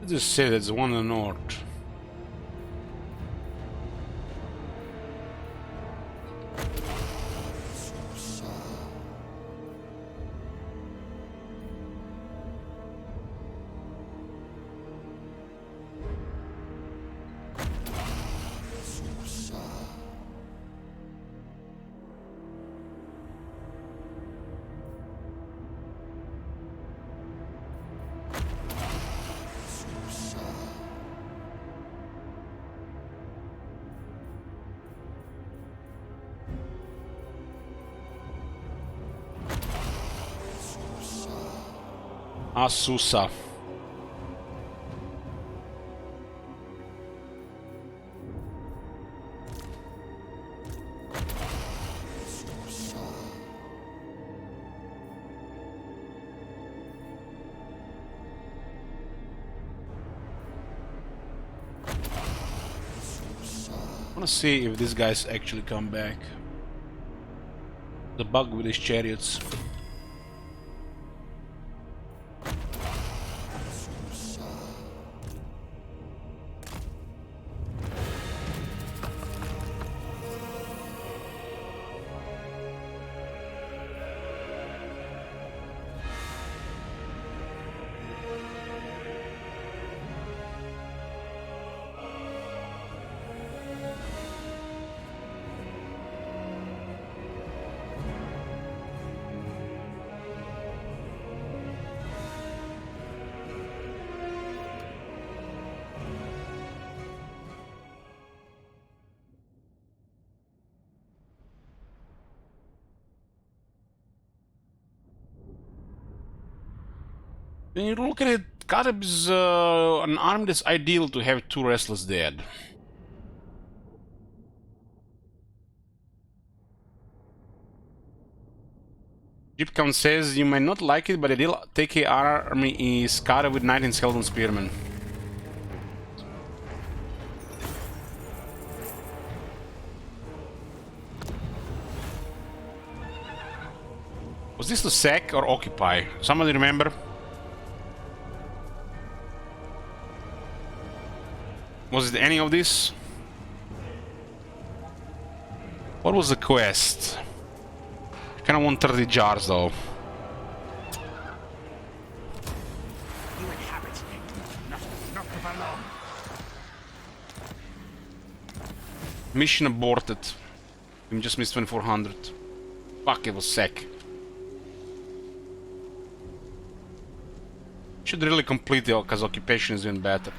Let's just say that's one in the north. Asusa. I wanna see if these guys actually come back. The bug with his chariots. When you look at it, Karab is an army that's ideal to have 2 restless dead. Jipcount says, you might not like it, but the ideal TK army is Karab with 19 skeleton spearmen. Was this to sack or occupy? Somebody remember? Was it any of this? What was the quest? I kinda want 30 jars though. You inhabit not for long. Mission aborted. We just missed 2400. Fuck, it was sack. Should really complete it because occupation is doing better.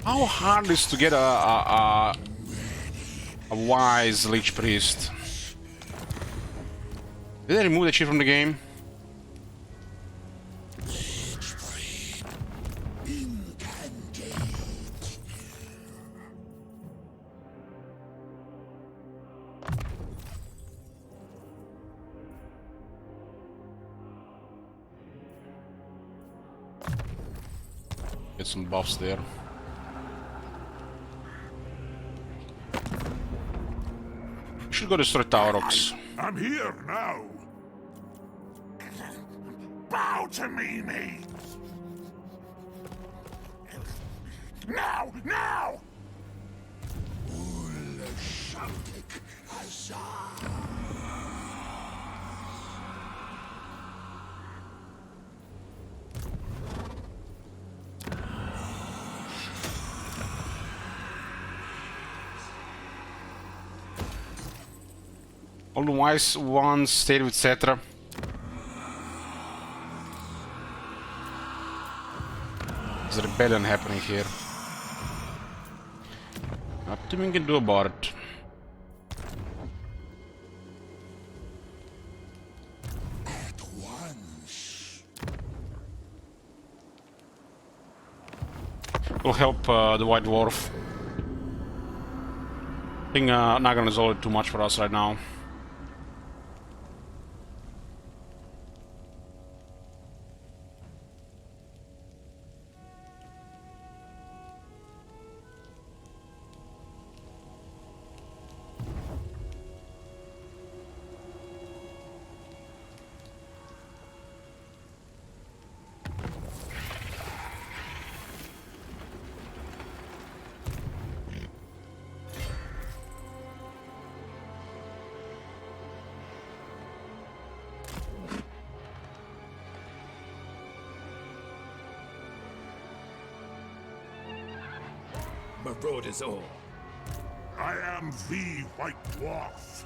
How hard is to get a wise Lich Priest? Did they remove that shit from the game? Get some buffs there. Should go destroy Taurox. I'm here now. Bow to me, mate. Now, now. All the wise ones stayed with Cetra. There's a rebellion happening here. Nothing we can do about it. At once. We'll help the White Dwarf. I think not gonna resolve it too much for us right now. Marauders all. I am the White Dwarf.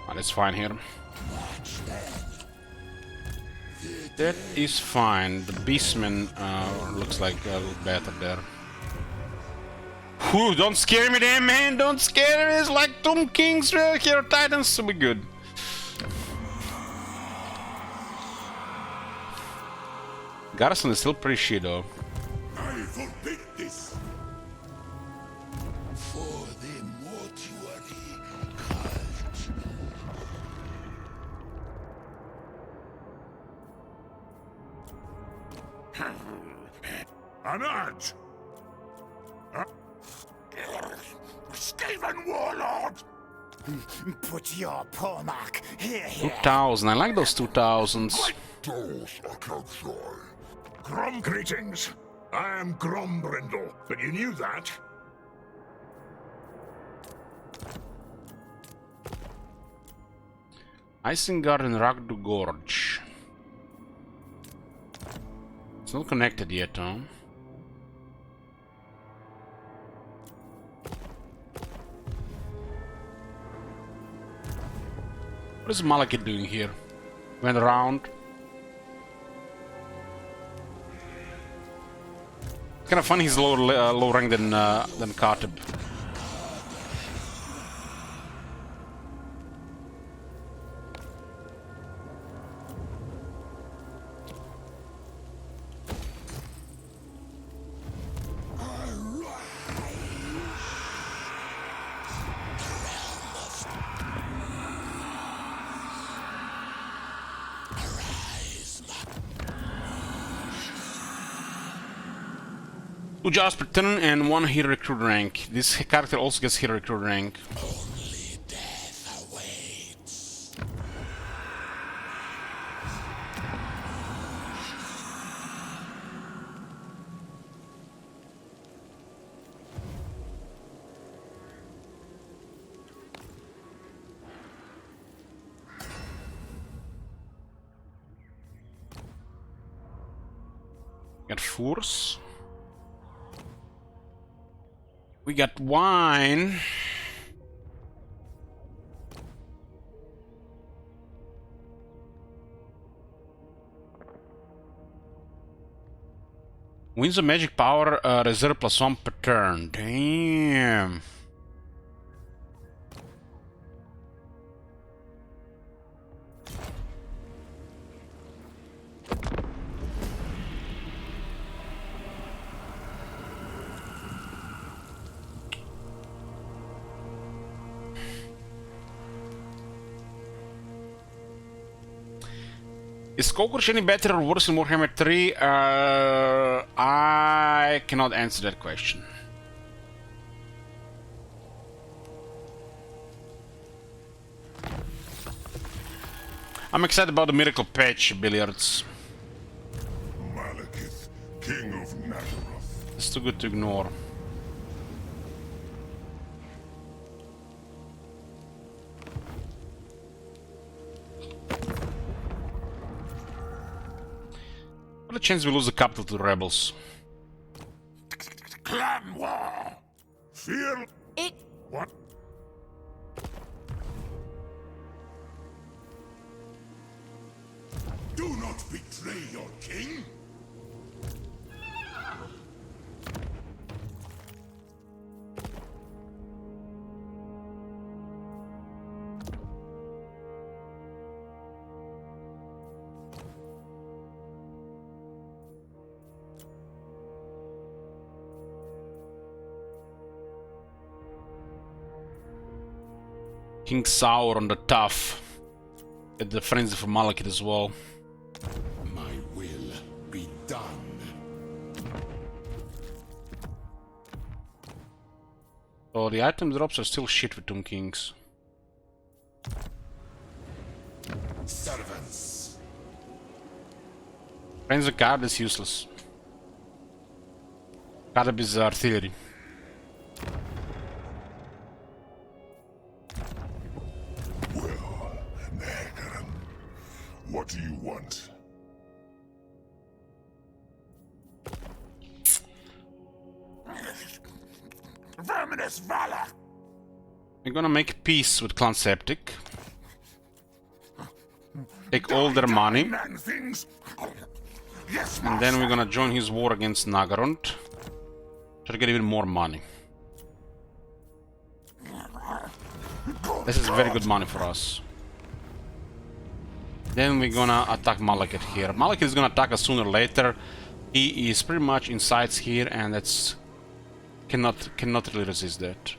Oh, that's fine here. That is fine. The beastman looks like a little better there. Whew, don't scare me there, man! Don't scare me! It's like Tomb Kings here, Titans, to be good. Garrison is still pretty shit though. I forbid this. For the mortuary cult. An urge. Stephen Warlord! Put your paw mark here. 2000, I like those 2000s. Doors are outside. Grom greetings. I am Grombrindle, but you knew that. Isengard and Ragdu Gorge. It's not connected yet, huh? What is Malekith doing here? Went around. Kind of funny he's low rank than Katib. Two jobs per turn and one hero recruit rank. This character also gets hero recruit rank. Only death awaits. Got Force. We got wine. Wins of magic power, reserve +1 per turn. Damn. Is Cockroach any better or worse in Warhammer 3? I cannot answer that question. I'm excited about the Miracle Patch, Billiards. Malekith, King of Nagaroth. It's too good to ignore. What a chance we lose the capital to the rebels. Clan war. Fear. It. What? Do not betray your king. King Sour on the tough. Get the frenzy for Malekith as well. My will be done. So the item drops are still shit with Tomb Kings. Servants. Frenzy card is useless. Card is artillery. Well, Nehek, what do you want? Verminous valor. We're gonna make peace with Clan Septic. take all their money. Man things. Yes, And then we're gonna join his war against Nagarunt. Try to get even more money. This is very good money for us. Then we're gonna attack Malekith here. Malekith is gonna attack us sooner or later. He is pretty much in sights here, and that's cannot really resist that.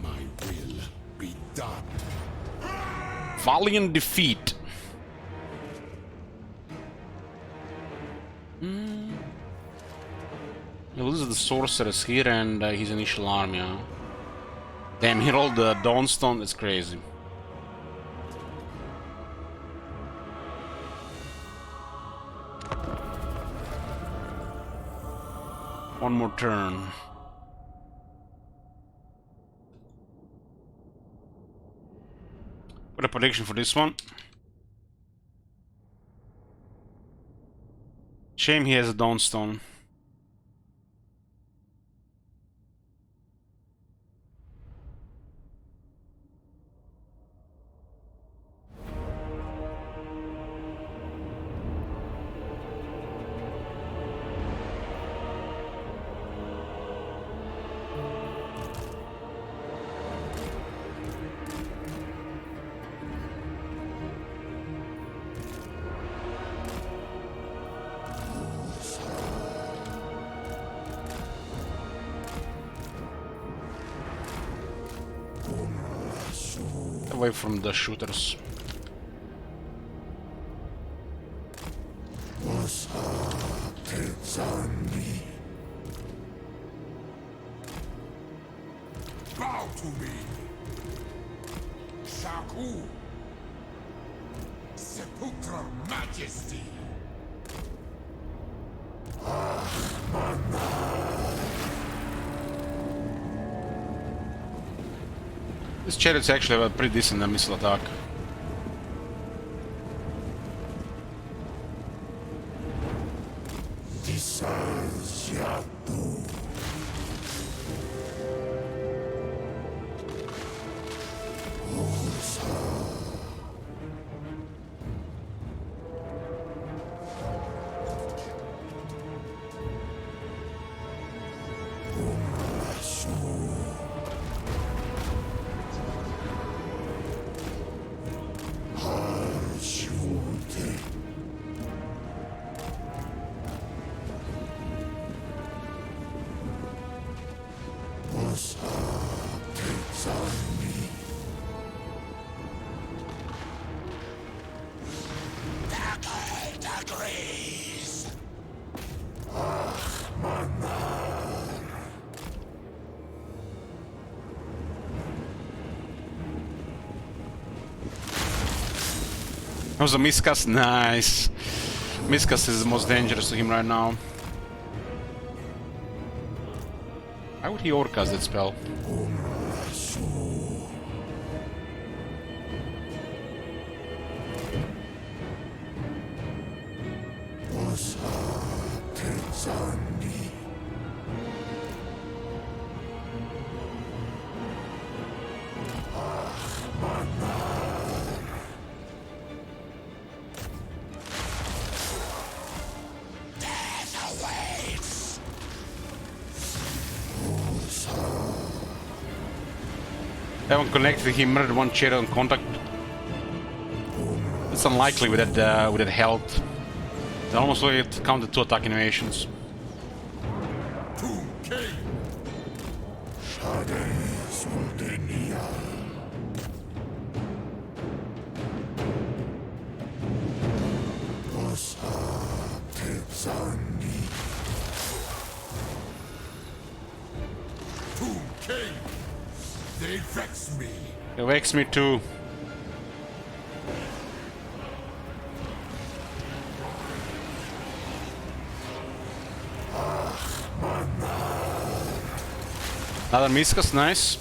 My will be done. Valiant defeat. He loses the sorceress here and his initial army. Huh? Damn, he rolled the Dawnstone. That's crazy. One more turn. What a prediction for this one. Shame he has a Dawnstone. Away from the shooters. Bow to me. Shaku. Sepulchral Majesty. This chariots actually have a pretty decent missile attack. That was a miscast? Nice. Miscast is the most dangerous to him right now. Why would he overcast that spell? Haven't connected, he murdered one chariot on contact. It's unlikely with that health. It almost like it counted 2 attack innovations. They vex me. It wakes me too. Another Miscast, nice.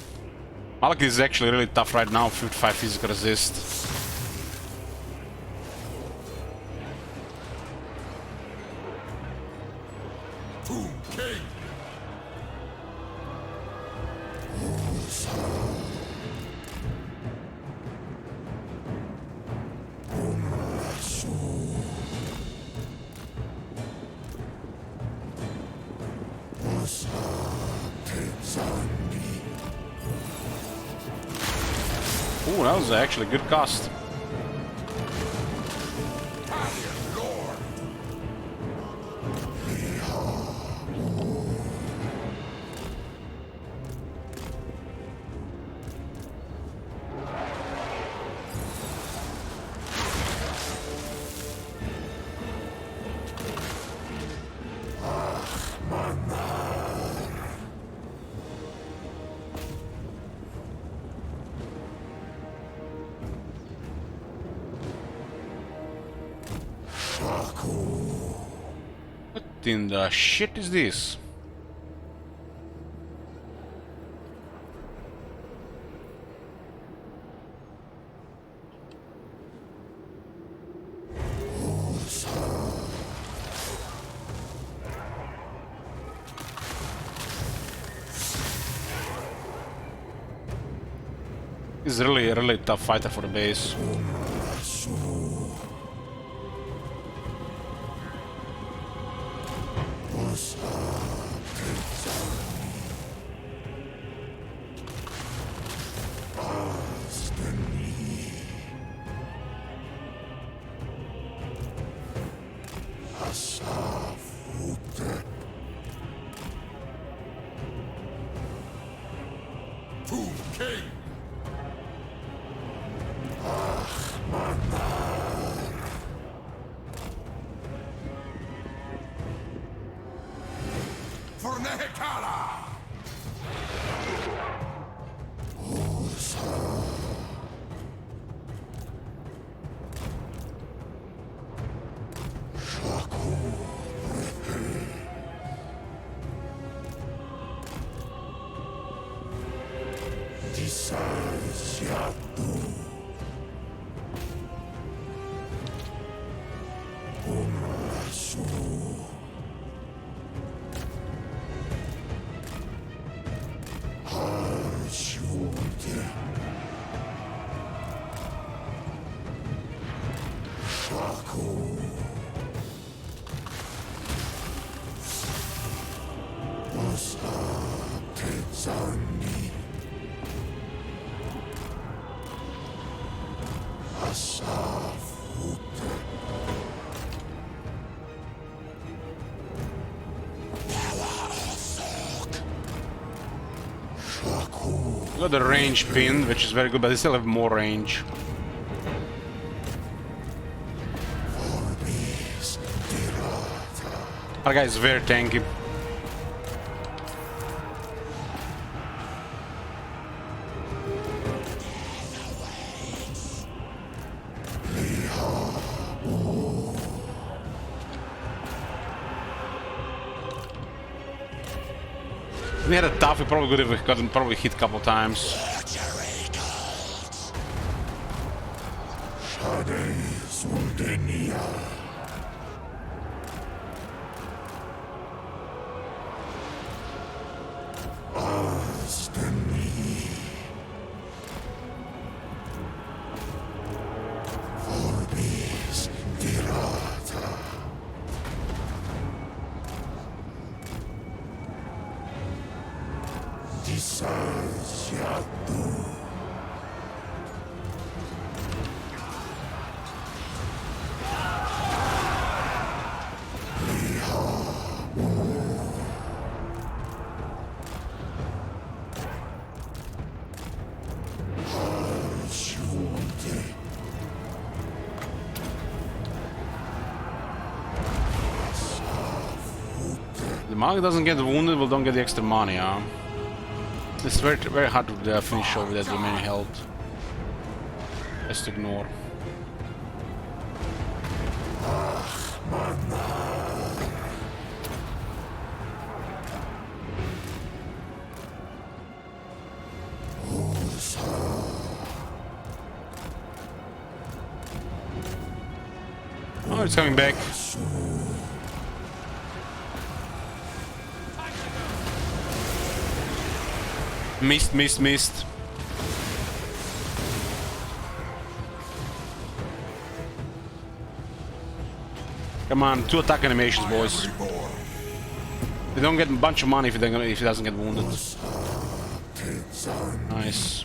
Malekith is actually really tough right now, 55 physical resist. Ooh, that was actually a good cast. What in the shit is this? He's really tough fighter for the base. For Nehek! Got the range pin, which is very good, but they still have more range. Our guy is very tanky. If we had a tough, we probably would have gotten hit a couple times. The Malekith doesn't get wounded, we don't get the extra money, huh? It's very hard to finish off with that remaining health. Just ignore. Oh, it's coming back. Missed. Come on, 2 attack animations, boys. They don't get a bunch of money if he doesn't get wounded. Nice.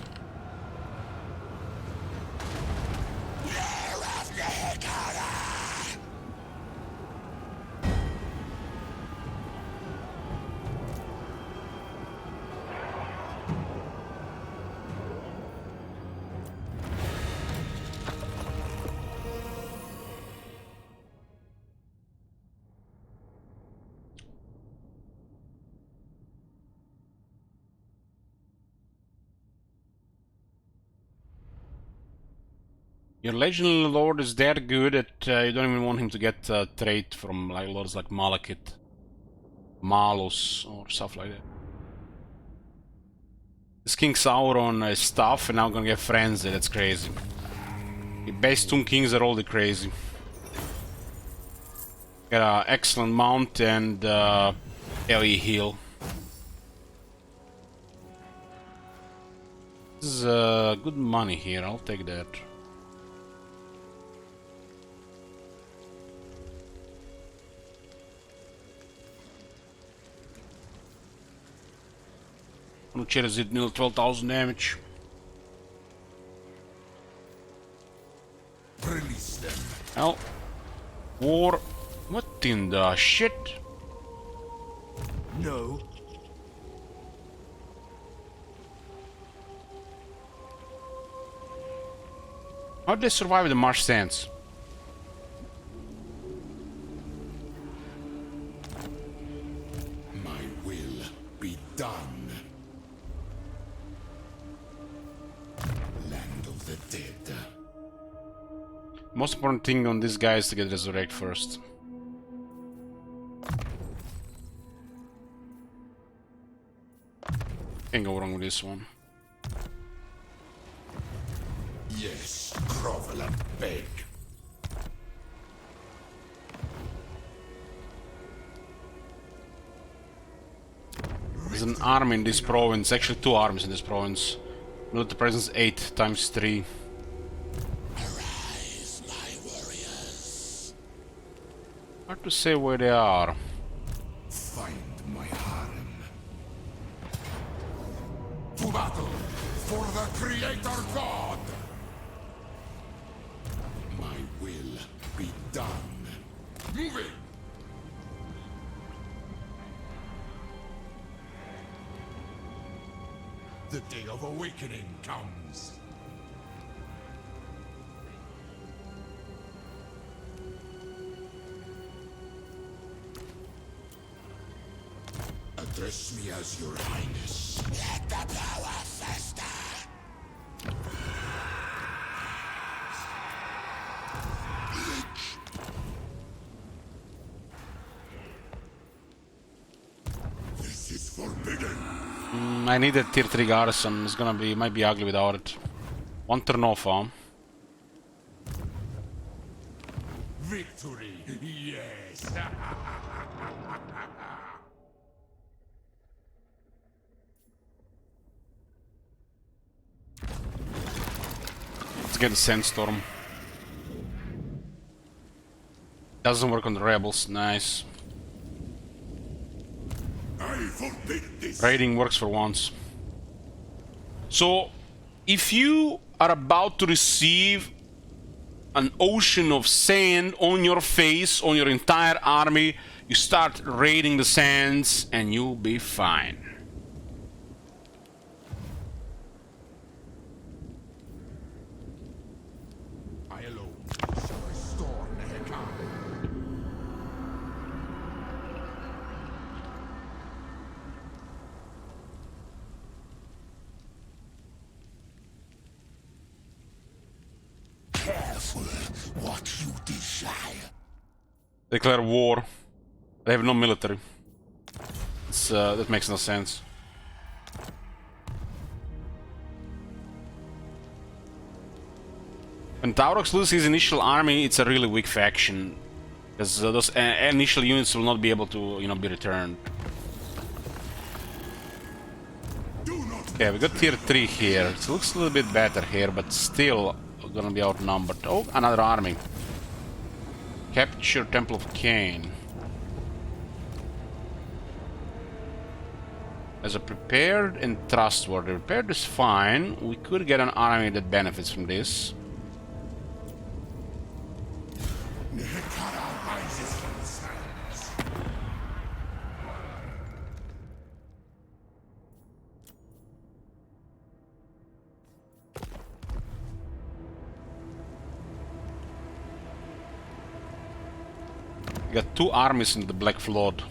Your legendary lord is that good that you don't even want him to get trait from like lords like Malekith, Malus, or stuff like that. This King Sauron is tough, and now I'm gonna get frenzy. That's crazy. The base Tomb Kings are all the crazy. Got an excellent mount and AoE heal. This is good money here. I'll take that. Через it deal 12,000 damage. Release them. Hell. War. What in the shit? No. How did they survive the marsh sands? My will be done. Dead. Most important thing on this guy is to get resurrect first. Can't go wrong with this one. Yes, grovel and beg. There's an army in this province, actually 2 armies in this province. Military presence 8 times 3. Arise, my warriors. Hard to say where they are. Find my harem. To battle for the Creator God. My will be done. Move it. The day of awakening comes. Address me as your highness. Let the power fester. This is forbidden. I need a tier 3 garrison. It's gonna be, might be ugly without it. 1 turn off, huh? Victory, yes. Let's get a sandstorm. Doesn't work on the rebels. Nice. I forbid this. Raiding works for once. So, if you are about to receive an ocean of sand on your face, on your entire army, you start raiding the sands and you'll be fine. I alone shall restore Nehek. Careful what you desire. Declare war. They have no military. That makes no sense. When Taurox loses his initial army, it's a really weak faction. Because those initial units will not be able to, you know, be returned. Do not Yeah, we got tier 3 here. It looks a little bit better here, but still we're gonna be outnumbered. Oh, another army. Capture Temple of Cain. As a prepared and trustworthy. Prepared is fine. We could get an army that benefits from this. We got 2 armies in the Black Flood.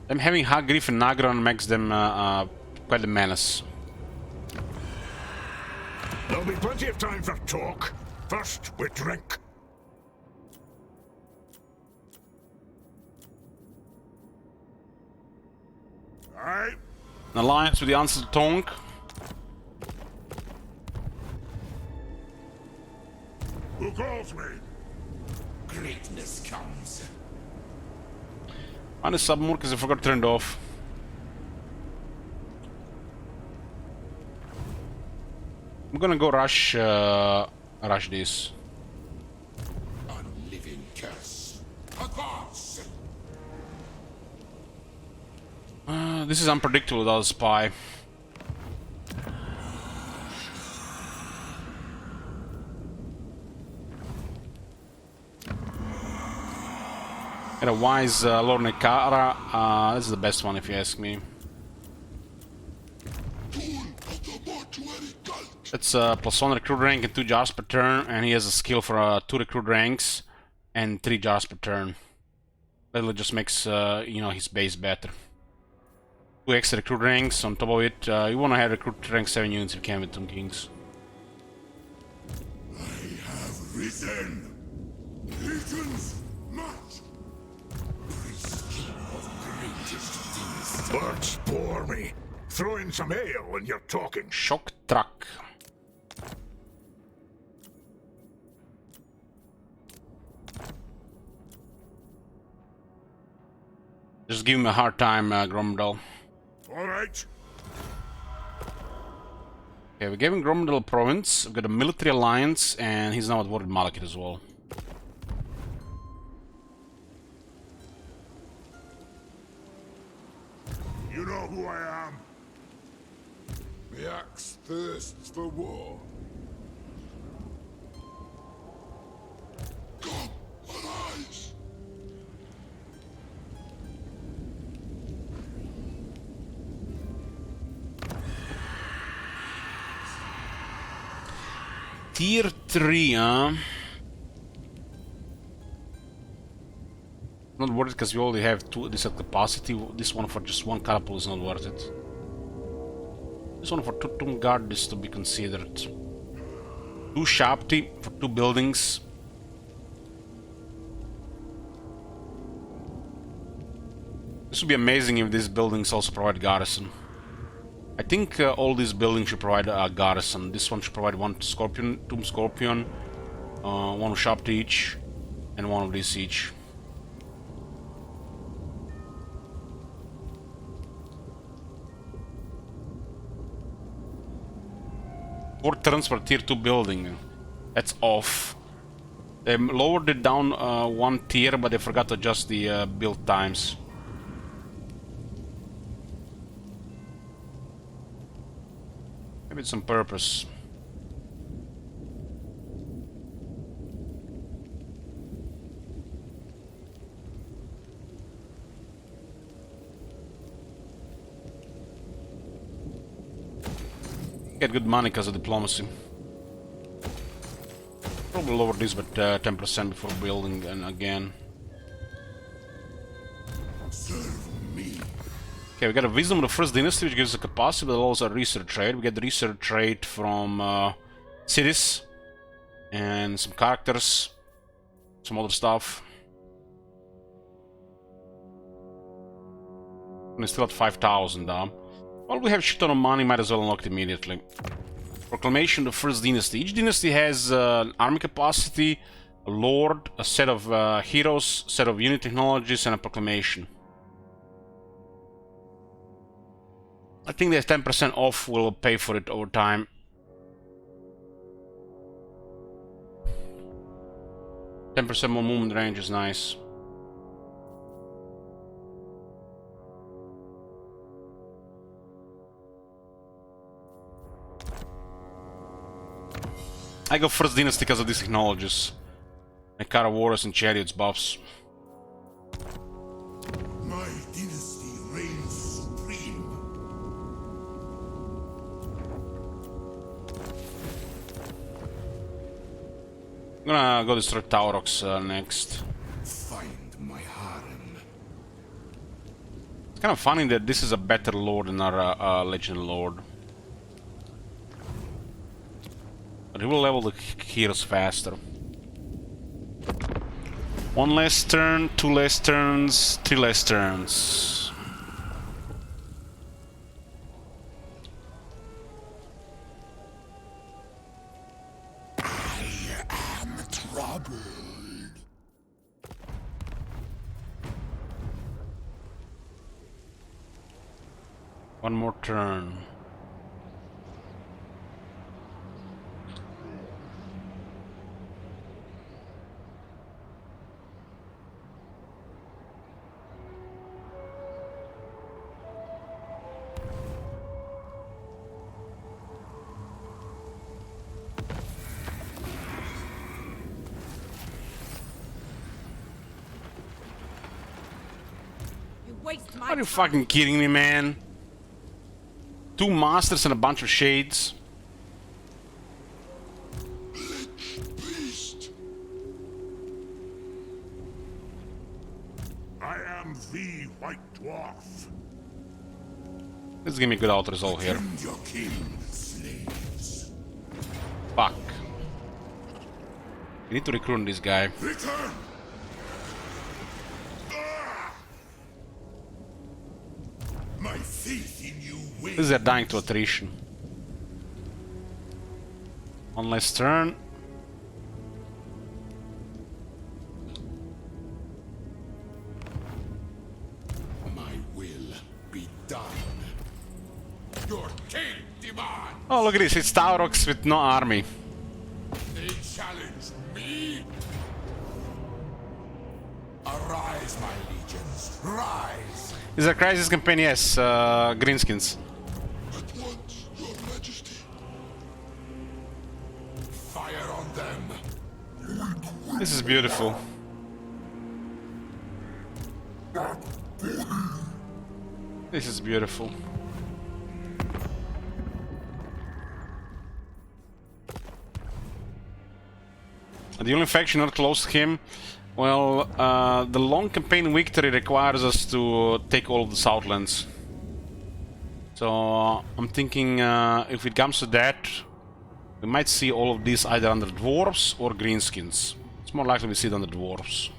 Them having Hagrid and Nagron makes them quite a menace. There'll be plenty of time for talk. First, we drink. Aye. An alliance with the Answer Tongue. Who calls me? Greatness comes. And the submurk because I forgot to turn it off. I'm gonna go rush this. Unliving curse. Advance. This is unpredictable without a spy. Got a wise Lord Nekara. This is the best one if you ask me. It's +1 recruit rank and 2 jars per turn, and he has a skill for 2 recruit ranks and 3 jars per turn. That just makes you know, his base better. 2 extra recruit ranks on top of it. You want to have recruit rank 7 units if you can with Tomb Kings. I have risen. Legions march. Birds bore me. Throw in some ale when you're talking. Shock truck. Just give him a hard time, Gromdal. All right. Okay, we gave him Gromdal province. We've got a military alliance, and he's now at war with Malekith as well. You know who I am. The axe thirsts for war. Come, arise! Tier 3, huh? Not worth it because we only have 2 this at capacity. This one for just 1 catapult is not worth it. This one for 2 tomb guard is to be considered. 2 Shapti for 2 buildings. This would be amazing if these buildings also provide garrison. I think all these buildings should provide a garrison. This one should provide 1 Scorpion, Tomb Scorpion, 1 Shapti each, and 1 of these each. Four turns per tier 2 building. That's off. They lowered it down 1 tier, but they forgot to adjust the build times. Maybe it's on purpose. Get good money because of diplomacy. Probably lower this, but 10% before building, and again. Serve me. Okay, we got a Wisdom of the First Dynasty, which gives us a capacity, but allows a research rate. We get the research rate from cities and some characters, some other stuff. And we're still at 5,000, well, we have a shit ton of money, might as well unlock it immediately. Proclamation of the First Dynasty. Each dynasty has army capacity, a lord, a set of heroes, set of unit technologies, and a proclamation. I think the 10% off will pay for it over time. %10 more movement range is nice. I go first Dynasty because of these technologies. Makara Warriors and Chariots buffs. My dynasty reigns supreme. I'm gonna go destroy Taurox next. Find my harem. It's kind of funny that this is a better lord than our Legend Lord. But he will level the heroes faster. 1 less turn, 2 less turns, 3 less turns. I am troubled. One more turn. Waste my Are you time. fucking kidding me, man? 2 masters and a bunch of shades. Beast. I am the White Dwarf. Let's give me a good out result here. And your king, slaves. Fuck. We need to recruit this guy. Return. My faith in you This will. is dying to attrition. 1 less turn. My will be done. Your king demands. Oh, look at this. It's Taurox with no army. They challenge me. Arise, my legions. Rise. Is a crisis campaign? Yes. Greenskins. At once, your majesty. Fire on them. This is beautiful. This is beautiful. The only faction not close to him, well, the long campaign victory requires us to take all of the Southlands. So I'm thinking if it comes to that, we might see all of these either under Dwarves or Greenskins. It's more likely we see it under Dwarves.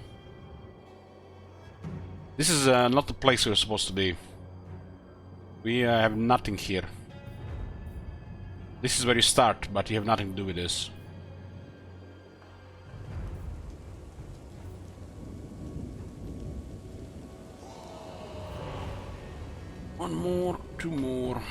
This is not the place we're supposed to be. We have nothing here. This is where you start, but you have nothing to do with this. One more, 2 more.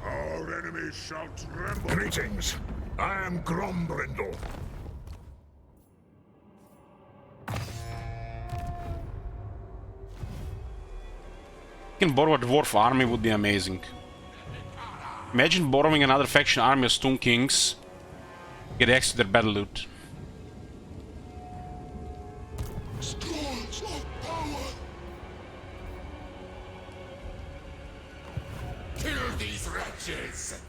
Our enemies shall tremble. Greetings. I am Grombrindle. Can borrow a Dwarf army would be amazing. Imagine borrowing another faction army as Tomb Kings. Get access to their battle loot. Scrolls of power. Kill these wretches.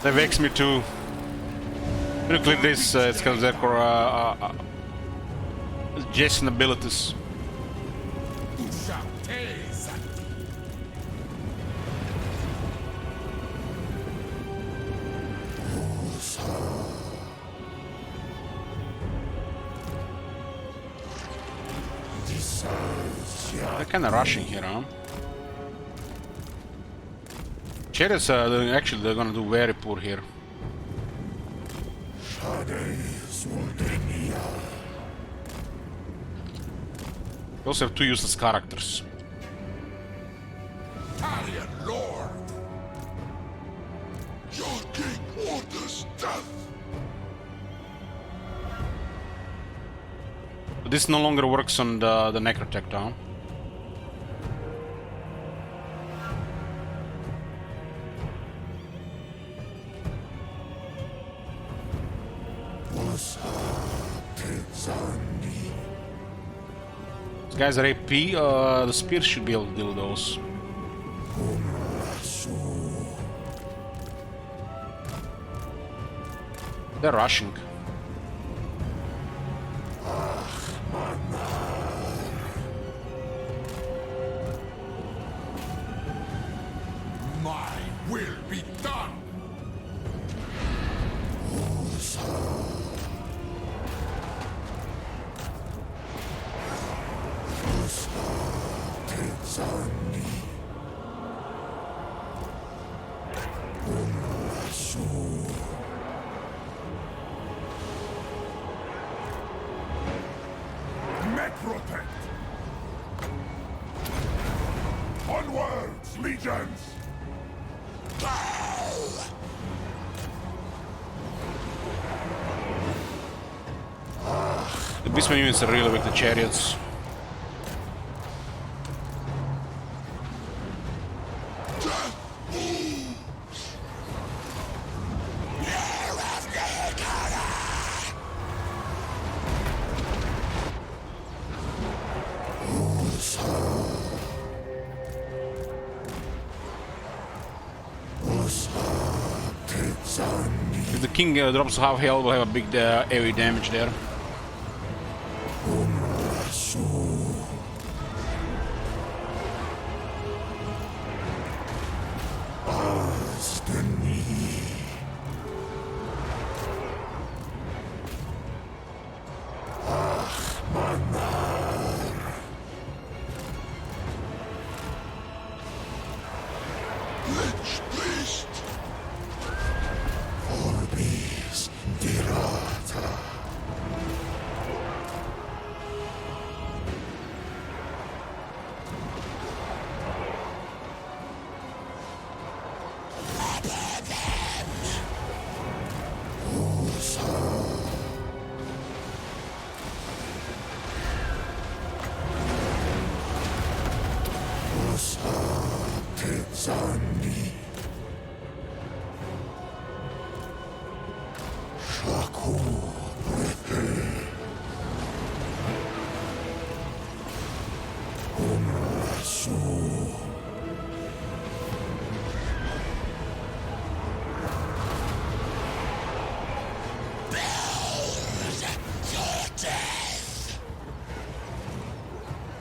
They vex me too. I'm gonna click this, it's because they're for Jason abilities. They're kinda rushing here, huh? Chariots actually they're gonna do very poor here. We also have two useless characters. Italian Lord! Your king orders death! But this no longer works on the necrotech down. These guys are AP, the spears should be able to deal with those. They're rushing. My will be done! Protect! Onwards, legions! The beastman units are really weak, the chariots. If the king drops half health, we'll have a big AoE damage there.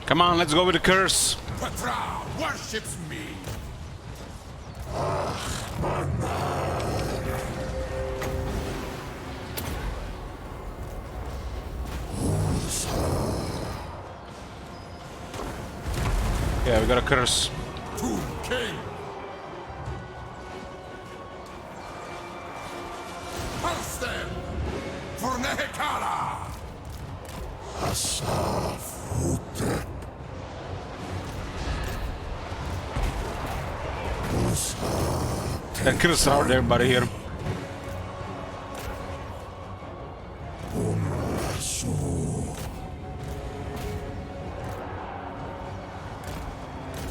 Come on, let's go with the curse. Petra worships me! Yeah, we got a curse. To king! Pulse them! For Nehekara! That curse out there, buddy, here.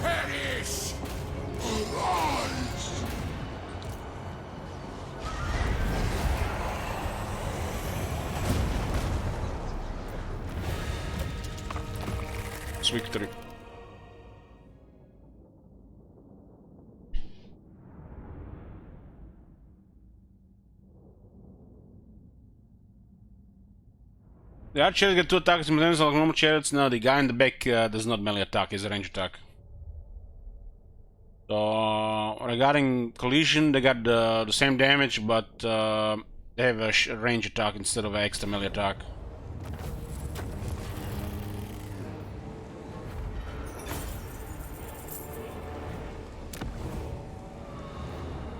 Perish! Arise! It's victory. The archer get 2 attacks simultaneously like normal chariots. No, the guy in the back does not melee attack, it's a range attack. So, regarding collision, they got the same damage, but they have a range attack instead of an extra melee attack.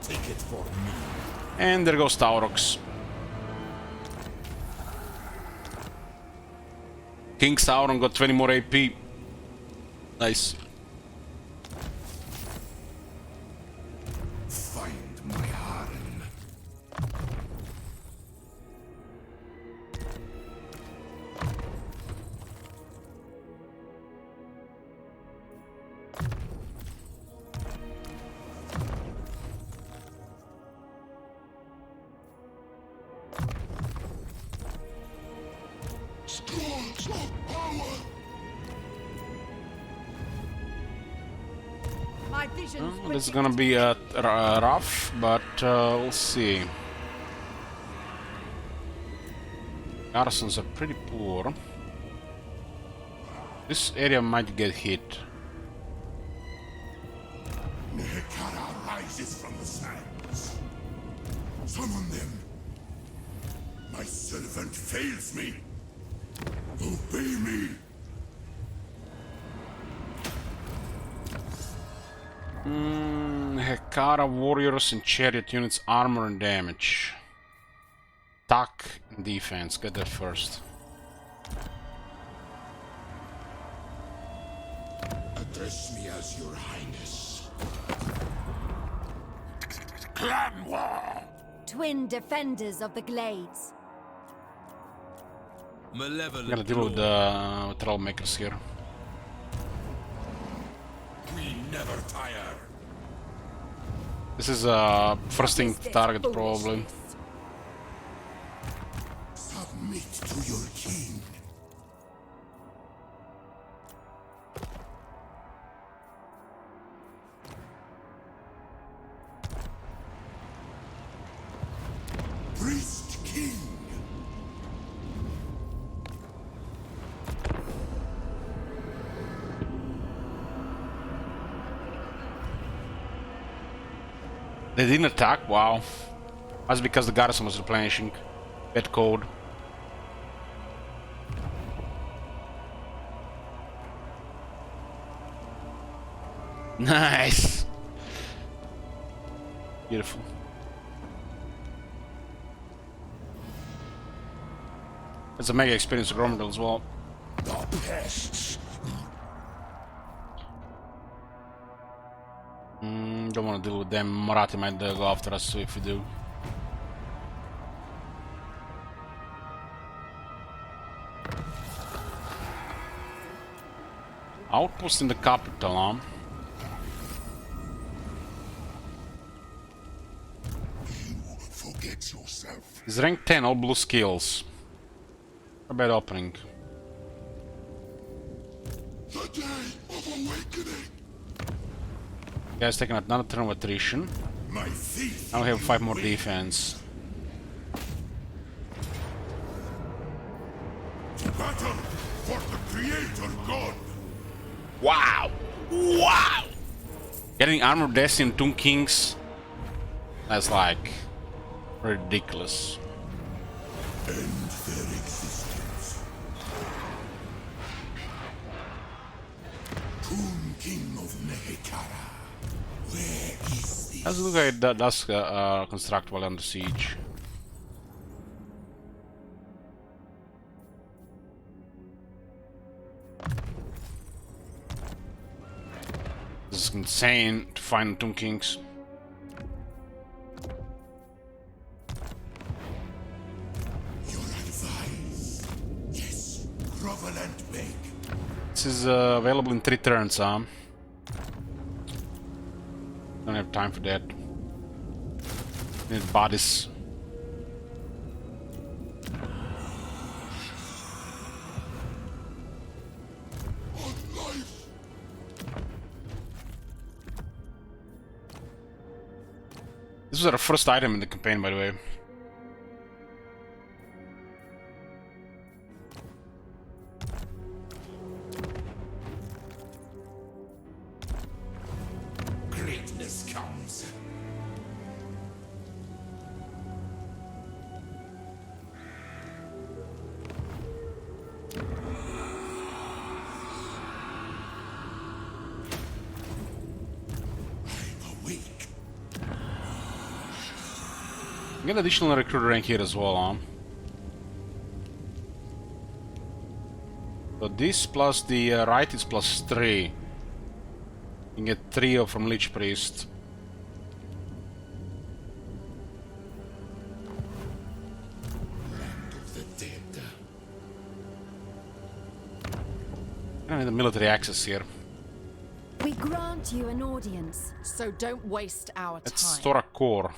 Take it for me. And there goes Taurox. King Sauron got 20 more AP. Nice. Find my harem. Scrolls of power. My vision's This is gonna be rough, but we'll see. Garrisons are pretty poor. This area might get hit. Nehek rises from the sands. Summon them. My servant fails me. Obey me. Hekara warriors and chariot units, armor and damage. Attack and defense, get that first. Address me as your highness. Clan war. Twin defenders of the glades. I'm gonna deal with the trollmakers here. We never tire. This is first thing to target probably. Submit to your king. Priest king. They didn't attack? Wow. That's because the garrison was replenishing. Bad code. Nice! Beautiful. It's a mega experience for Gromdel as well. The pests. Don't want to deal with them. Marathi might go after us, so if we do. Outpost in the capital, huh? You forget yourself. He's rank 10, all blue skills. A bad opening. The day of awakening. Guy's taking another turn of attrition. My thief. Now we have 5 more defense. Battle for the creator god. Wow! Wow! Getting Armor Destiny and Tomb Kings. That's like ridiculous. End their existence. Tomb King of Nehekara. Where is this? Let's look at that. Does construct while under siege. This is insane to find Tomb Kings. Your advice. Yes, grovel and beg. This is available in 3 turns, huh? Don't have time for that. Need bodies. This was our first item in the campaign, by the way. Get additional recruiter rank here as well, huh? So this plus the right is plus 3. You can get 3 from Lich Priest. Land of the dead. I need the military access here. We grant you an audience. So don't waste our Let's time. store a core.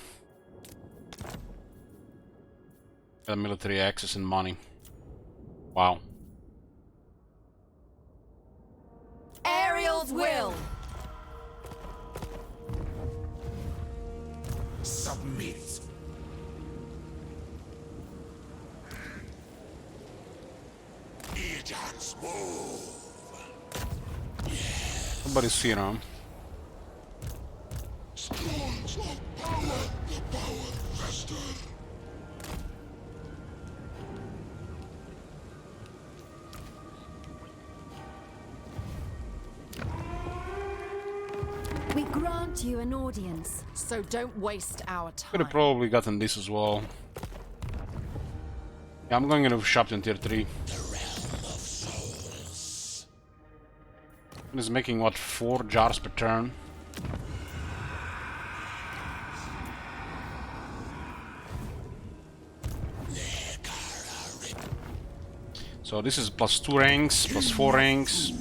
Get military access and money. Wow. Ariel's will. Submit. Agents move. Nobody's here, huh? Stones of power. The power vested. We grant you an audience. So don't waste our time. Could have probably gotten this as well. Yeah, I'm going into shop in tier 3. He's making what, 4 jars per turn? So this is plus 2 ranks, plus 4 ranks.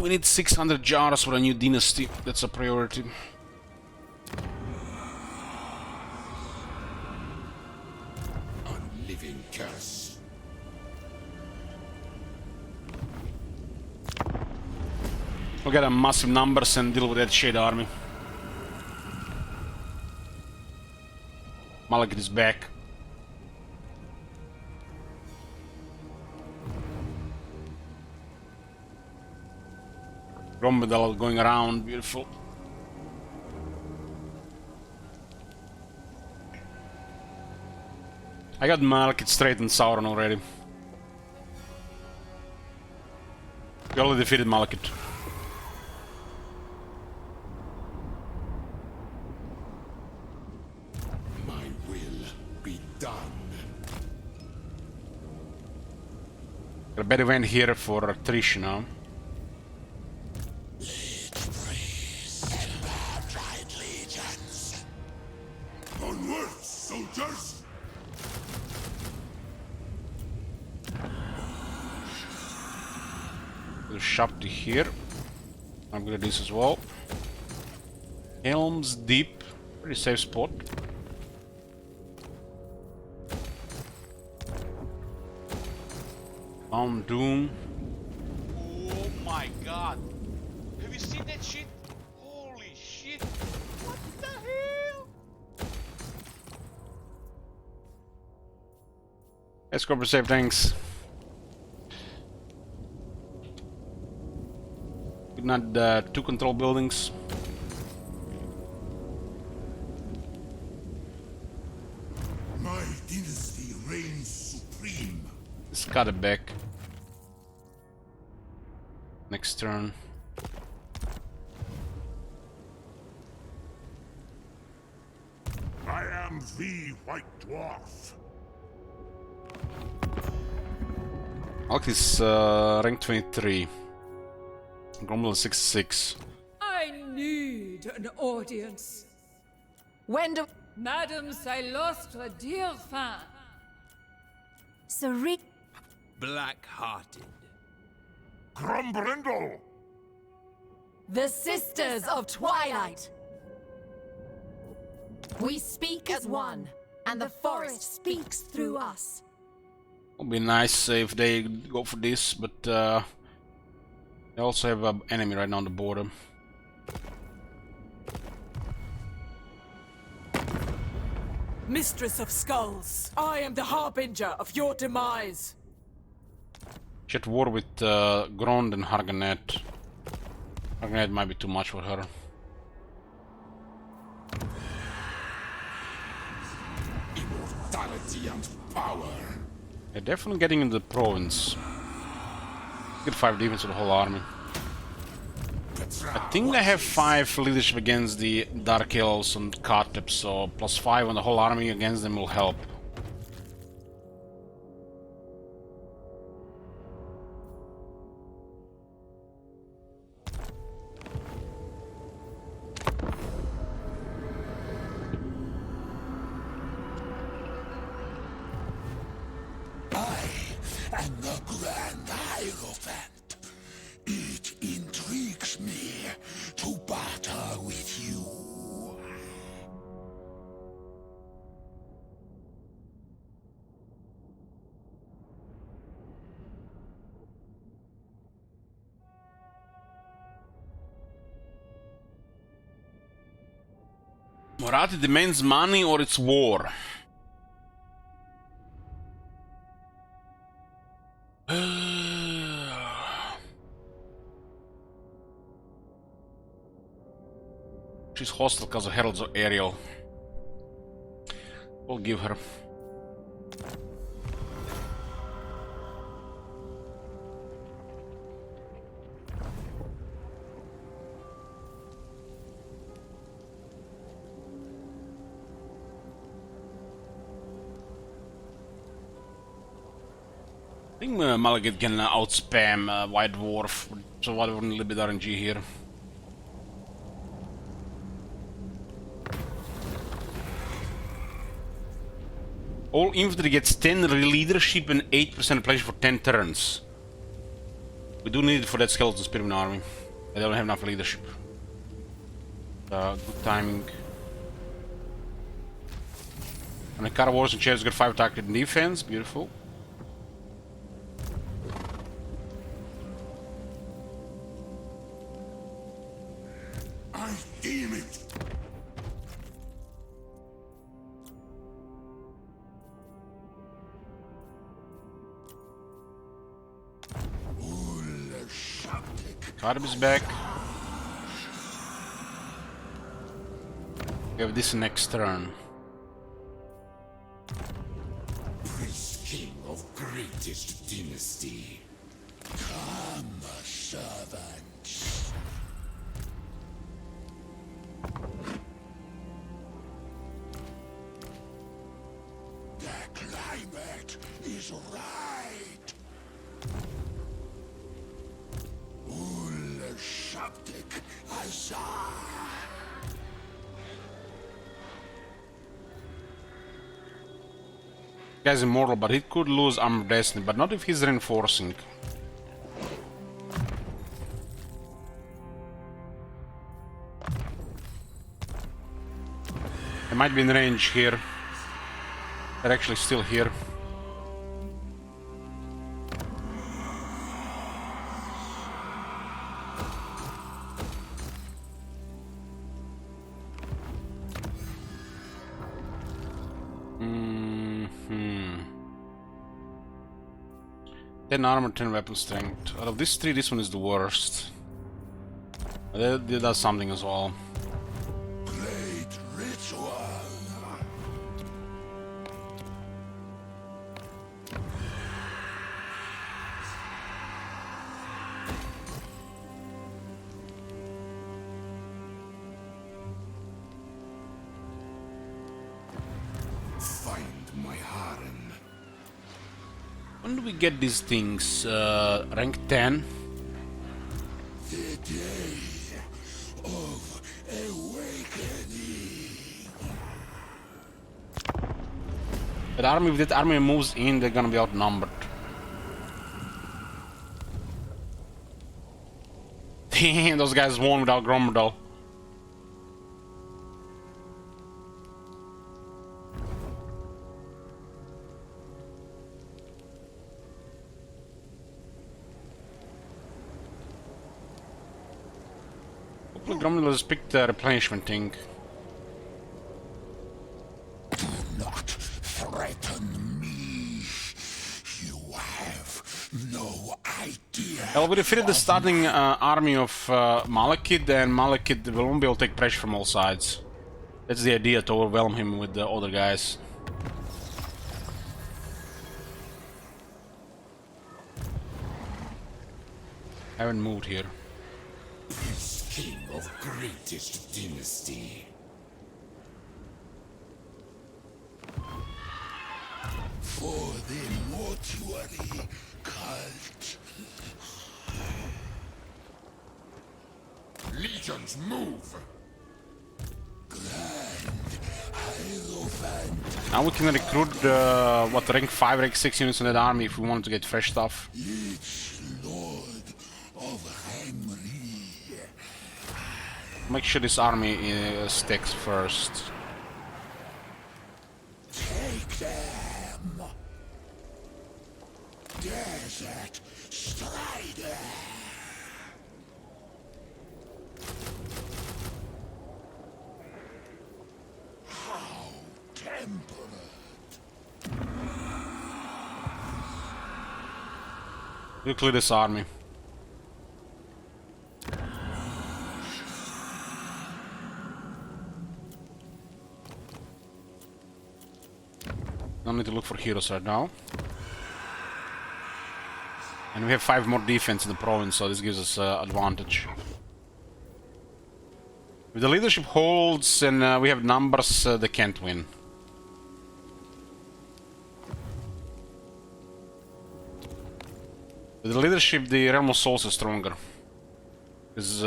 We need 600 jars for a new dynasty. That's a priority. Unliving curse. We'll get a massive numbers and deal with that shade army. Malekith is back. Medal going around, beautiful. I got Malekith straight and Sauron already. We already defeated Malekith. My will be done. Got a bad event here for attrition now. Onwards, soldiers! Put a shop to here. I'm gonna do this as well. Helm's Deep, pretty safe spot. Mount Doom. Oh my god. Have you seen that shit? Holy shit. What the hell? Let's go for safe, thanks. We not 2 control buildings. My dynasty reigns supreme. Let's cut it back. Next turn. I am the White Dwarf. Malekith is rank 23. Grumble is 66. I need an audience. When do... Madame, I lost a dear fan. Sarik. Black-hearted. Grumbrindle! The Sisters of Twilight. We speak as one, and the forest speaks through us. Would be nice if they go for this, but they also have an enemy right now on the border. Mistress of Skulls, I am the harbinger of your demise. She had war with Grond and Harganet. Harganet might be too much for her. Immortality and power. They're definitely getting into the province. Get 5 defense for the whole army. I think I have 5 leadership against the Dark Elves and Khatib, so plus 5 on the whole army against them will help. And the Grand Hierophant. It intrigues me to barter with you. Morati demands money or it's war. She's hostile because of Heralds of Ariel. We'll give her. I think Malekith can outspam White Dwarf, so why wouldn't a little bit RNG here? All infantry gets 10 leadership and 8% pleasure for 10 turns. We do need it for that skeleton spearman army. I don't have enough leadership. Good timing. And the car wars and chairs got 5 attack and defense, beautiful. I deem it. Khatib is back. We have this next turn. Prince King of greatest dynasty. Come, servants. The climate is right. Shabdik, I saw. Guy's immortal, but he could lose Armor of Destiny, but not if he's reinforcing. They might be in range here. They're actually still here. Ten armor, 10 weapon strength. Out of these 3, this one is the worst. That does something as well. Blade ritual. Find my harem. When do we get these things? Rank 10? The day of awakening. That army, if that army moves in, they're gonna be outnumbered. Damn, those guys won without Gromdal. Gromdal just picked the replenishment thing. Do not threaten me. You have no idea. Well, we defeated the starting army of Malekith, and Malekith won't be able to take pressure from all sides. That's the idea, to overwhelm him with the other guys. Haven't moved here. King of greatest dynasty. For the mortuary cult. Legions move! Now we can recruit what, rank 5, rank 6 units in that army if we want to get fresh stuff. Lord of Henry. Make sure this army sticks first. Take them! Desert Strider! How temperate! We'll clear this army. Don't need to look for heroes right now. And we have 5 more defense in the province, so this gives us advantage. If the leadership holds and we have numbers, they can't win. With the leadership, the Realm of Souls is stronger. Because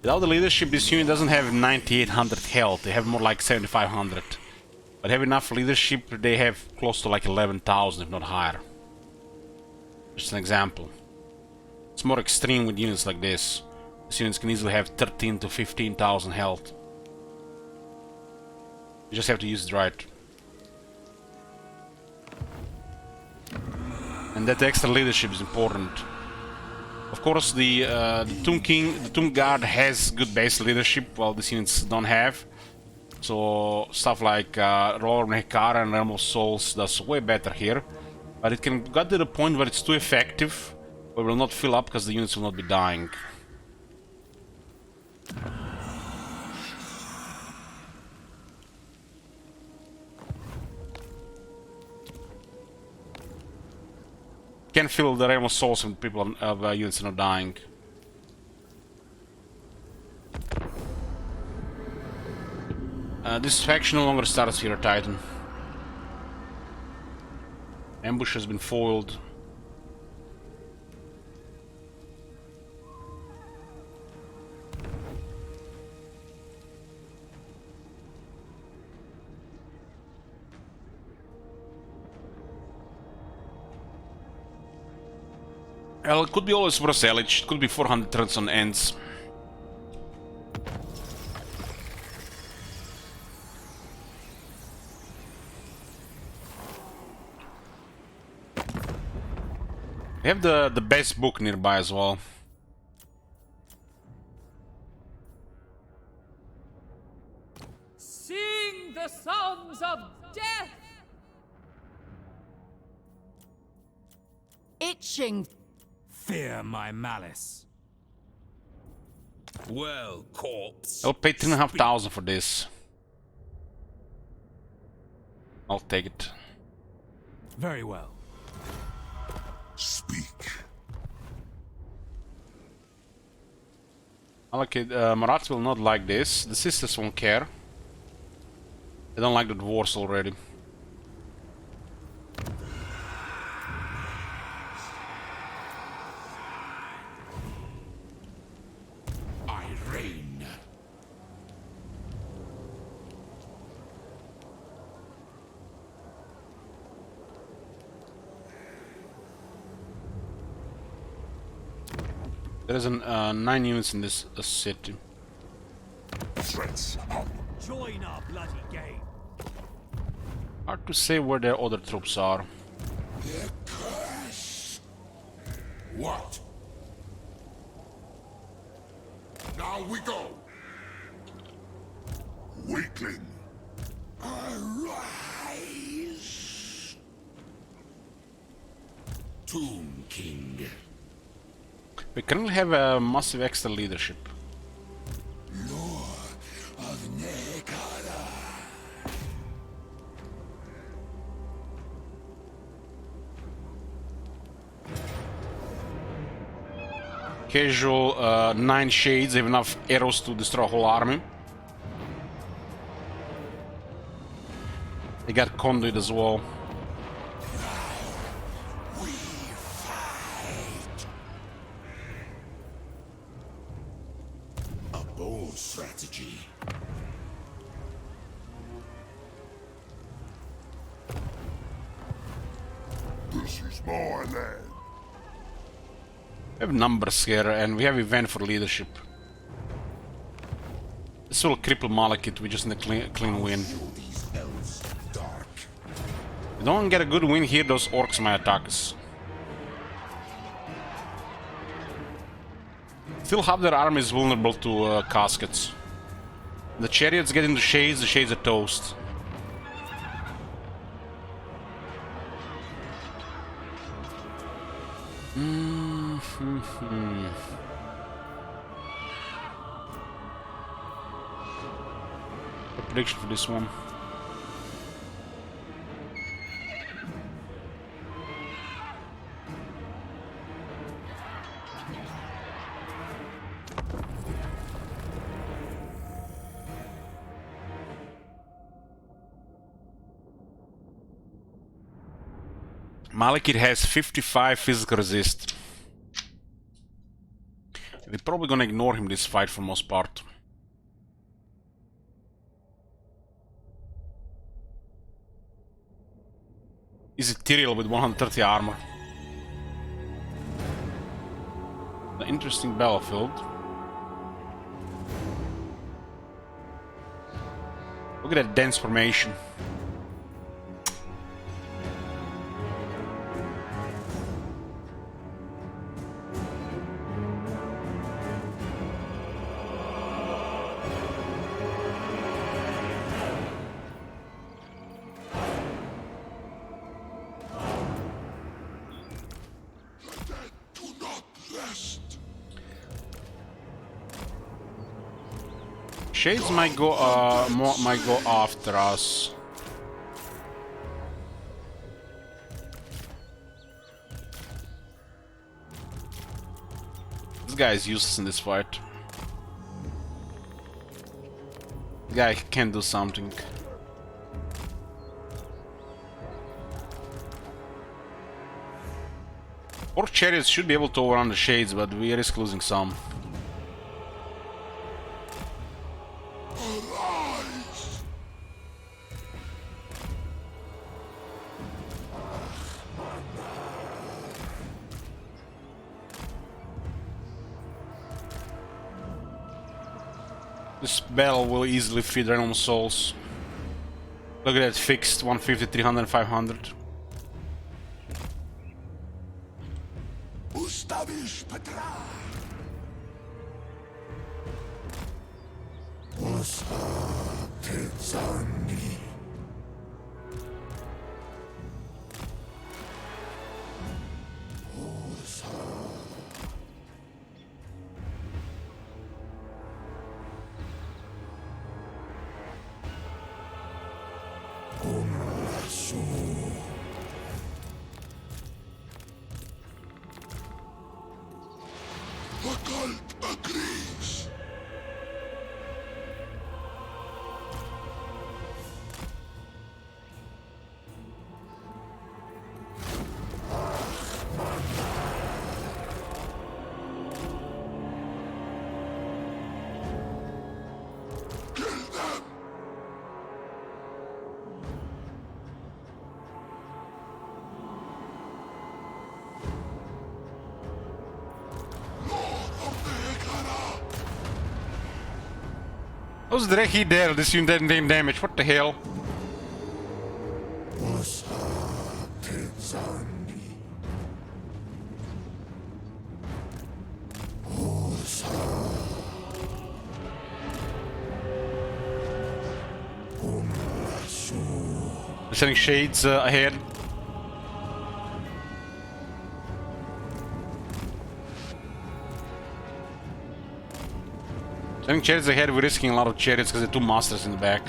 without the leadership, this unit doesn't have 9800 health, they have more like 7500. But have enough leadership, they have close to like 11,000, if not higher. Just an example. It's more extreme with units like this. These units can easily have 13 to 15,000 health. You just have to use it right. And that extra leadership is important. Of course, the Tomb Guard has good base leadership, while these units don't have. So stuff like Roller Nehek and Realm of Souls does way better here. But it can get to the point where it's too effective, where it will not fill up because the units will not be dying. Can fill the Realm of Souls when people of units are not dying. This faction no longer starts here, Titan. Ambush has been foiled. Well, it could be always worth Elich. It could be 400 turns on ends. We have the best book nearby as well. Sing the songs of death! Itching. Fear my malice. Well, corpse. I'll pay 3,500 for this. I'll take it. Very well. Speak. Malekith, Marats will not like this. The sisters won't care. They don't like the dwarves already. I reign. There is 9 units in this city. Threats up. Join our bloody game. Hard to say where their other troops are. The curse. What? Now we go. Weakling. Arise. Tomb King. We currently have a massive extra leadership. Lord of Nehek. Casual, 9 shades, they have enough arrows to destroy a whole army. They got conduit as well. We fight. A bold strategy. This is my land. We have numbers here, and we have event for leadership. This will cripple Malekith, we just need a clean win. If we don't get a good win here, those orcs might attack us. Still half their army is vulnerable to caskets. The chariots get into shades, the shades are toast. Prediction for this one. Malekith has 55 physical resist. We're probably gonna ignore him this fight for most part. Is it Tyrael with 130 armor? An interesting battlefield. Look at that dense formation. Shades might go after us. This guy is useless in this fight. The guy can do something. Orc chariots should be able to overrun the shades, but we risk losing some. This battle will easily feed Realm Souls. Look at that, fixed 150, 300, 500. Ustawisz Petra. Agrees. How's the he there? This unit didn't take damage. What the hell? We're sending shades ahead. Sending chariots ahead, we're risking a lot of chariots because there are two masters in the back.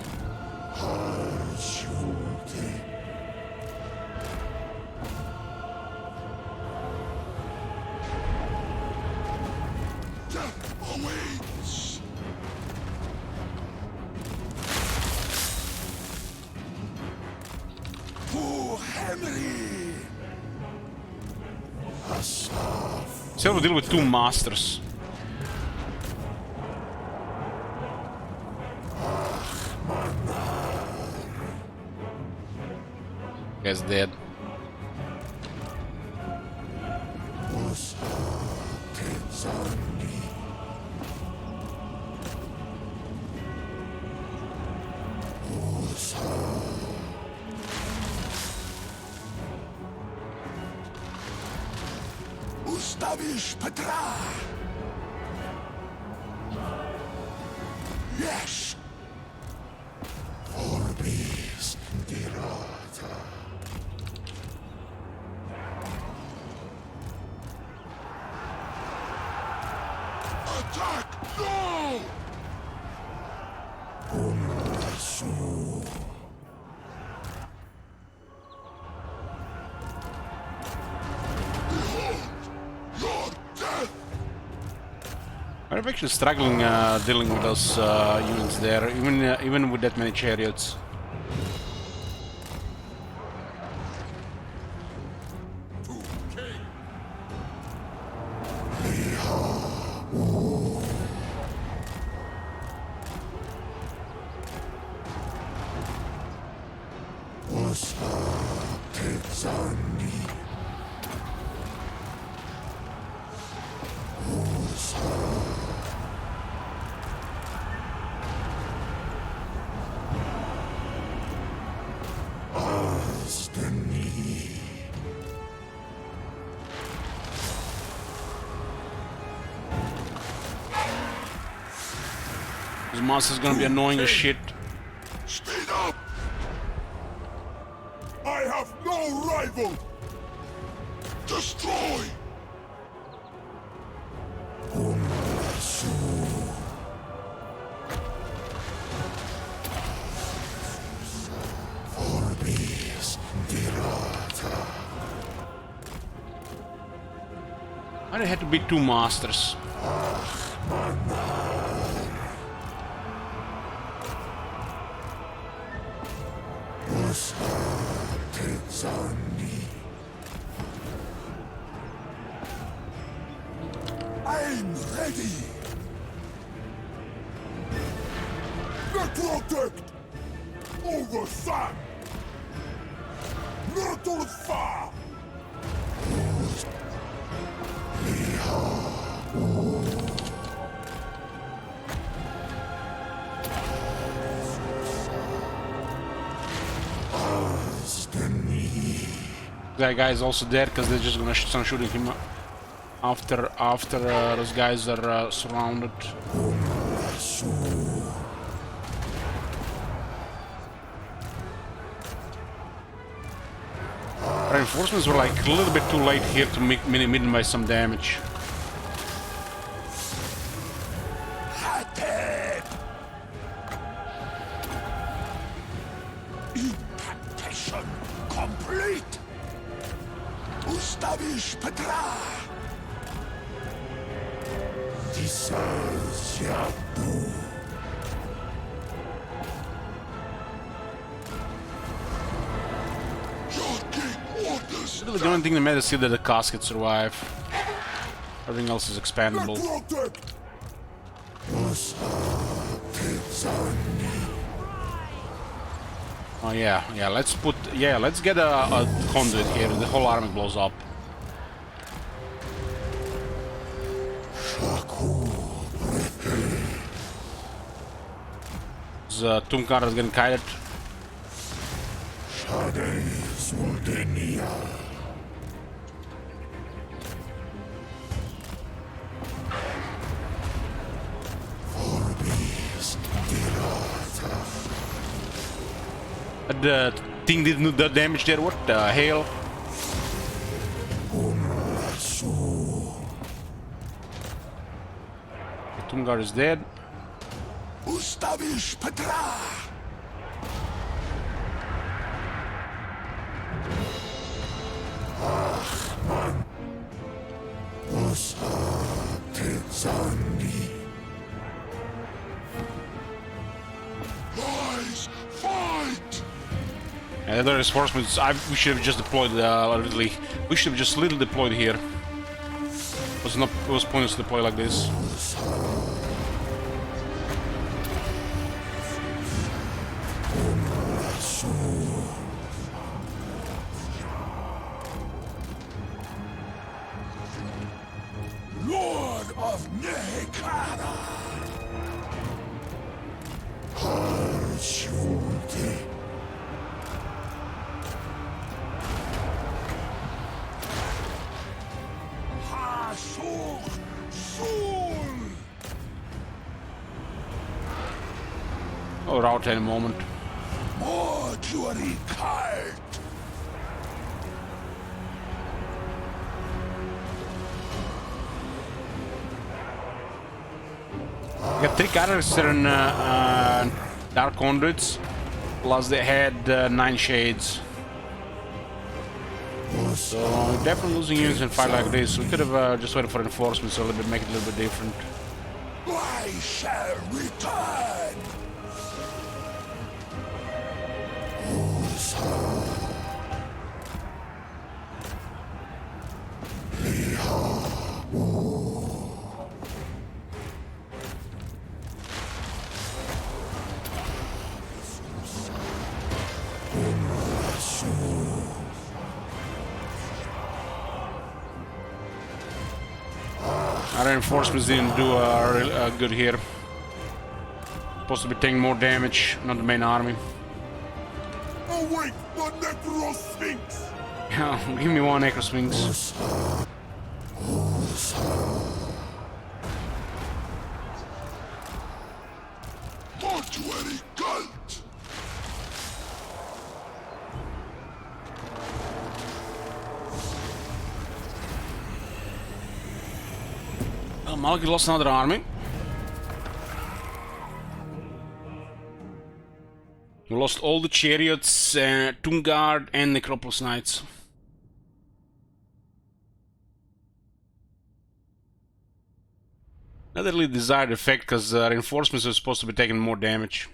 Still we deal with two masters. Guy's dead. Ustawisz Petra! Yes! Orbis dirata. Attack! No! I'm actually struggling dealing with those units there, even with that many chariots. This monster's gonna be annoying as shit. Speed up! I have no rival! Destroy! Why they had to be two masters? I'm ready! Protect! Over Sam! Not far! That guy is also dead because they're just gonna start shooting him after those guys are surrounded. Reinforcements were like a little bit too late here to make minimize some damage. Incantation complete! Ustawisz Petra! Disasjadu! The only thing that matters is that the casket survive. Everything else is expandable. Oh yeah, let's get a conduit here. The whole army blows up. The tomb guard is getting kited. The thing didn't do the damage there. What the hell? The tomb guard is dead. Ustawisz Petra! Guys, fight! And the reinforcements, we should have just deployed Ridley. We should have just little deployed here. It was pointless to deploy like this. Lord of Nehek. Oh, route any moment. Mortuary cult. We got 3 characters in Dark Conduits, plus they had 9 shades. So we're definitely losing units in a fight like this. We could have just waited for reinforcements, so a little bit, make it a little bit different. I shall return. Our reinforcements didn't do good here. Supposed to be taking more damage, not the main army. Awake the Necro-Sphinx! Yeah, give me one Necro-Sphinx. Mortuary cult! Well, Malekith lost another army. We lost all the chariots, Tomb Guard, and Necropolis Knights. Not really desired effect, because reinforcements are supposed to be taking more damage.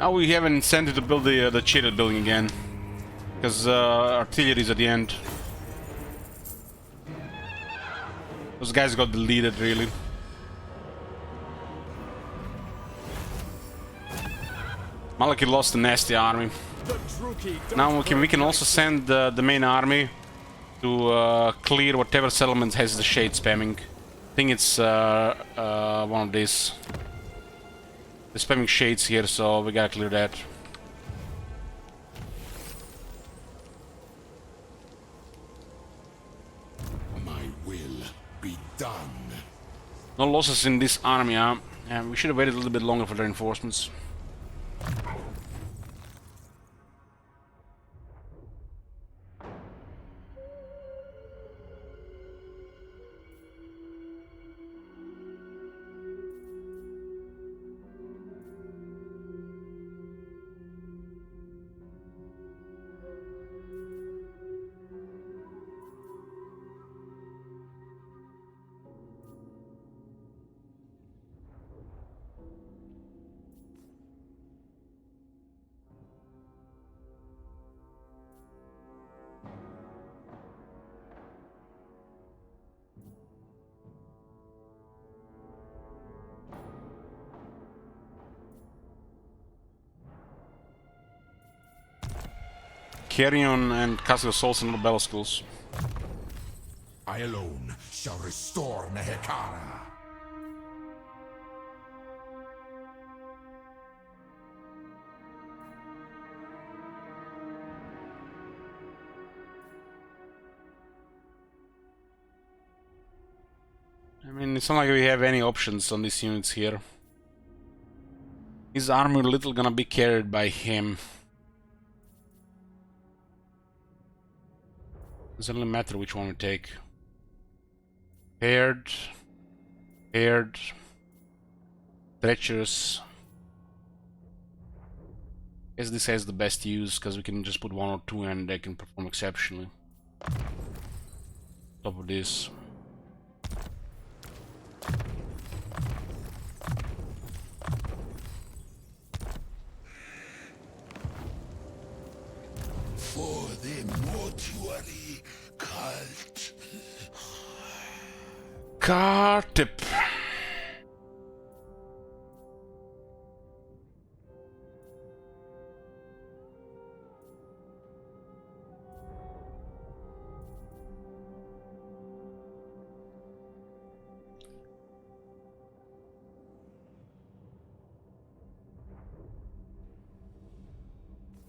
Now we have an incentive to build the chariot building again, because artillery is at the end. Those guys got deleted, really. Malekith lost the nasty army. Now we can also send the main army to clear whatever settlement has the shade spamming. I think it's one of these. They're spamming shades here, so we gotta clear that. Done. No losses in this army, huh? Yeah, we should have waited a little bit longer for the reinforcements. Carrion and Castle Souls and Battle Schools. I alone shall restore Nehekara. I mean, it's not like we have any options on these units here. His army little gonna be carried by him. Doesn't really matter which one we take. Paired, treacherous. Guess this has the best use because we can just put 1 or 2 and they can perform exceptionally. Top of this. For the mortuary cult. Car tip.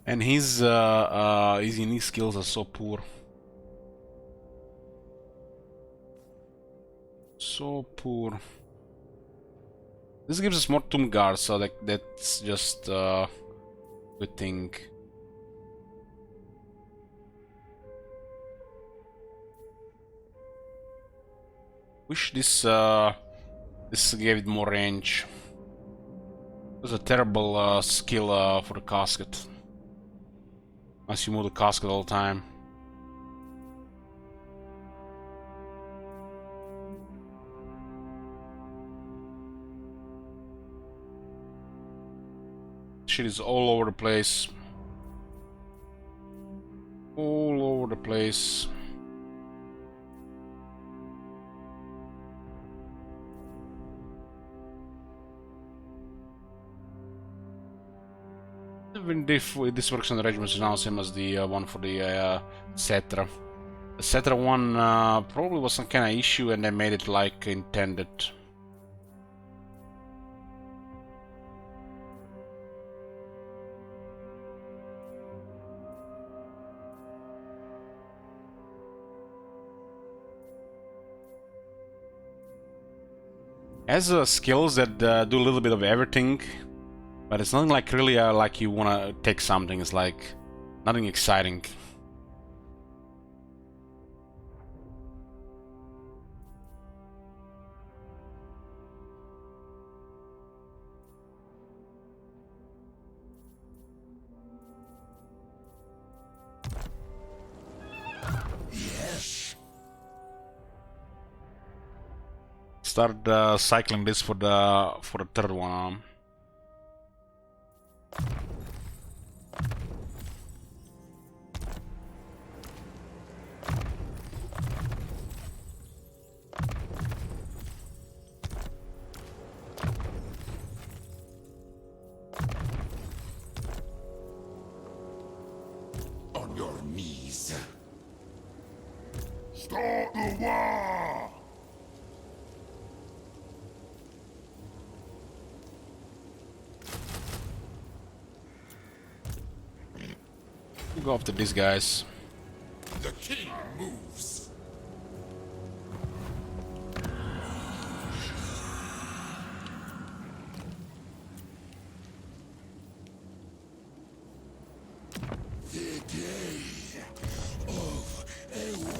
And his unique skills are so poor. So poor. This gives us more tomb guards, so that's just good thing. Wish this gave it more range. It was a terrible skill for the casket. Unless you move the casket all the time. Shit is all over the place. All over the place. Even if this works on the regiment, is now same as the one for the Cetra. The Cetra one probably was some kind of issue and they made it like intended. Has skills that do a little bit of everything. But it's nothing like really like you want to take something. It's like nothing exciting. Yes. Start cycling this for the third one. On your knees. Start the war! Go after these guys. The king moves. The day of awakening.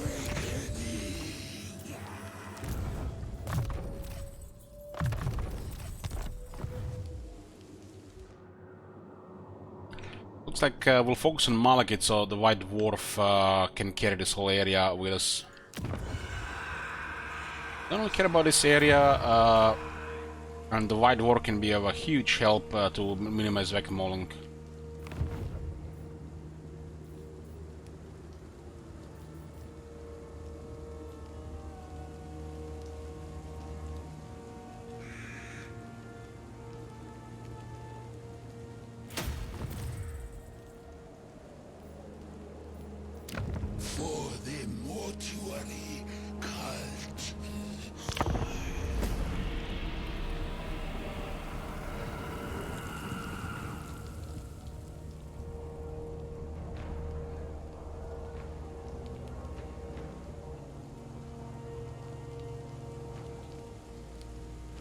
Looks like we'll focus on Malekith, so the White Dwarf can carry this whole area with us. Don't really care about this area, and the White Dwarf can be of a huge help to minimize Whack-a-Moling. For the mortuary cult.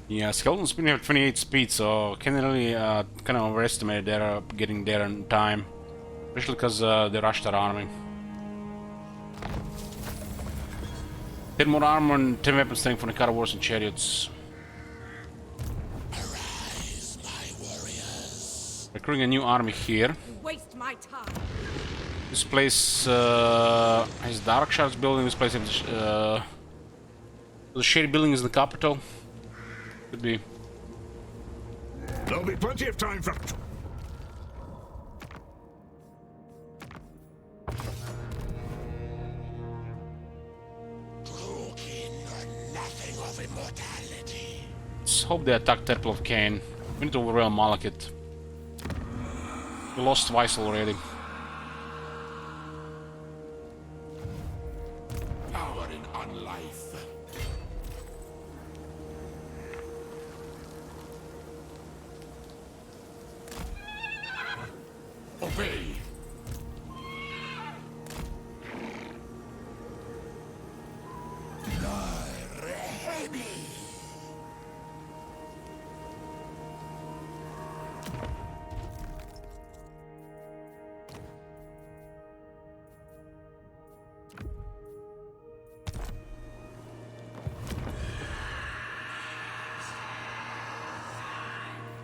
Yeah, Skeleton Spin have 28 speed, so can't really kind of overestimate their getting there in time, especially because they rushed their army. 10 more armor and 10 weapon strength for the Carnivores and Chariots. Arise, my warriors. Recruiting a new army here. Waste my time. This place has Dark Shards building. This place has the shady building is the capital. Could be. There'll be plenty of time for... Nothing of immortality. Let's hope they attack Temple of Cain. We need to overwhelm Malekith. We lost twice already. Power in unlife. Obey.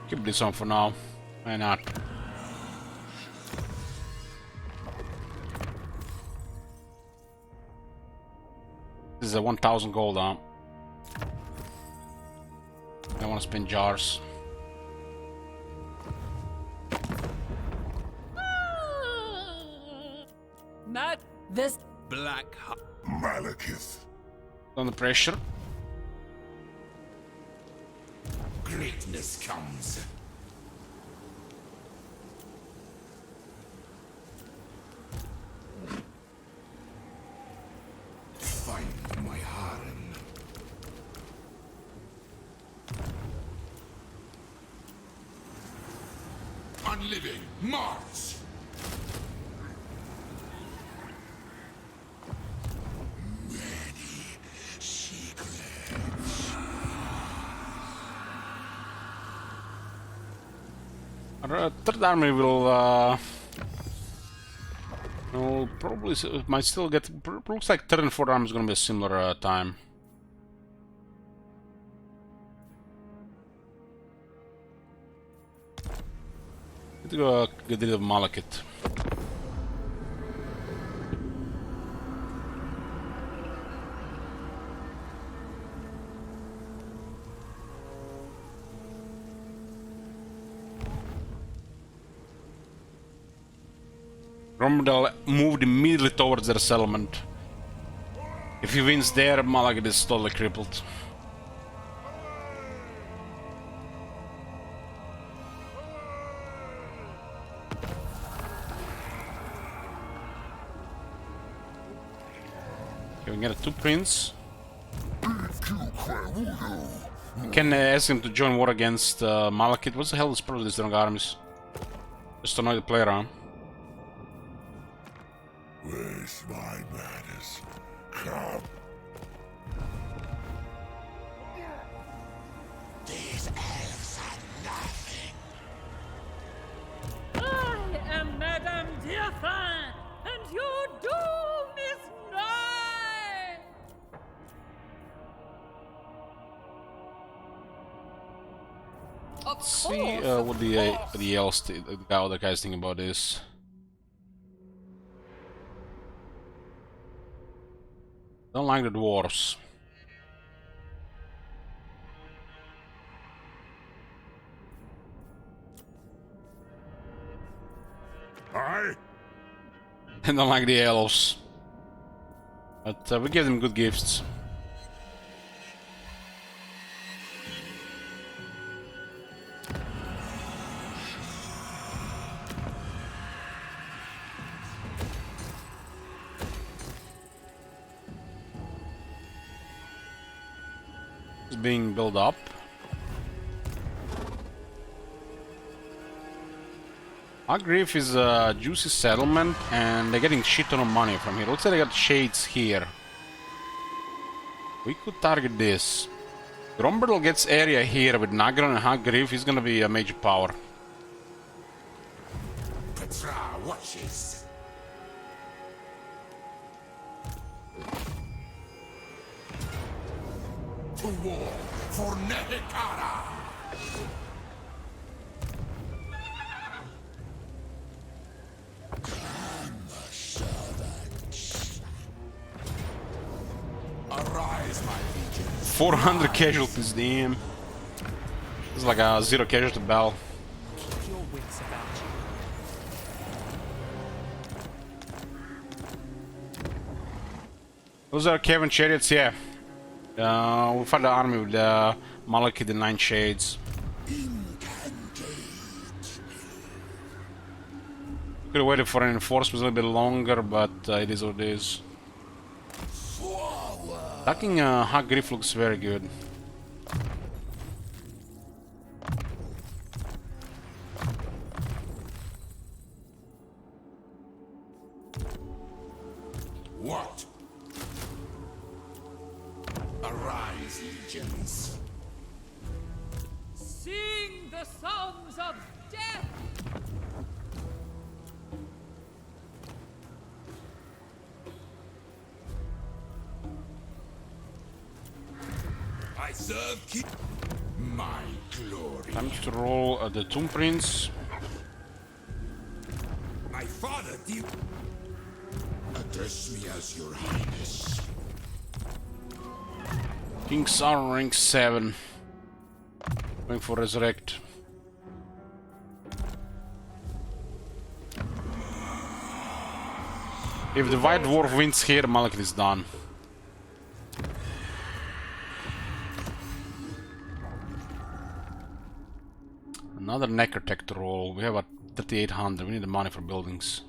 Keep this on for now. Why not? This is a 1,000 gold, huh? I want to spin jars. Matt, This Black Malekith. Under pressure. Greatness comes. Find my harem. Unliving, march! Our third army will probably might still get. Looks like third and fourth army is going to be a similar time. Need to go get rid of Malekith. Romdal moved immediately towards their settlement. If he wins there, Malekith is totally crippled. Okay, we get a 2 prince. Can ask him to join war against Malekith. What the hell is part of these strong armies? Just to annoy the player, huh? Where's my madness? Come. These elves are nothing. I am Madame Diafan, and your doom is nigh! Let's see what the other guys think about this. Don't like the dwarves. I And don't like the elves. But we give them good gifts. Being built up. Agriff is a juicy settlement and they're getting shit ton of money from here. Looks like they got shades here. We could target this. Gromberl gets area here with Nagron and Hagriff. He's gonna be a major power. Petra watches. To war for Nehek. is my legion? 400 casualties, damn. It's like a 0 casualty battle. Keep your wits about you. Those are Kevin chariots, yeah. We fought the army with Malekith and 9 Shades. Could have waited for reinforcements a little bit longer, but it is what it is. Attacking Hagriff looks very good. What? Arise, legions. Sing the songs of death! I serve my glory. Time to roll the Tomb Prince. My father did. Address me as your highness. King Sauron rank 7. Going for Resurrect. If the White Dwarf wins here, Malekith is done. Another Necker tech to roll. We have a 3800. We need the money for buildings.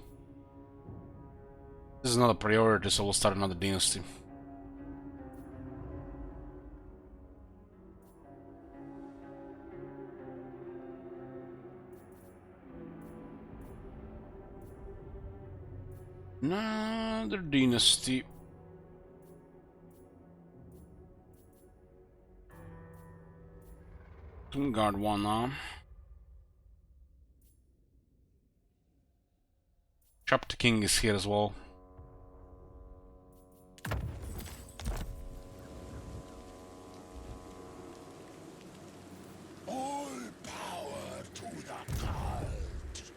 This is not a priority, so we'll start another dynasty. Another dynasty. Guard one now. Chapter King is here as well. All power to the cult.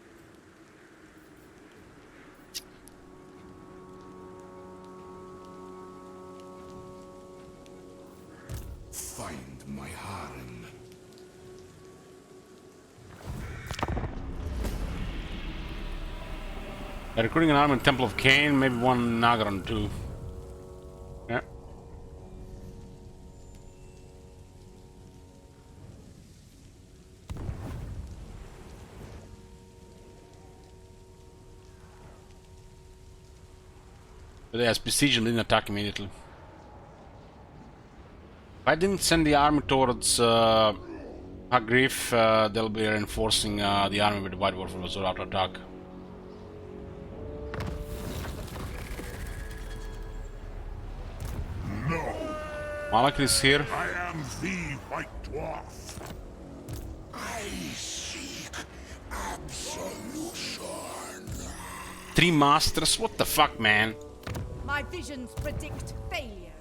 Find my harem. Recruiting an army in Temple of Cain, maybe one Nagaron too. Yeah. But yes, besiege and didn't attack immediately. If I didn't send the army towards Hagriff, they'll be reinforcing the army with the White Dwarf for the auto attack. No. Malekith is here. I am the White Dwarf. I seek absolution. 3 masters? What the fuck, man? My visions predict failure.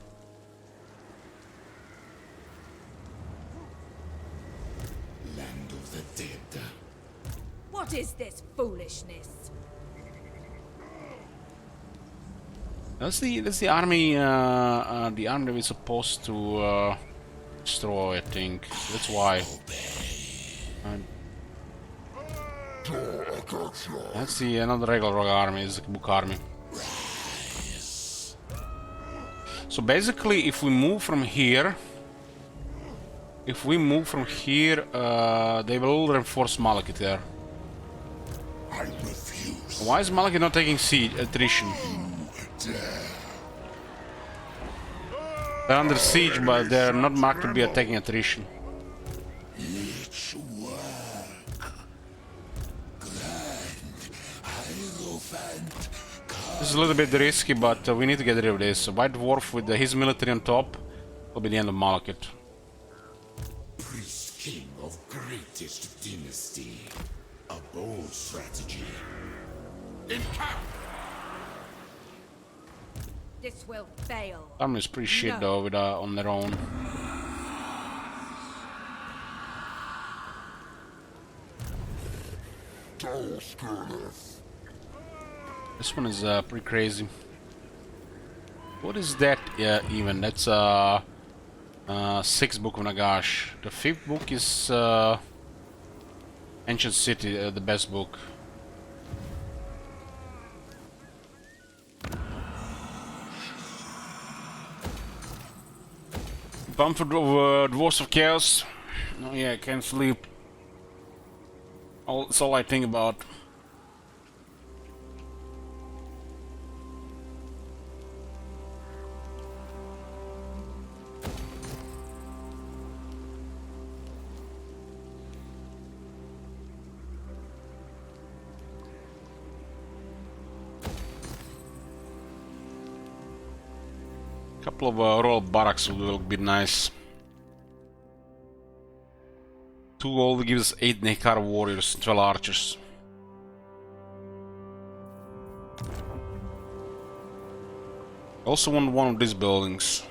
Land of the dead. What is this foolishness? That's the army. The army we're supposed to destroy. I think that's why. That's the another regular rogue army. Is the book army. So basically, if we move from here, they will reinforce Malekith there. I refuse. Why is Malekith not taking siege attrition? They're under siege, but they're not marked to be attacking attrition. Each work. Grand Hierophant. This is a little bit risky, but we need to get rid of this. White Dwarf with his military on top will be the end of Malekith. Priest King of greatest dynasty. A bold strategy. Encamp! This will fail. Army is pretty shit though, with on their own. This one is pretty crazy. What is that even? That's 6th book of Nagash. The 5th book is Ancient City, the best book. Pumped for Dwarfs of Chaos. Oh yeah, I can't sleep. That's all I think about. Couple of royal barracks will be nice. 2 gold gives 8 Nehek warriors, 12 archers. Also want one of these buildings.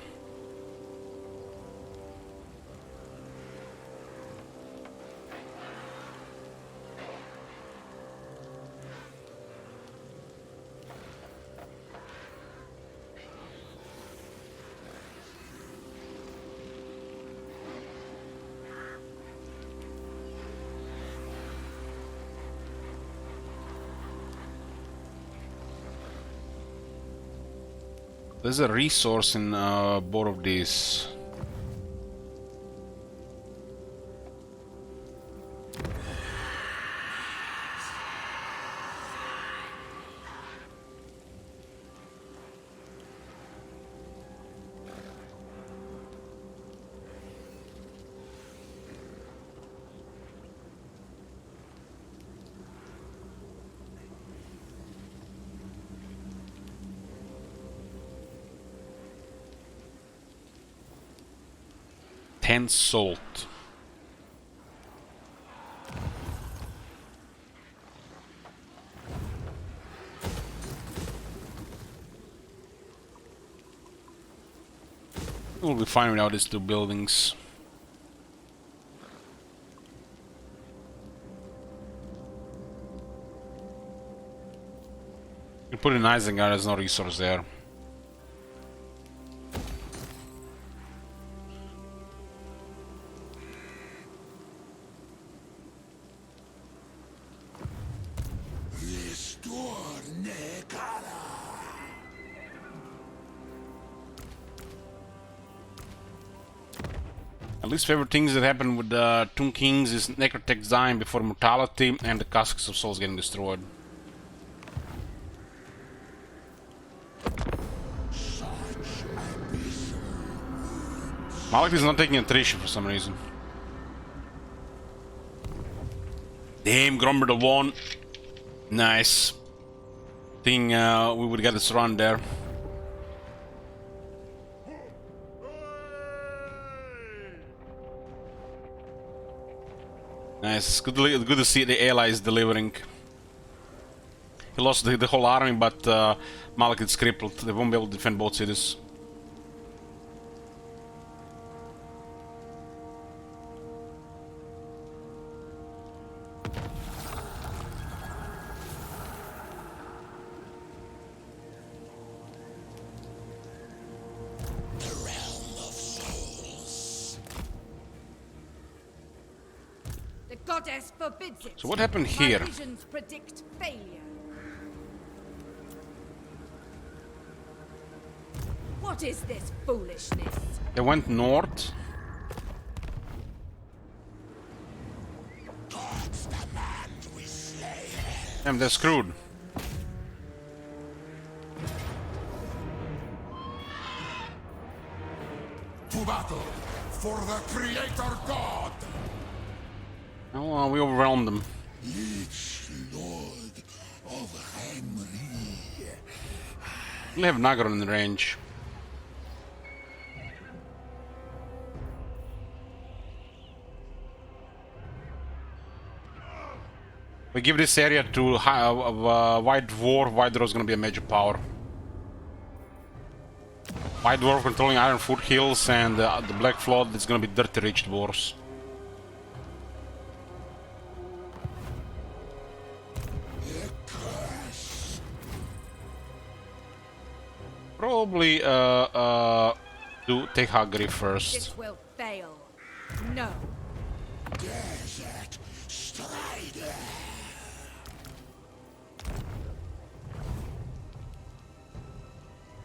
There's a resource in both of these. Salt. We'll be fine without these 2 buildings. You put in Isengard, there's no resource there. At least favorite things that happen with Tomb Kings is Necrotech dying before mortality and the Casks of Souls getting destroyed. Malekith is not taking attrition for some reason. Damn, Gromber the 1. Nice. Think we would get this run there. Nice, good to see the allies delivering. He lost the whole army, but Malekith's crippled. They won't be able to defend both cities. Goddess forbids it. So what happened here? My visions predict failure. What is this foolishness? They went north. Damn, they're screwed. To battle for the Creator God. Oh, we overwhelmed them. Each Lord of Henry. We have Nagor in the range. We give this area to White Dwarf. White Dwarf is going to be a major power. White Dwarf controlling Iron Foothills, and the Black Flood is going to be dirty rich dwarves. Probably do take Hagri first. This will fail. No. Desert Strider.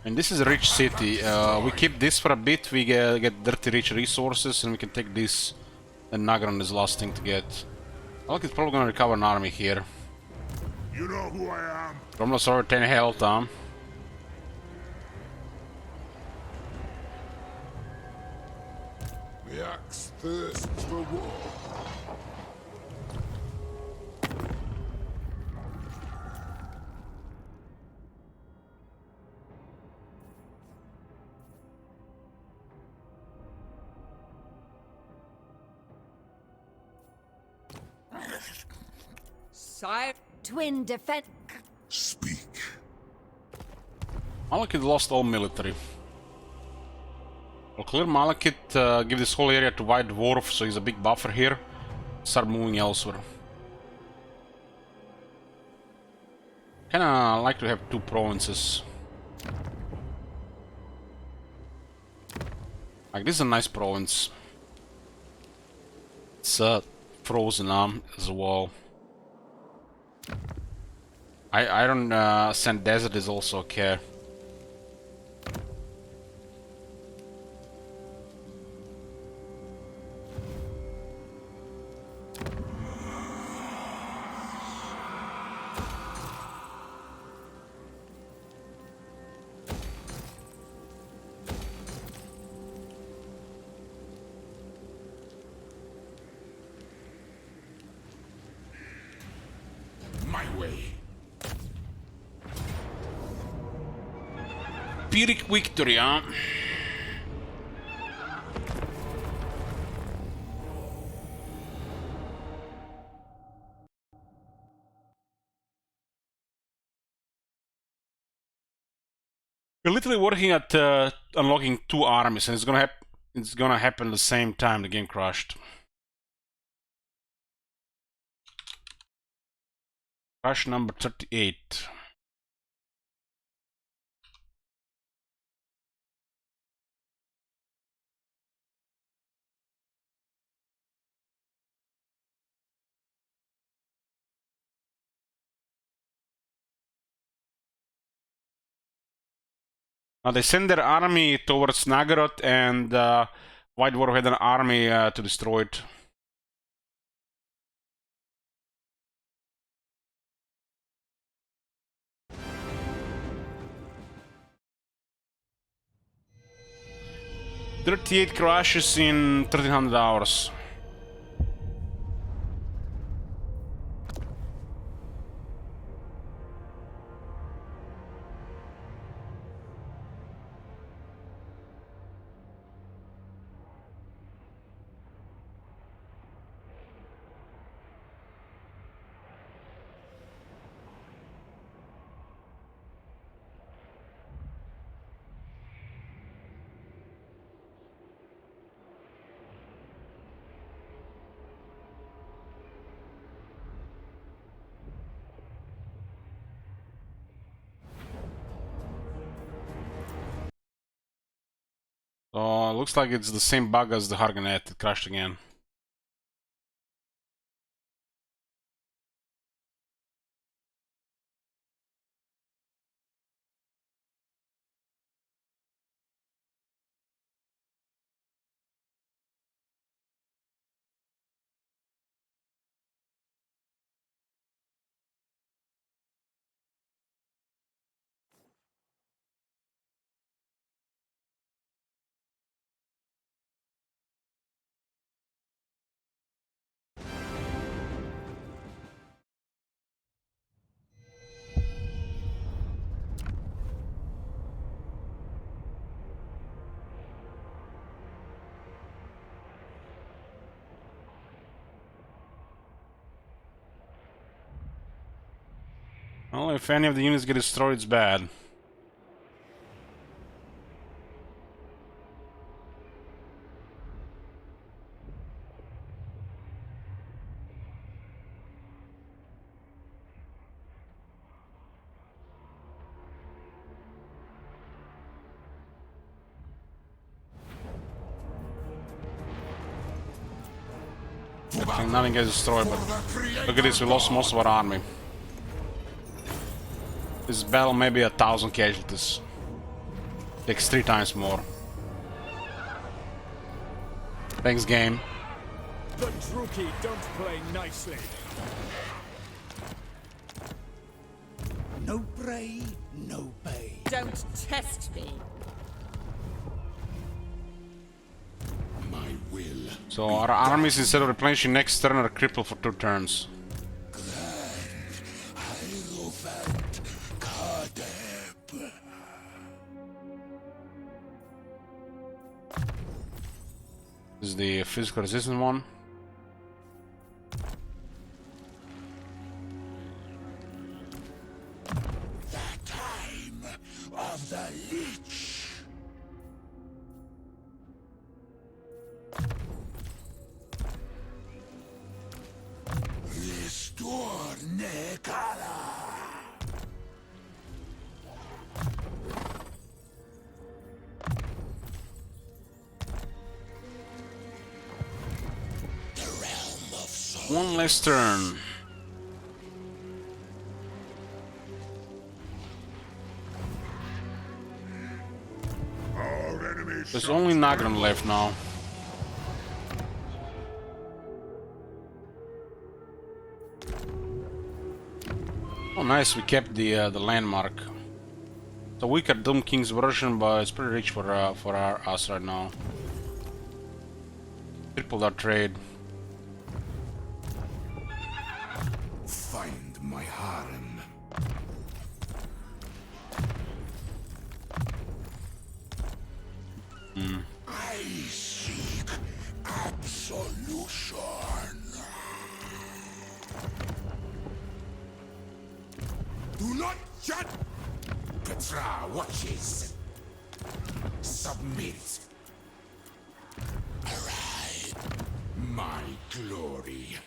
And this is a rich city. We keep this for a bit, we get dirty rich resources, and we can take this. And Nagran is the last thing to get. Malekith's probably gonna recover an army here. You know who I am? Romulus over 10 health, huh? The axe thirsts for war. Sire. Twin defense. Speak. Malekith lost all military. We'll clear Malekith, give this whole area to White Dwarf, so he's a big buffer here. Start moving elsewhere. Kinda like to have two provinces. Like, this is a nice province. It's frozen as well. Iron Sand Desert is also okay. My way. Pyrrhic victory, huh? We're literally working at unlocking two armies, and it's gonna happen at the same time the game crashed. Crash number 38. Now they send their army towards Nagaroth, and White Dwarf had an army to destroy it. "38 crashes in 1300 hours. So looks like it's the same bug as the Harganet. It crashed again. Well, if any of the units get destroyed, it's bad. Okay, nothing gets destroyed, but look at this, we lost most of our army. This battle may be 1,000 casualties. Takes 3 times more. Thanks, game. The Druki don't play nicely. No prey, no pay. Don't test me. My will. So our armies, instead of replenishing next turn, are crippled for 2 turns. This is the physical resistance one. The time of the leech. Restore Nehek. One last turn. There's only Nagran left now. Oh, nice! We kept the landmark. It's a weaker Doom King's version, but it's pretty rich for us right now. Tripled our trade. Find my harem. I seek absolution. Do not judge. Petra watches. Submit. Arrive. My glory.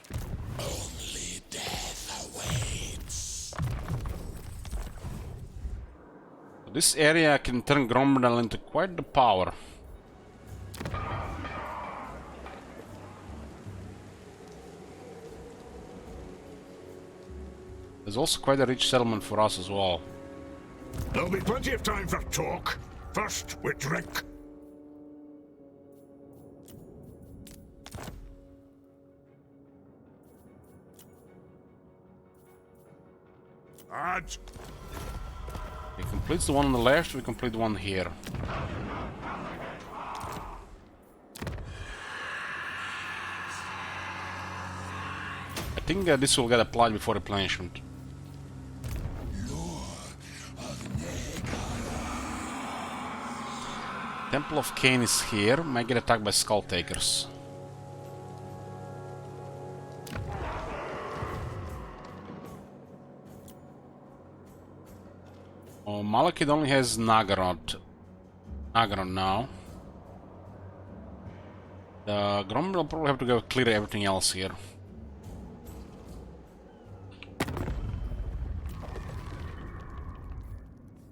Only death awaits. This area can turn Grombrel into quite the power. There's also quite a rich settlement for us as well. There'll be plenty of time for talk. First, we drink. Add. He completes the one on the left, we complete the one here. I think this will get applied before replenishment. Temple of Cain is here, might get attacked by Skull Takers. Oh, Malekith only has Nagaroth now. The Grombrel will probably have to go clear everything else here.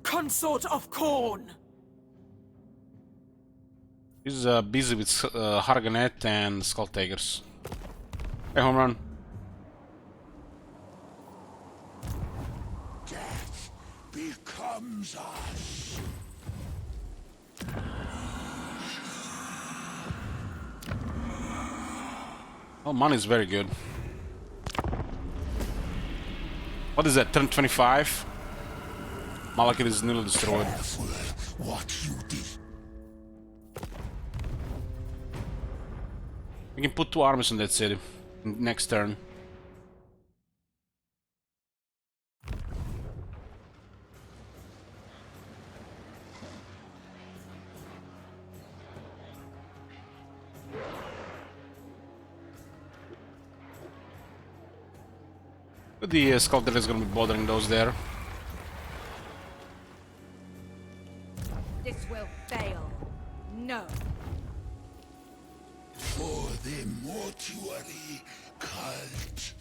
Consort of Corn. He's busy with Harganet and Skull Takers. Hey, home run. Death becomes us. Oh, money is very good. What is that, turn 25? Malekith is nearly destroyed. What you did. We can put 2 armies in that city next turn. But the sculptor is gonna be bothering those there. This will fail. No. For the mortuary cult.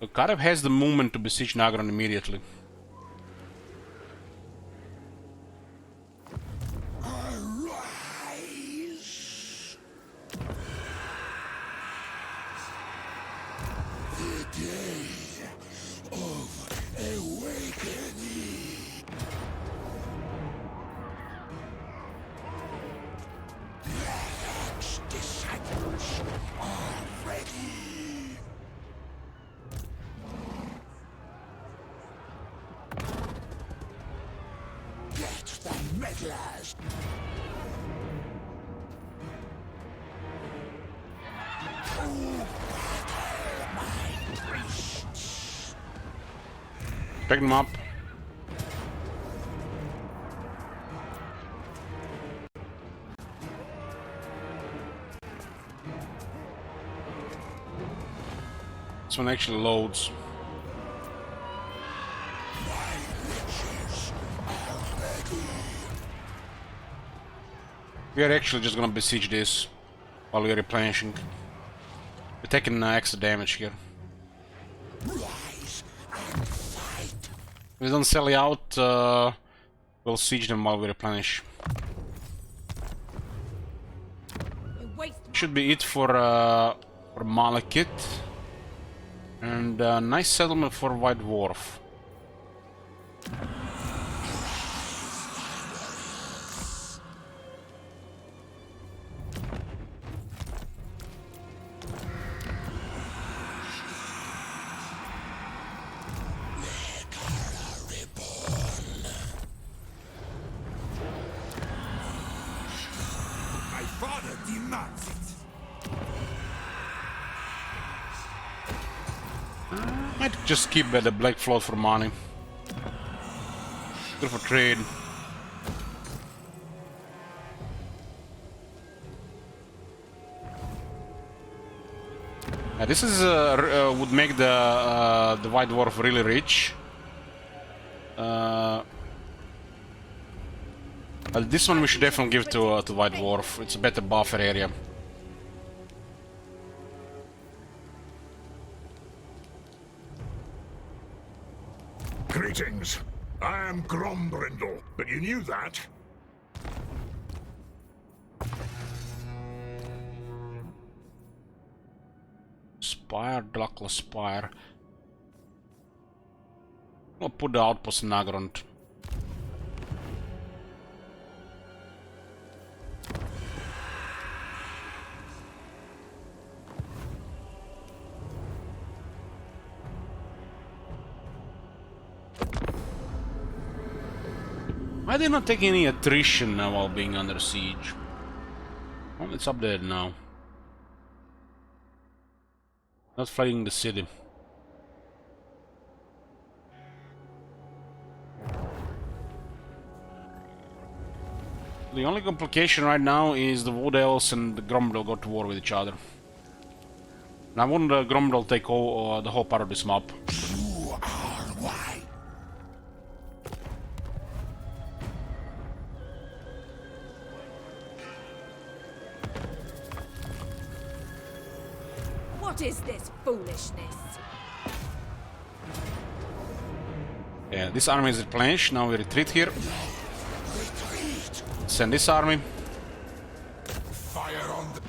So Karev has the movement to besiege Nagran immediately. Arise. Let the meddlers. Pick them up. This one actually loads. We are actually just gonna besiege this while we're replenishing. We're taking extra damage here. If we don't sell it out, we'll siege them while we replenish. Should be it for Malekith. And nice settlement for White Dwarf. Might just keep the black float for money. Good for trade. This is would make the White Dwarf really rich. But this one we should definitely give to White Dwarf. It's a better buffer area. Greetings. I am Grombrindle, but you knew that. Spire, Dracula Spire. I'll put the outpost in Nagrond. Why did not take any attrition now while being under siege? Well, it's up there now. Not flooding the city. The only complication right now is the Wood Elves and the Grombrindle go to war with each other. And I want the Grombrindle take all, the whole part of this map. What is this foolishness? Yeah, this army is replenished. Now we retreat here. Send this army. Fire on the...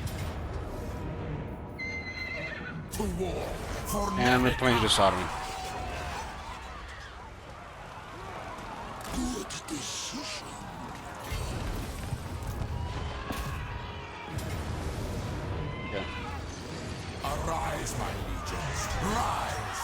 To war for and replenish this army. Good decision. Yeah. Arise, my legions. Rise.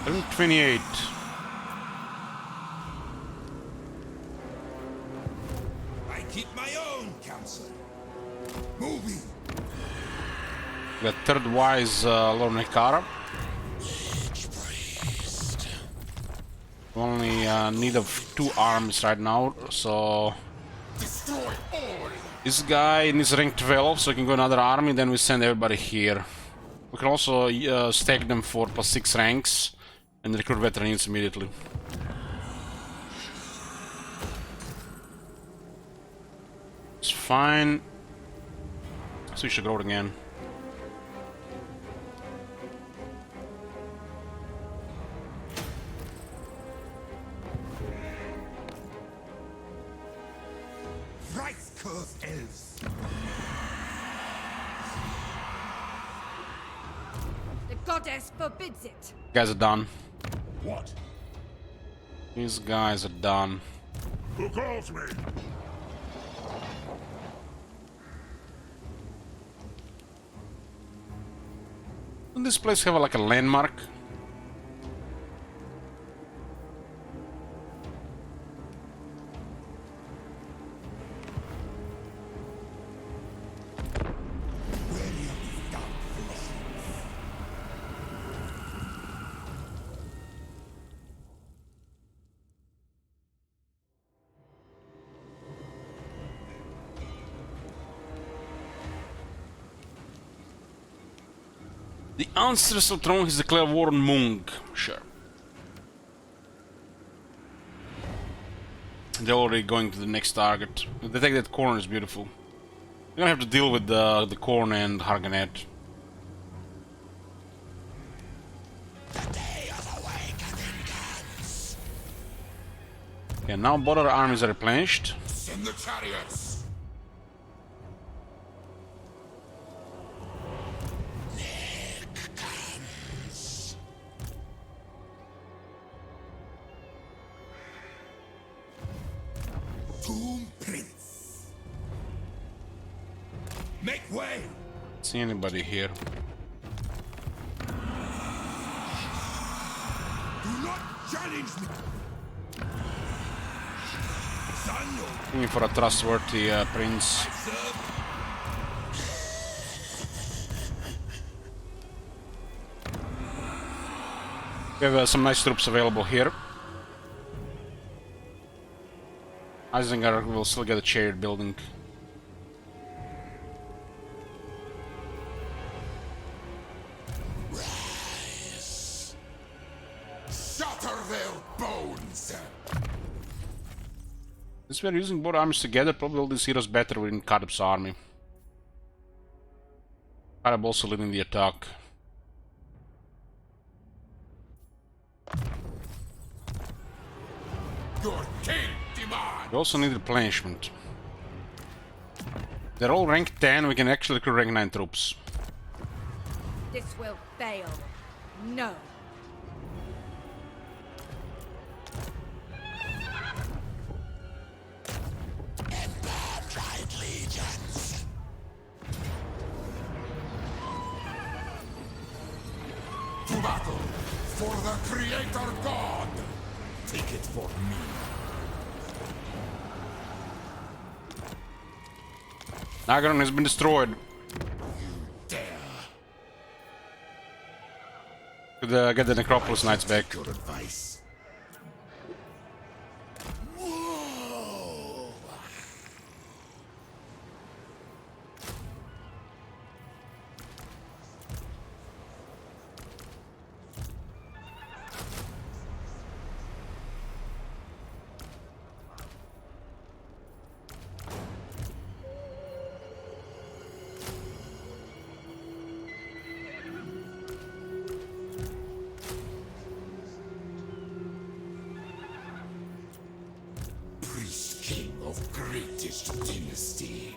Turn 28. I keep my own counsel. Moving. The third wise Lord Nekara. Only need of 2 armies right now, so Destroy all. this guy needs rank 12, so he can go another army. Then we send everybody here. We can also stack them for +6 ranks and recruit veterans immediately. It's fine. Switch to growth again. Right, cursed elves. The goddess forbids it. Guys are done. What? These guys are done. Who calls me? Doesn't this place have like a landmark? The ancestral throne has declared war on Mung. Sure. They're already going to the next target. They take that corner is beautiful. We're gonna have to deal with the corn and Harganet. The day of awakening comes. Okay, now both our armies are replenished. Send the chariots. Make way! See anybody here? Do not challenge me! Looking for a trustworthy prince. We have some nice troops available here. Isengard will still get a chariot building. Since we're using both armies together, probably all these heroes better within Kadab's army. Kadab also leading the attack. Your king demands. We also need replenishment. They're all rank 10, we can actually recruit rank 9 troops. This will fail. No. To battle for the Creator God. Take it for me. Nagaron has been destroyed. Dare. Could get the Necropolis Knights back. Your advice. King of greatest dynasty.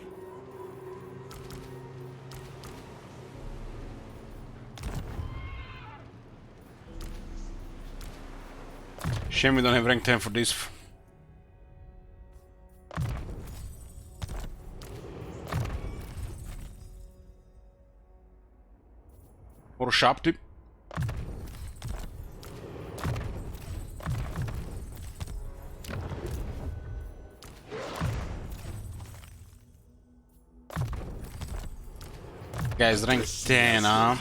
Shame we don't have rank 10 for this. Or Shapti. Guys, rank 10, huh?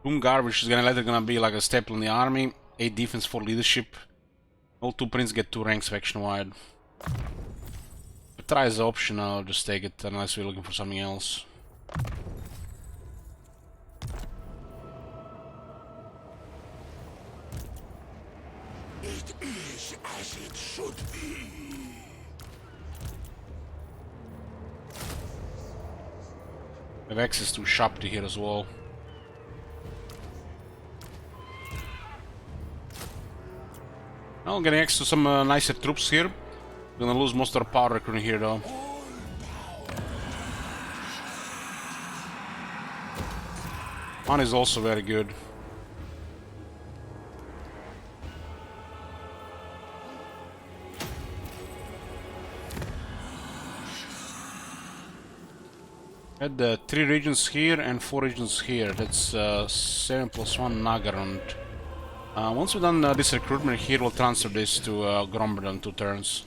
Boom garbage is later gonna be like a staple in the army. 8 defense, 4 leadership. All 2 prints get 2 ranks faction wide. But try is optional, I'll just take it unless we're looking for something else. It is as it should be. We have access to Shapti here as well. Now getting access to some nicer troops here. Gonna lose most of our power recruiting here though. One is also very good. Had 3 regions here and 4 regions here. That's 7 + 1 Nagarond. Once we've done this recruitment here, we'll transfer this to Grombard in 2 turns.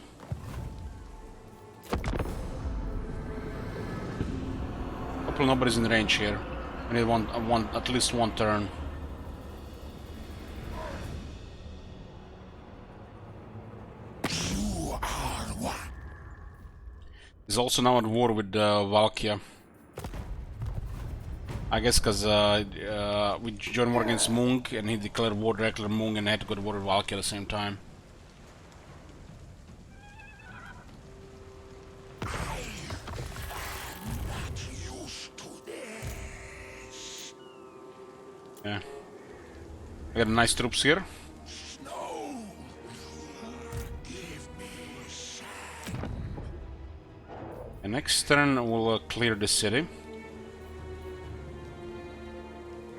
Hopefully nobody's in range here. We need at least one turn. He's also now at war with Valkia. I guess because we joined war against Mung and he declared war directly on Mung and had to go to war with Valkia at the same time. Yeah. I got nice troops here. And next turn we'll clear the city.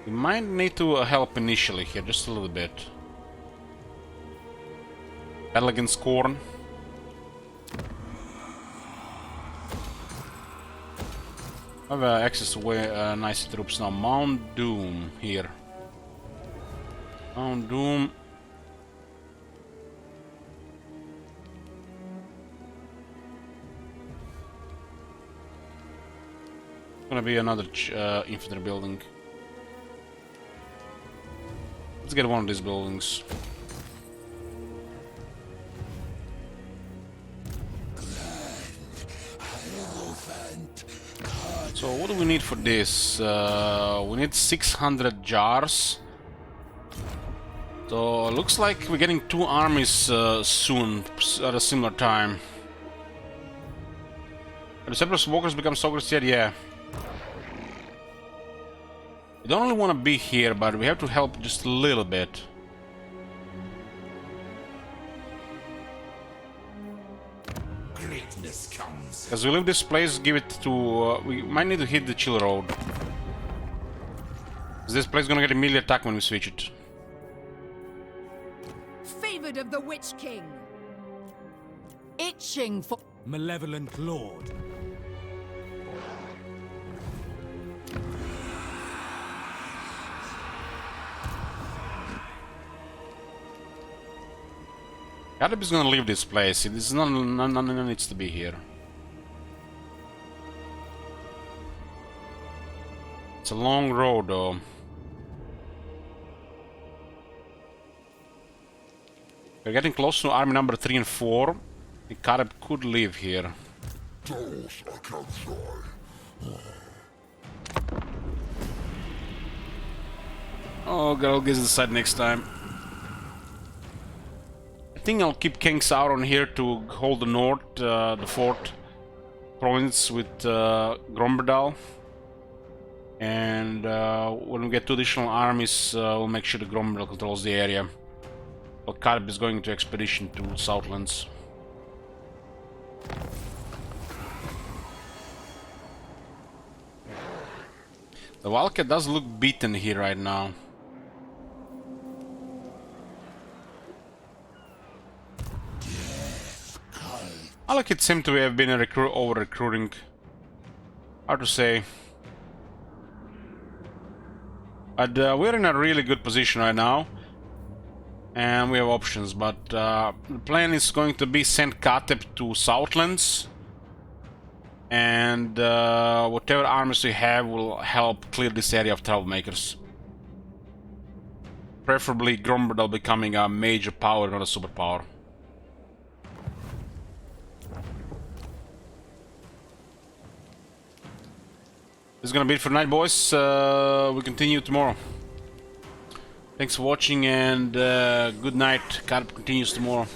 We might need to help initially here, just a little bit. Battle against Khorne. I have access to nice troops now. Mount Doom here. Mount Doom. Gonna be another infantry building. Let's get one of these buildings. So what do we need for this? We need 600 jars. So looks like we're getting 2 armies soon at a similar time. Have the Separatist walkers become soldiers yet? Yeah. We don't really want to be here, but we have to help just a little bit. Greatness comes. As we leave this place, give it to... we might need to hit the Chill Road. This place is gonna get immediate attack when we switch it. Favored of the Witch King. Itching for Malevolent Lord. Caleb is gonna leave this place. It is none needs to be here. It's a long road, though. We're getting close to army number 3 and 4. Caleb could leave here. Oh, girl gets decide next time. I think I'll keep King Sauron here to hold the north, the 4th province with Grombardal. And when we get 2 additional armies, we'll make sure the Grombardal controls the area. But Caleb is going to expedition to Southlands. The Valkyrie does look beaten here right now. Malekith seemed to have been over-recruiting. Hard to say. But we're in a really good position right now. And we have options, but the plan is going to be send Kateb to Southlands. And whatever armies we have will help clear this area of troublemakers. Preferably Grombardal becoming a major power, not a superpower. This is gonna be it for tonight, boys. We continue tomorrow. Thanks for watching and good night. Kateb continues tomorrow.